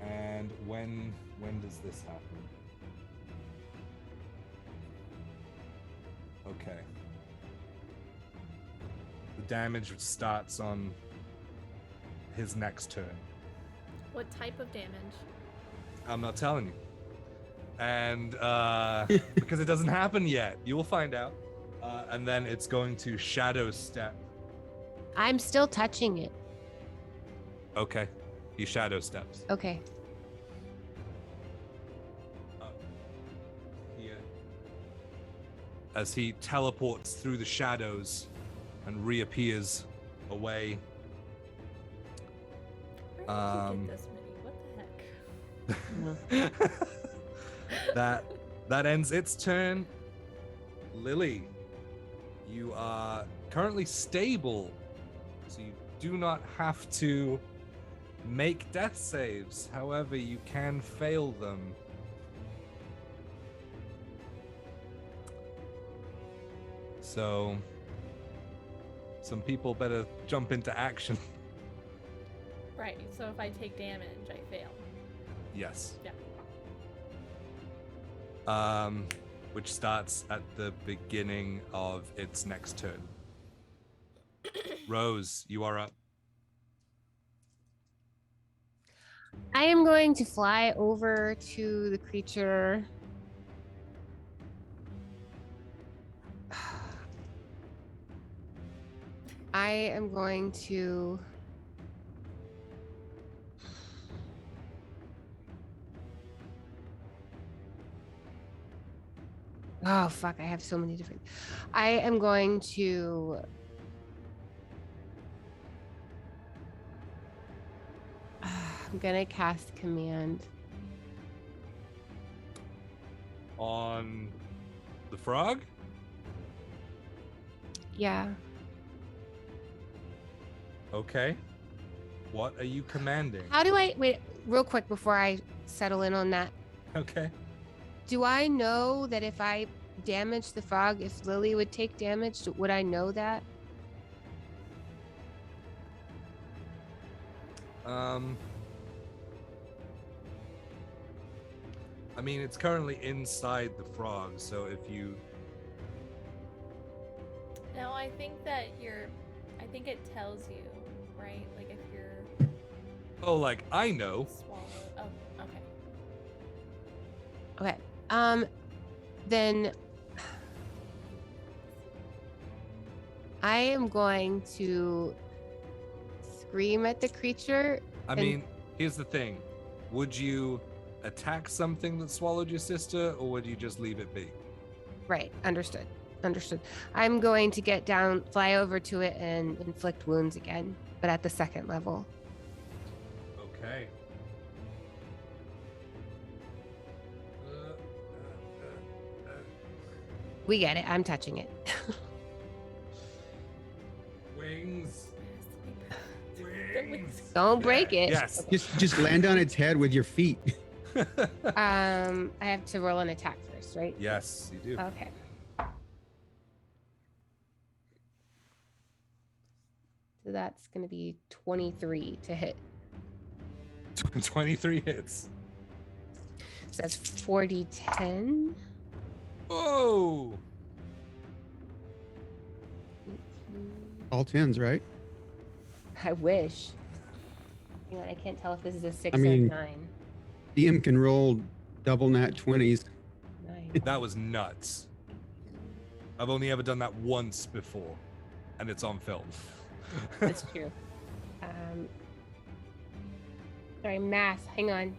And when does this happen? Okay. The damage starts on his next turn. What type of damage? I'm not telling you. And because it doesn't happen yet, you will find out. And then it's going to shadow step. I'm still touching it. Okay. He shadow steps. Okay. Here. As he teleports through the shadows and reappears away. Where did you get this many? What the heck? that ends its turn. Lily, you are currently stable, so you do not have to make death saves. However, you can fail them. So some people better jump into action. Right, so if I take damage, I fail. Yes. Yeah. Which starts at the beginning of its next turn. Rose, you are up. I am going to fly over to the creature. I am going to... Oh, fuck. I have so many different... I am going to... I'm going to cast command. On the frog? Yeah. Okay. What are you commanding? How do I... Wait, real quick before I settle in on that. Okay. Do I know that if I damage the frog, if Lily would take damage, would I know that? I mean, it's currently inside the frog, so if you... No, I think it tells you, right? Like if you're Oh, like, I know. swallowed. Oh, okay. Okay. Then I am going to scream at the creature. I mean, here's the thing. Would you attack something that swallowed your sister, or would you just leave it be? Right. Understood. I'm going to get down, fly over to it, and inflict wounds again, but at the second level. Okay. We get it. I'm touching it. Wings. Wings. Don't break it. Yes. Just land on its head with your feet. I have to roll an attack first, right? Yes, you do. Okay. So that's going to be 23 to hit. 23 hits. So that's 40-10. Oh. All tens, right? I wish. Hang on, I can't tell if this is a 6 I mean- or 9. DM can roll double nat 20s. 9. That was nuts. I've only ever done that once before, and it's on film. That's true. Sorry, math. Hang on.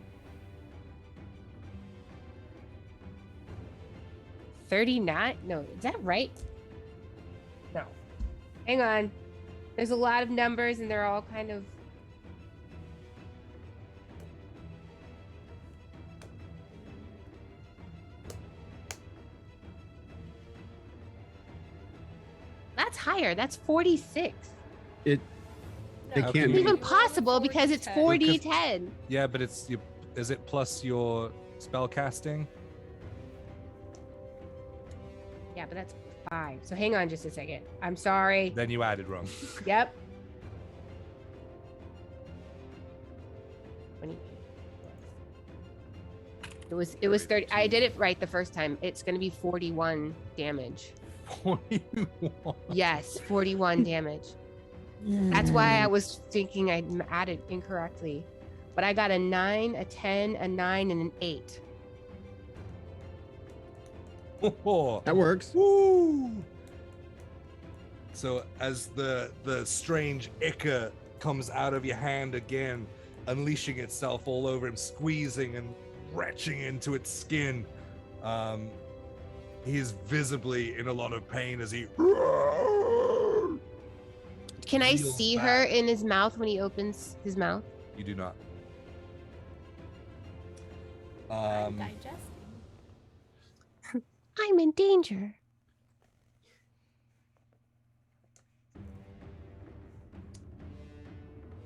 39? No, is that right? No. Hang on. There's a lot of numbers and they're all kind of... That's higher. That's 46. It How can't can It's you- even possible because it's 4d10. Yeah, but is it plus your spell casting? Yeah, but that's 5. So hang on just a second. I'm sorry. Then you added wrong. Yep. 20. It was 30. I did it right the first time. It's going to be 41 damage. 41. Yes, 41 damage. That's why I was thinking I added incorrectly. But I got a 9, a 10, a 9, and an 8. That works. Woo! So as the strange ichor comes out of your hand again, unleashing itself all over him, squeezing and retching into its skin, he is visibly in a lot of pain as he Can I reels see back. her in his mouth when he opens his mouth? You do not. I'm digesting. I'm in danger.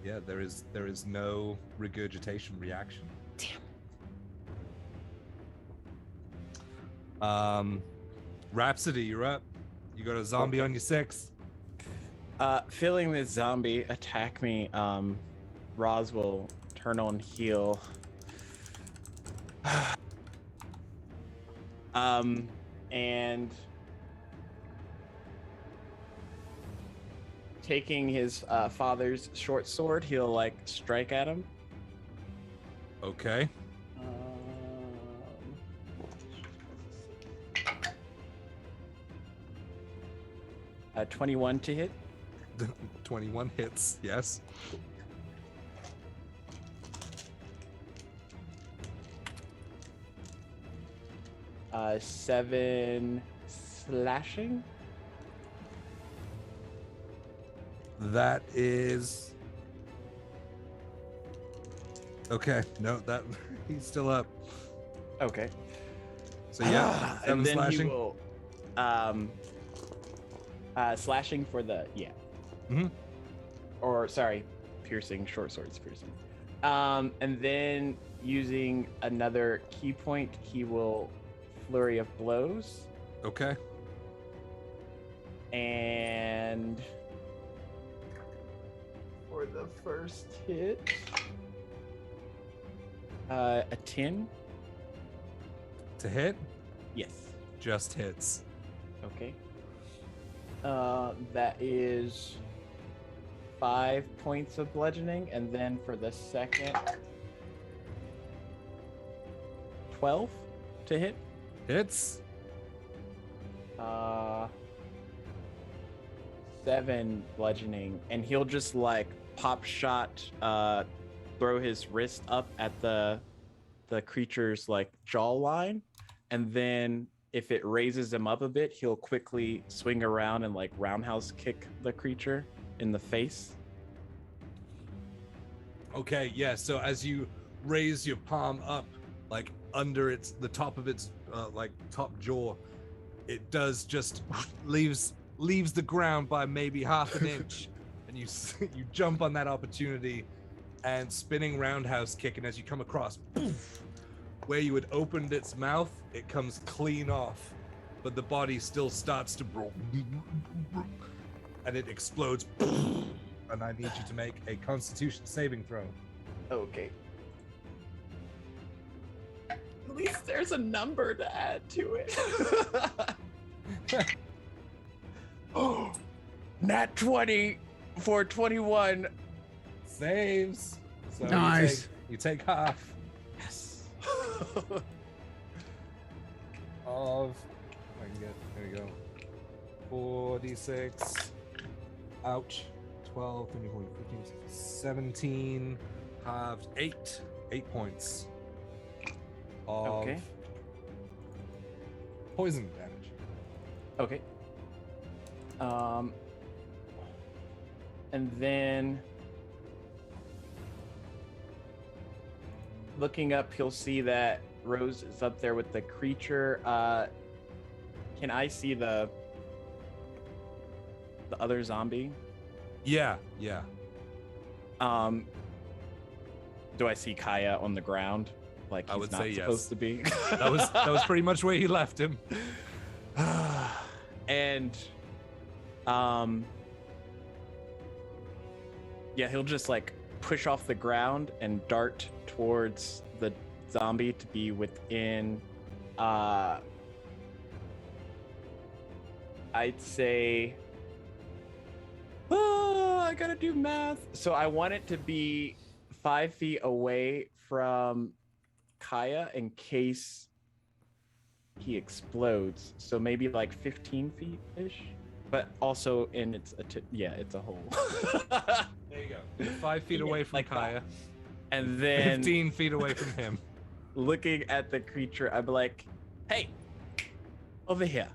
Yeah, there is no regurgitation reaction. Damn. Rhapsody, you're up. You got a zombie on your 6. Feeling this zombie attack me, Roz will turn on heal. And taking his father's short sword, he'll like strike at him. Okay. 21 to hit. 21 hits, yes. Uh, 7 slashing. That is okay. No, that he's still up. Okay. So yeah, 7 and then slashing. he will, slashing for the Mhm. Or sorry, piercing. Short swords piercing. And then using another key point, he will flurry of blows. Okay. And for the first hit, a 10. To hit, Yes. just hits. Okay. That is 5 points of bludgeoning, and then for the second, 12 to hit. Hits. 7 bludgeoning, and he'll just like pop shot, throw his wrist up at the creature's like jawline, and then if it raises him up a bit, he'll quickly swing around and like roundhouse kick the creature in the face. Okay, yeah. So as you raise your palm up, like under the top of its like top jaw, it does just leaves the ground by maybe half an inch, and you jump on that opportunity and spinning roundhouse kick, and as you come across, poof, where you had opened its mouth, it comes clean off, but the body still starts to and it explodes, and I need you to make a Constitution saving throw. Okay. At least there's a number to add to it. Oh, nat 20 for 21. Saves. So Nice. You take half Yes. of. I can get. There we go. 4d6. Ouch. 12, 13, 14, 15, 17. Halved 8 points. Of Okay. poison damage. Okay. And then looking up, he'll see that Rose is up there with the creature. Can I see the other zombie? Yeah. Do I see Kaiya on the ground? Like I he's would not say yes. supposed to be. That was pretty much where he left him. And yeah, he'll just like push off the ground and dart towards the zombie to be within I'd say I gotta do math. So I want it to be 5 feet away from Kaiya in case he explodes. So maybe like 15 feet ish, but also in it's a hole. There you go. 5 feet away from like Kaiya, that. And then 15 feet away from him. looking at the creature, I'd be like, hey, over here.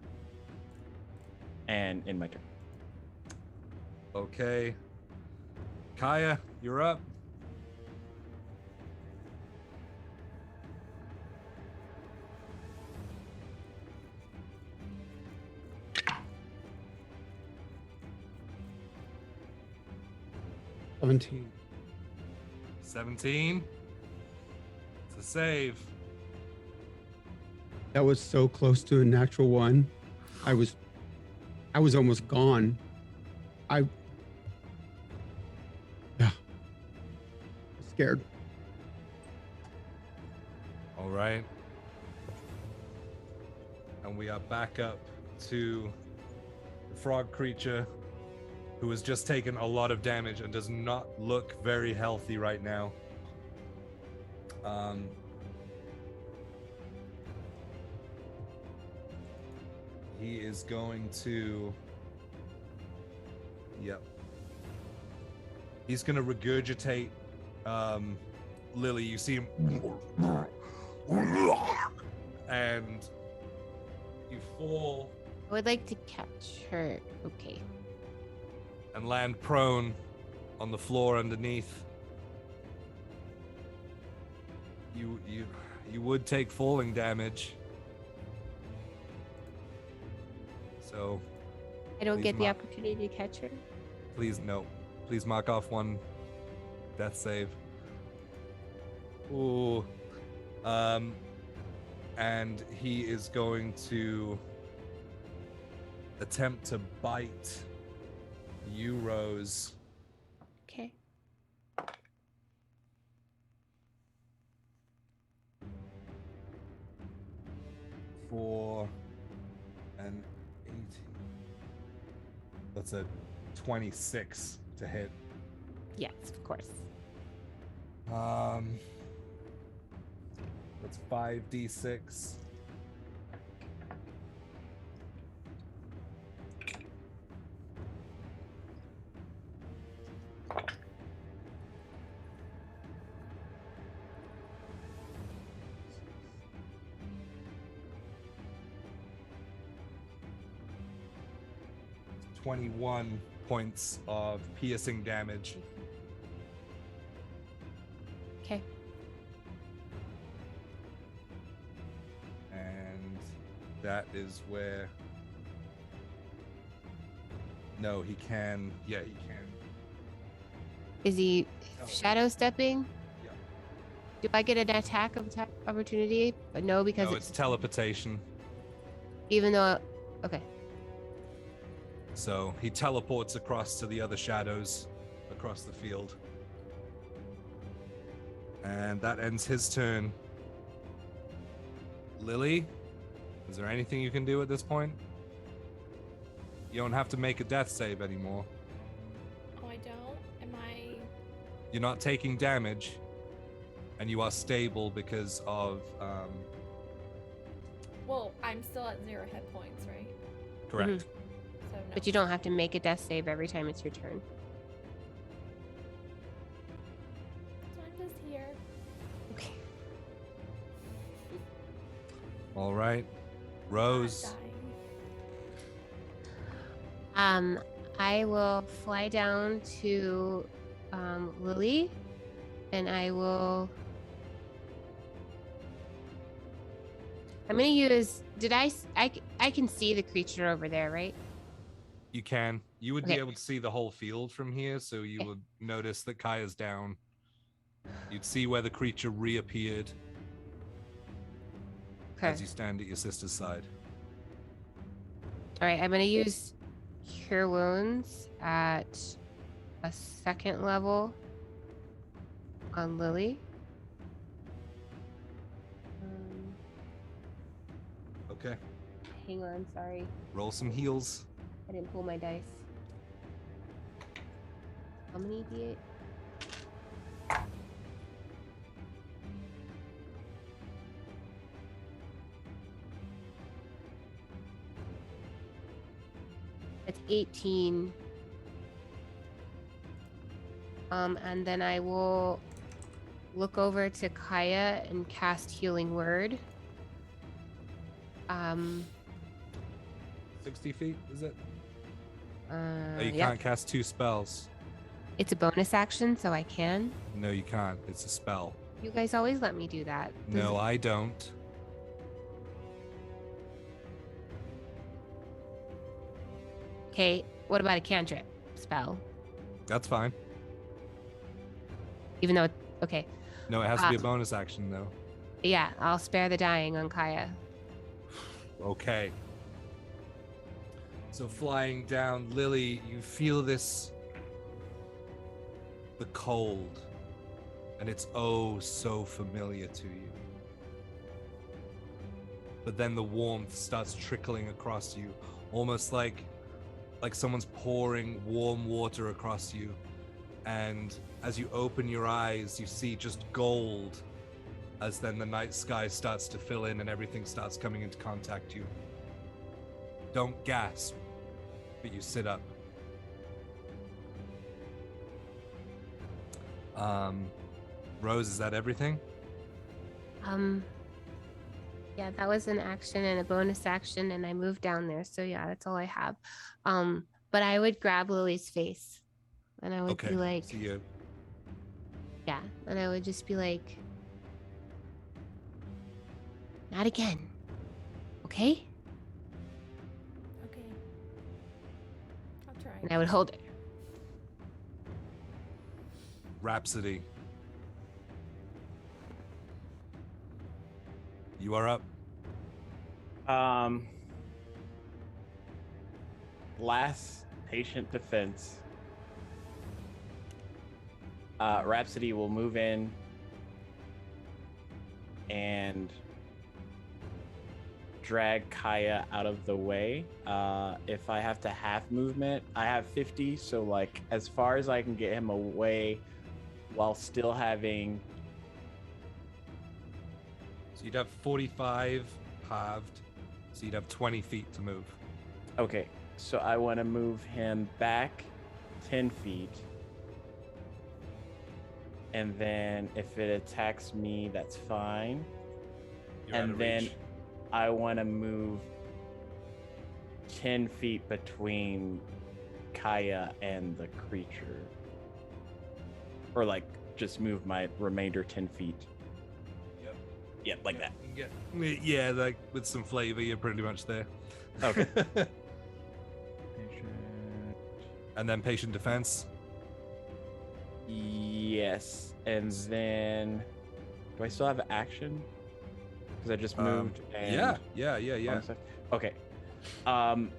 And in my turn. Okay. Kaiya, you're up. $17. 17. It's a save. That was so close to a natural one. I was almost gone. Yeah. Scared. All right. And we are back up to the frog creature who has just taken a lot of damage and does not look very healthy right now. He is going to... Yep. He's going to regurgitate Lily. You see him... And you fall I would like to catch her. Okay. and land prone on the floor underneath. You would take falling damage. So I don't Please get the mark. opportunity to catch her. please no. Please mark off one death save. Ooh. And he is going to attempt to bite you, Rose. Okay. For an 18. That's a 26 to hit. Yes, of course. That's 5d6. It's 21 points of piercing damage. Okay. And that is where... No, he can... Yeah, he can. Is he shadow stepping? Yeah. Do I get an attack of opportunity? But no, because No, it's teleportation. even though. Okay. So he teleports across to the other shadows across the field. And that ends his turn. Lily, is there anything you can do at this point? You don't have to make a death save anymore. Oh, I don't? Am I... You're not taking damage, and you are stable because of... Well, I'm still at 0 hit points, right? Correct. So no. But you don't have to make a death save every time it's your turn. So I'm just here. Okay. All right. Rose. dying. I will fly down to Lily, and I'm gonna use. I can see the creature over there, right? You can. You would be Okay. able to see the whole field from here, so you Okay. would notice that Kaiya's down. You'd see where the creature reappeared Okay. as you stand at your sister's side. All right. I'm gonna use Cure Wounds at a 2nd level on Lily. Okay. Hang on. Sorry, Roll some heals. I didn't pull my dice. How many D8? It's 18. And then I will look over to Kaiya and cast Healing Word. 60 feet, is it? Oh, You can't cast 2 spells. It's a bonus action, so I can. No, you can't. It's a spell. You guys always let me do that. No, I don't. Okay, what about a cantrip spell? That's fine. Even though, okay, No, it has to be a bonus action, though. yeah, I'll spare the dying on Kaiya. Okay. So flying down, Lily, you feel this, the cold, and it's oh so familiar to you. But then the warmth starts trickling across you, almost like someone's pouring warm water across you. And as you open your eyes, you see just gold, as then the night sky starts to fill in and everything starts coming into contact you. Don't gasp, but you sit up. Rose, is that everything? Yeah, that was an action and a bonus action, and I moved down there. So yeah, that's all I have. But I would grab Lily's face, and I would be like, See you. yeah, and I would just be like, not again, okay? Okay. I'll try. And I would hold her. Rhapsody. You are up. Last patient defense. Rhapsody will move in and drag Kaiya out of the way. If I have to half movement, I have 50, so like as far as I can get him away while still having. So you'd have 45 halved, so you'd have 20 feet to move. Okay, so I want to move him back 10 feet. And then if it attacks me, that's fine. You're out And of then reach. I want to move 10 feet between Kaiya and the creature. Or like just move my remainder 10 feet. Yep. Yep, like that. Yeah, like with some flavor, you're pretty much there. Okay. And then patient defense. Yes. And then do I still have action? Because I just moved and Yeah. Okay. I'm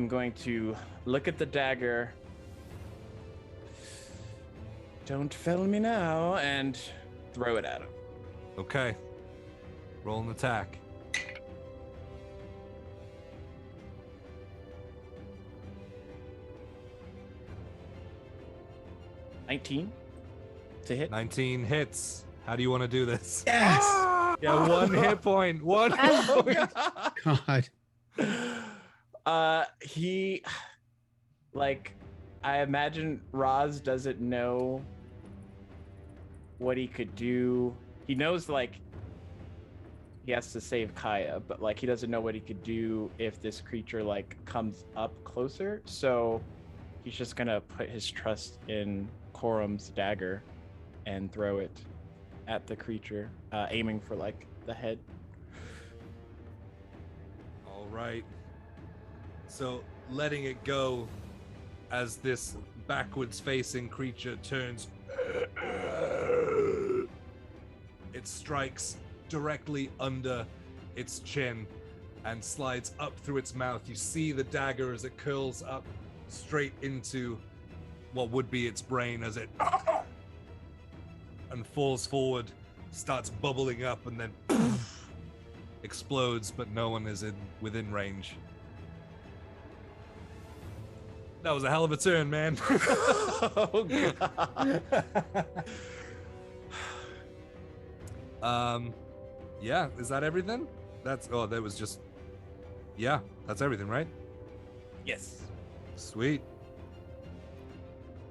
going to look at the dagger. Don't fail me now, and throw it at him. Okay. Roll an attack. $19 to hit. 19 hits. How do you want to do this? Yes. Yeah, 1 hit point. 1 hit point. God. He, like, I imagine Roz doesn't know what he could do. He knows, like, he has to save Kaiya, but like he doesn't know what he could do if this creature like comes up closer. So he's just gonna put his trust in Korum's dagger and throw it at the creature, aiming for like the head. All right. So letting it go as this backwards facing creature turns, it strikes directly under its chin and slides up through its mouth. You see the dagger as it curls up straight into what would be its brain as it and falls forward, starts bubbling up, and then explodes, but no one is within range. That was a hell of a turn, man. Oh, God. Yeah, is that everything? That was just, yeah, that's everything, right? Yes. Sweet.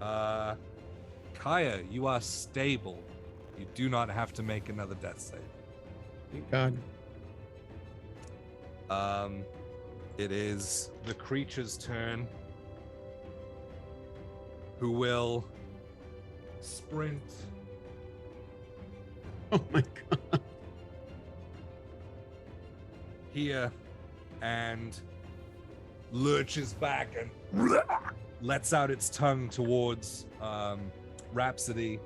Kaiya, you are stable. You do not have to make another death save. Thank God. It is the creature's turn, who will sprint. Oh my God. Here and lurches back and lets out its tongue towards Rhapsody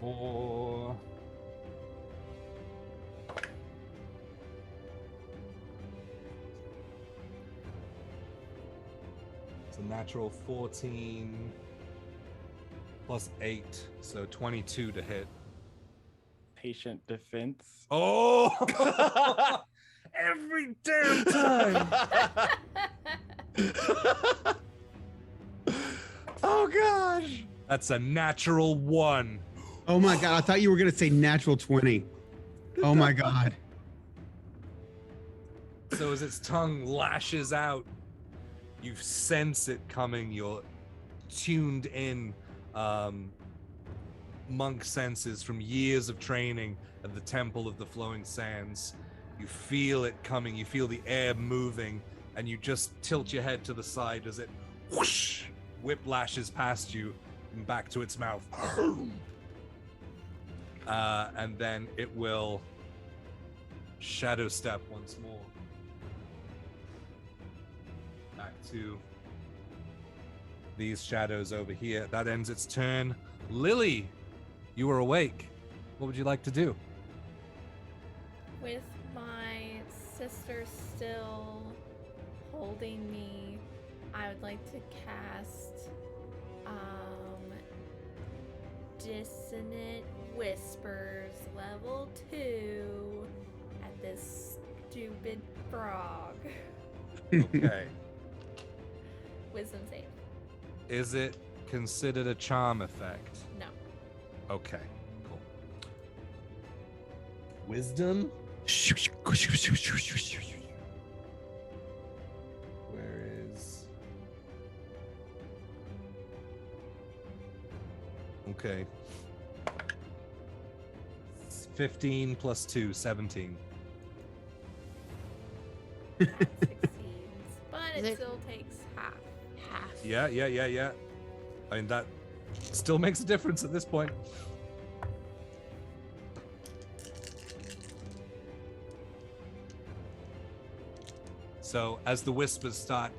for it's a natural 14 plus 8, so 22 to hit. Patient defense. Oh, every damn time. Oh gosh. That's a natural 1. Oh my God. I thought you were going to say natural 20. Oh my God. So as its tongue lashes out, you sense it coming. You're tuned in, monk senses from years of training at the Temple of the Flowing Sands. You feel it coming. You feel the air moving, and you just tilt your head to the side as it whoosh, whiplashes past you and back to its mouth. And then it will shadow step once more. Back to these shadows over here. That ends its turn. Lily, you are awake. What would you like to do? With my sister still holding me, I would like to cast Dissonant Whispers level 2 at this stupid frog. Okay. Wisdom save. Is it considered a charm effect? No. Okay, cool. Wisdom? Where is... Okay. 15 plus 2, 17. That succeeds. But Is it it- still takes half. Half. Yeah. I mean, that still makes a difference at this point. So as the whispers start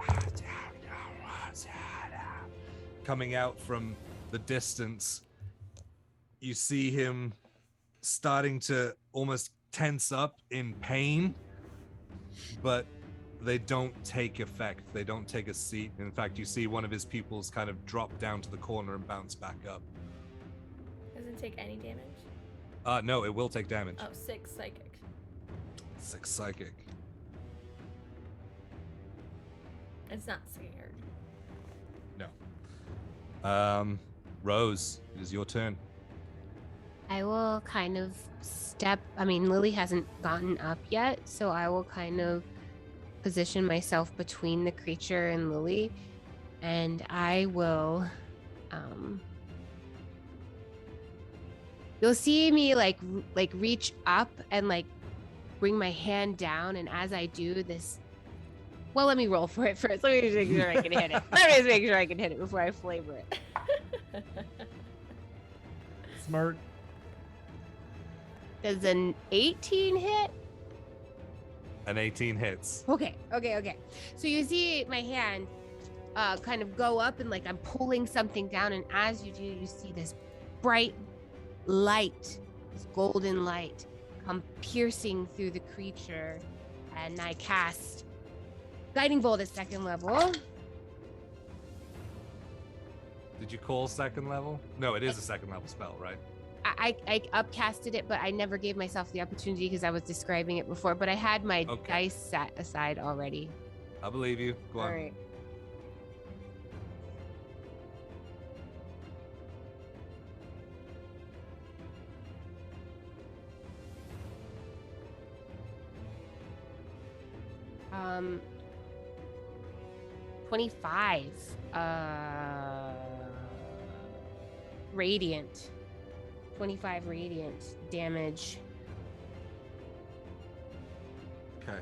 coming out from the distance, you see him starting to almost tense up in pain, but they don't take effect. They don't take a seat. In fact, you see one of his pupils kind of drop down to the corner and bounce back up. Doesn't take any damage. No, it will take damage. Oh, 6 psychic. 6 psychic. It's not scared. No. Rose, it is your turn. I will kind of Lily hasn't gotten up yet, so I will kind of position myself between the creature and Lily, and I will You'll see me like reach up and like bring my hand down, and as I do this, well, let me roll for it first. Let me just make sure I can hit it. Let me just make sure I can hit it before I flavor it. Smart. Does an 18 hit? An 18 hits. Okay. So you see my hand kind of go up and like I'm pulling something down, and as you do, you see this bright light, this golden light come piercing through the creature, and I cast Guiding Bolt at 2nd level. Did you call 2nd level? No, it is a 2nd level spell, right? I upcasted it, but I never gave myself the opportunity because I was describing it before, but I had my dice set aside already. I believe you. Go on. All right. Um, 25. Radiant. 25 radiant damage. Okay.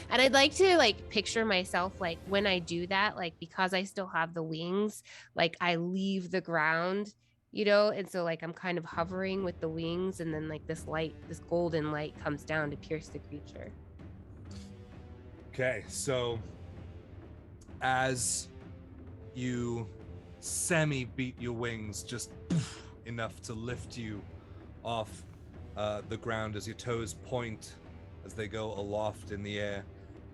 And I'd like to like picture myself like when I do that, like because I still have the wings, like I leave the ground, you know, and so like I'm kind of hovering with the wings, and then like this light, this golden light comes down to pierce the creature. Okay, so as you semi-beat your wings just enough to lift you off the ground as your toes point as they go aloft in the air,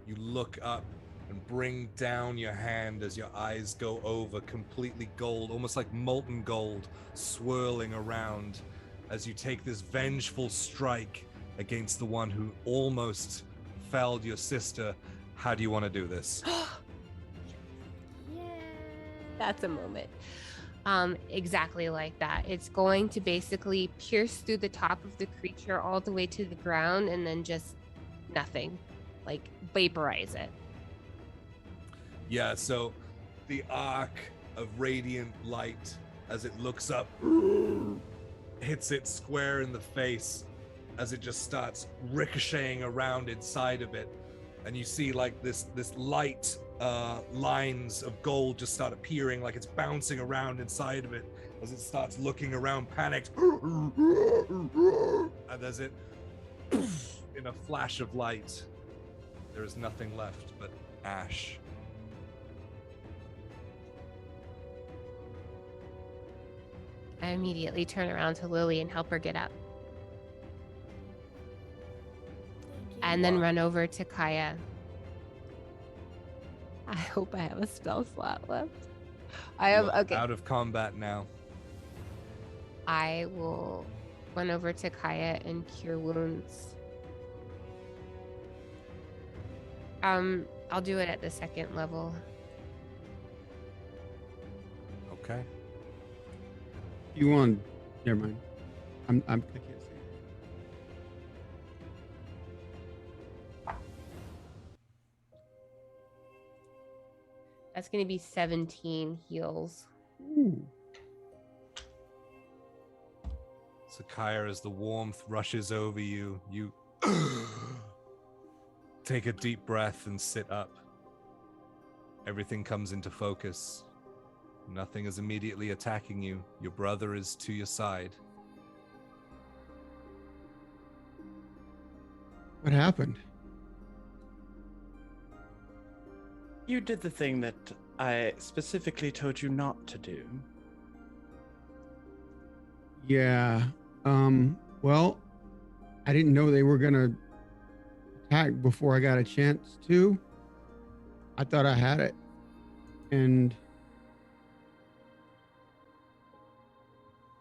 you look up and bring down your hand as your eyes go over, completely gold, almost like molten gold, swirling around as you take this vengeful strike against the one who almost felled your sister. How do you want to do this? Yeah. That's a moment. Exactly like that. It's going to basically pierce through the top of the creature all the way to the ground, and then just nothing, like vaporize it. Yeah, so the arc of radiant light as it looks up hits it square in the face as it just starts ricocheting around inside of it, and you see like this light lines of gold just start appearing, like it's bouncing around inside of it as it starts looking around panicked, and as it in a flash of light there is nothing left but ash. I immediately turn around to Lily and help her get up, Thank you. and then run over to Kaiya. I hope I have a spell slot left. I have. You are Okay. out of combat now. I will run over to Kaiya and cure wounds. I'll do it at the 2nd level. Okay. You want? Never mind. I can't see. That's going to be 17 heals. Ooh. So Kaiya, as the warmth rushes over you, you take a deep breath and sit up. Everything comes into focus. Nothing is immediately attacking you. Your brother is to your side. What happened? You did the thing that I specifically told you not to do. Yeah. Well, I didn't know they were gonna attack before I got a chance to. I thought I had it, and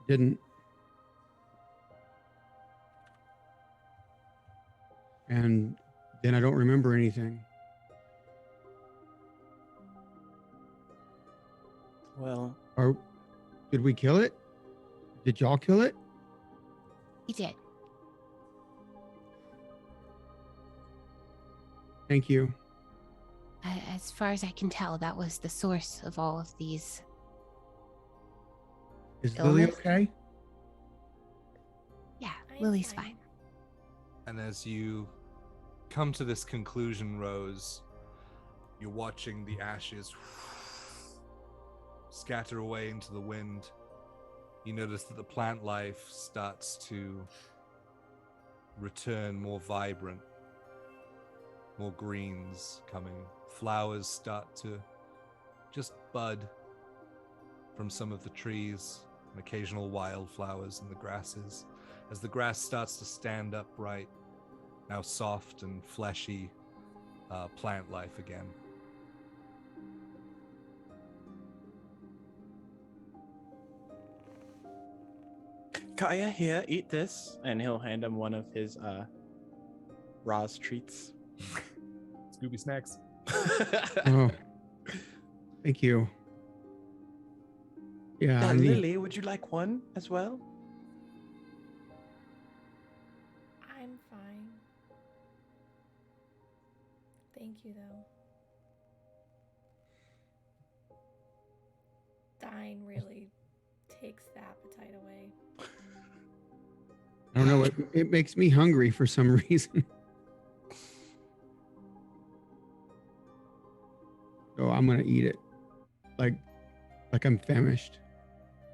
didn't. And then I don't remember anything. Well, Or did we kill it? Did y'all kill it? He did. Thank you. As far as I can tell, that was the source of all of these Is Lily illness. okay? Yeah, I'm Lily's fine. fine. And as you come to this conclusion, Rose, you're watching the ashes scatter away into the wind. You notice that the plant life starts to return more vibrant, more greens coming. Flowers start to just bud from some of the trees, and occasional wildflowers in the grasses. As the grass starts to stand upright, now soft and fleshy plant life again. Kaiya, here, eat this. And he'll hand him one of his Ra's treats. Scooby snacks. Oh, thank you. Yeah, I need- Lily, would you like one as well? I'm fine. Thank you, though. Dying really takes the appetite away. I don't know. It makes me hungry for some reason. So I'm gonna eat it, like I'm famished.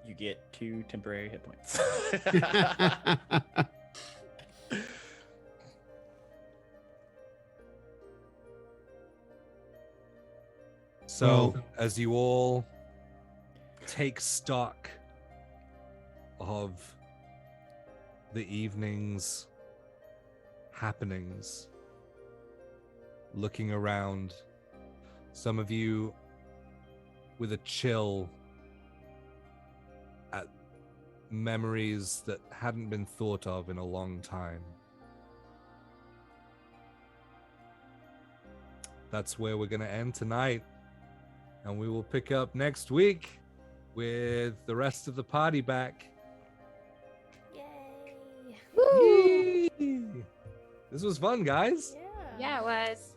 You get 2 temporary hit points. So, Well- as you all take stock of the evening's happenings, looking around, some of you with a chill at memories that hadn't been thought of in a long time. That's where we're going to end tonight. And we will pick up next week with the rest of the party back. Yay! Woo! Yay! This was fun, guys. Yeah, it was.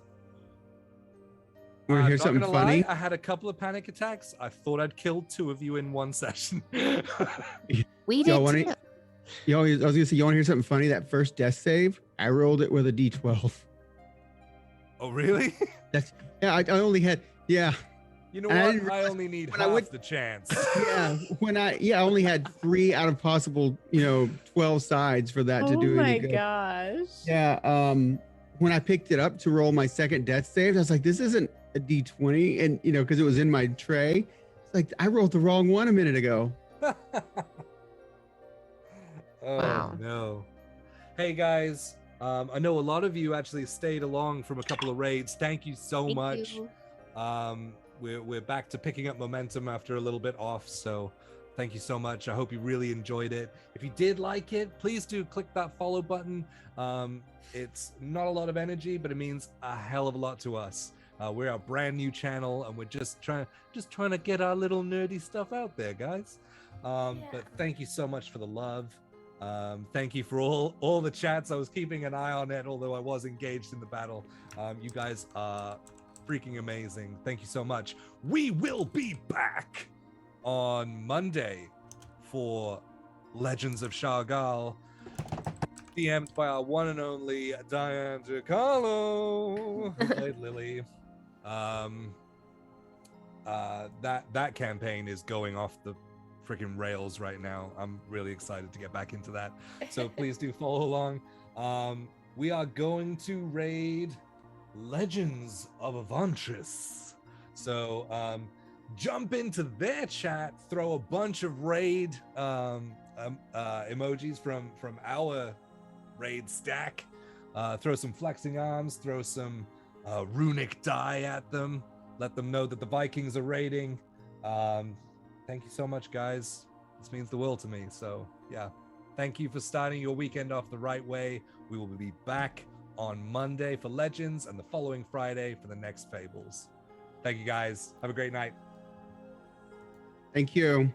You want to hear not something gonna funny? lie, I had a couple of panic attacks. I thought I'd killed 2 of you in one session. We Y'all did wanna- too. I was gonna say, you want to hear something funny? That first death save, I rolled it with a D12. Oh, really? Yeah, I only had. Yeah, You know And I what? didn't I realize only need when half I went- the chance. yeah. I only had 3 out of possible, 12 sides for that to do any good. gosh. Yeah. When I picked it up to roll my second death save, I was like, this isn't a D20, and because it was in my tray. It's like I rolled the wrong one a minute ago. Oh, Wow. no. Hey, guys. I know a lot of you actually stayed along from a couple of raids. Thank you so Thank much. you. We're back to picking up momentum after a little bit off, so thank you so much. I hope you really enjoyed it. If you did like it, please do click that follow button. It's not a lot of energy, but it means a hell of a lot to us. We're a brand new channel, and we're just trying to get our little nerdy stuff out there, guys. But thank you so much for the love. Thank you for all the chats. I was keeping an eye on it, although I was engaged in the battle. You guys are freaking amazing. Thank you so much. We will be back on Monday for Legends of Shargal, DM'd by our one and only Diane DiCarlo, who played Lily. That campaign is going off the freaking rails right now. I'm really excited to get back into that. So please do follow along. We are going to raid Legends of Avantris. So jump into their chat, throw a bunch of raid emojis from our raid stack, throw some flexing arms, throw some runic die at them, let them know that the Vikings are raiding. Thank you so much, guys. This means the world to me. So yeah, thank you for starting your weekend off the right way. We will be back on Monday for Legends and the following Friday for the next Fables. Thank you, guys. Have a great night. Thank you.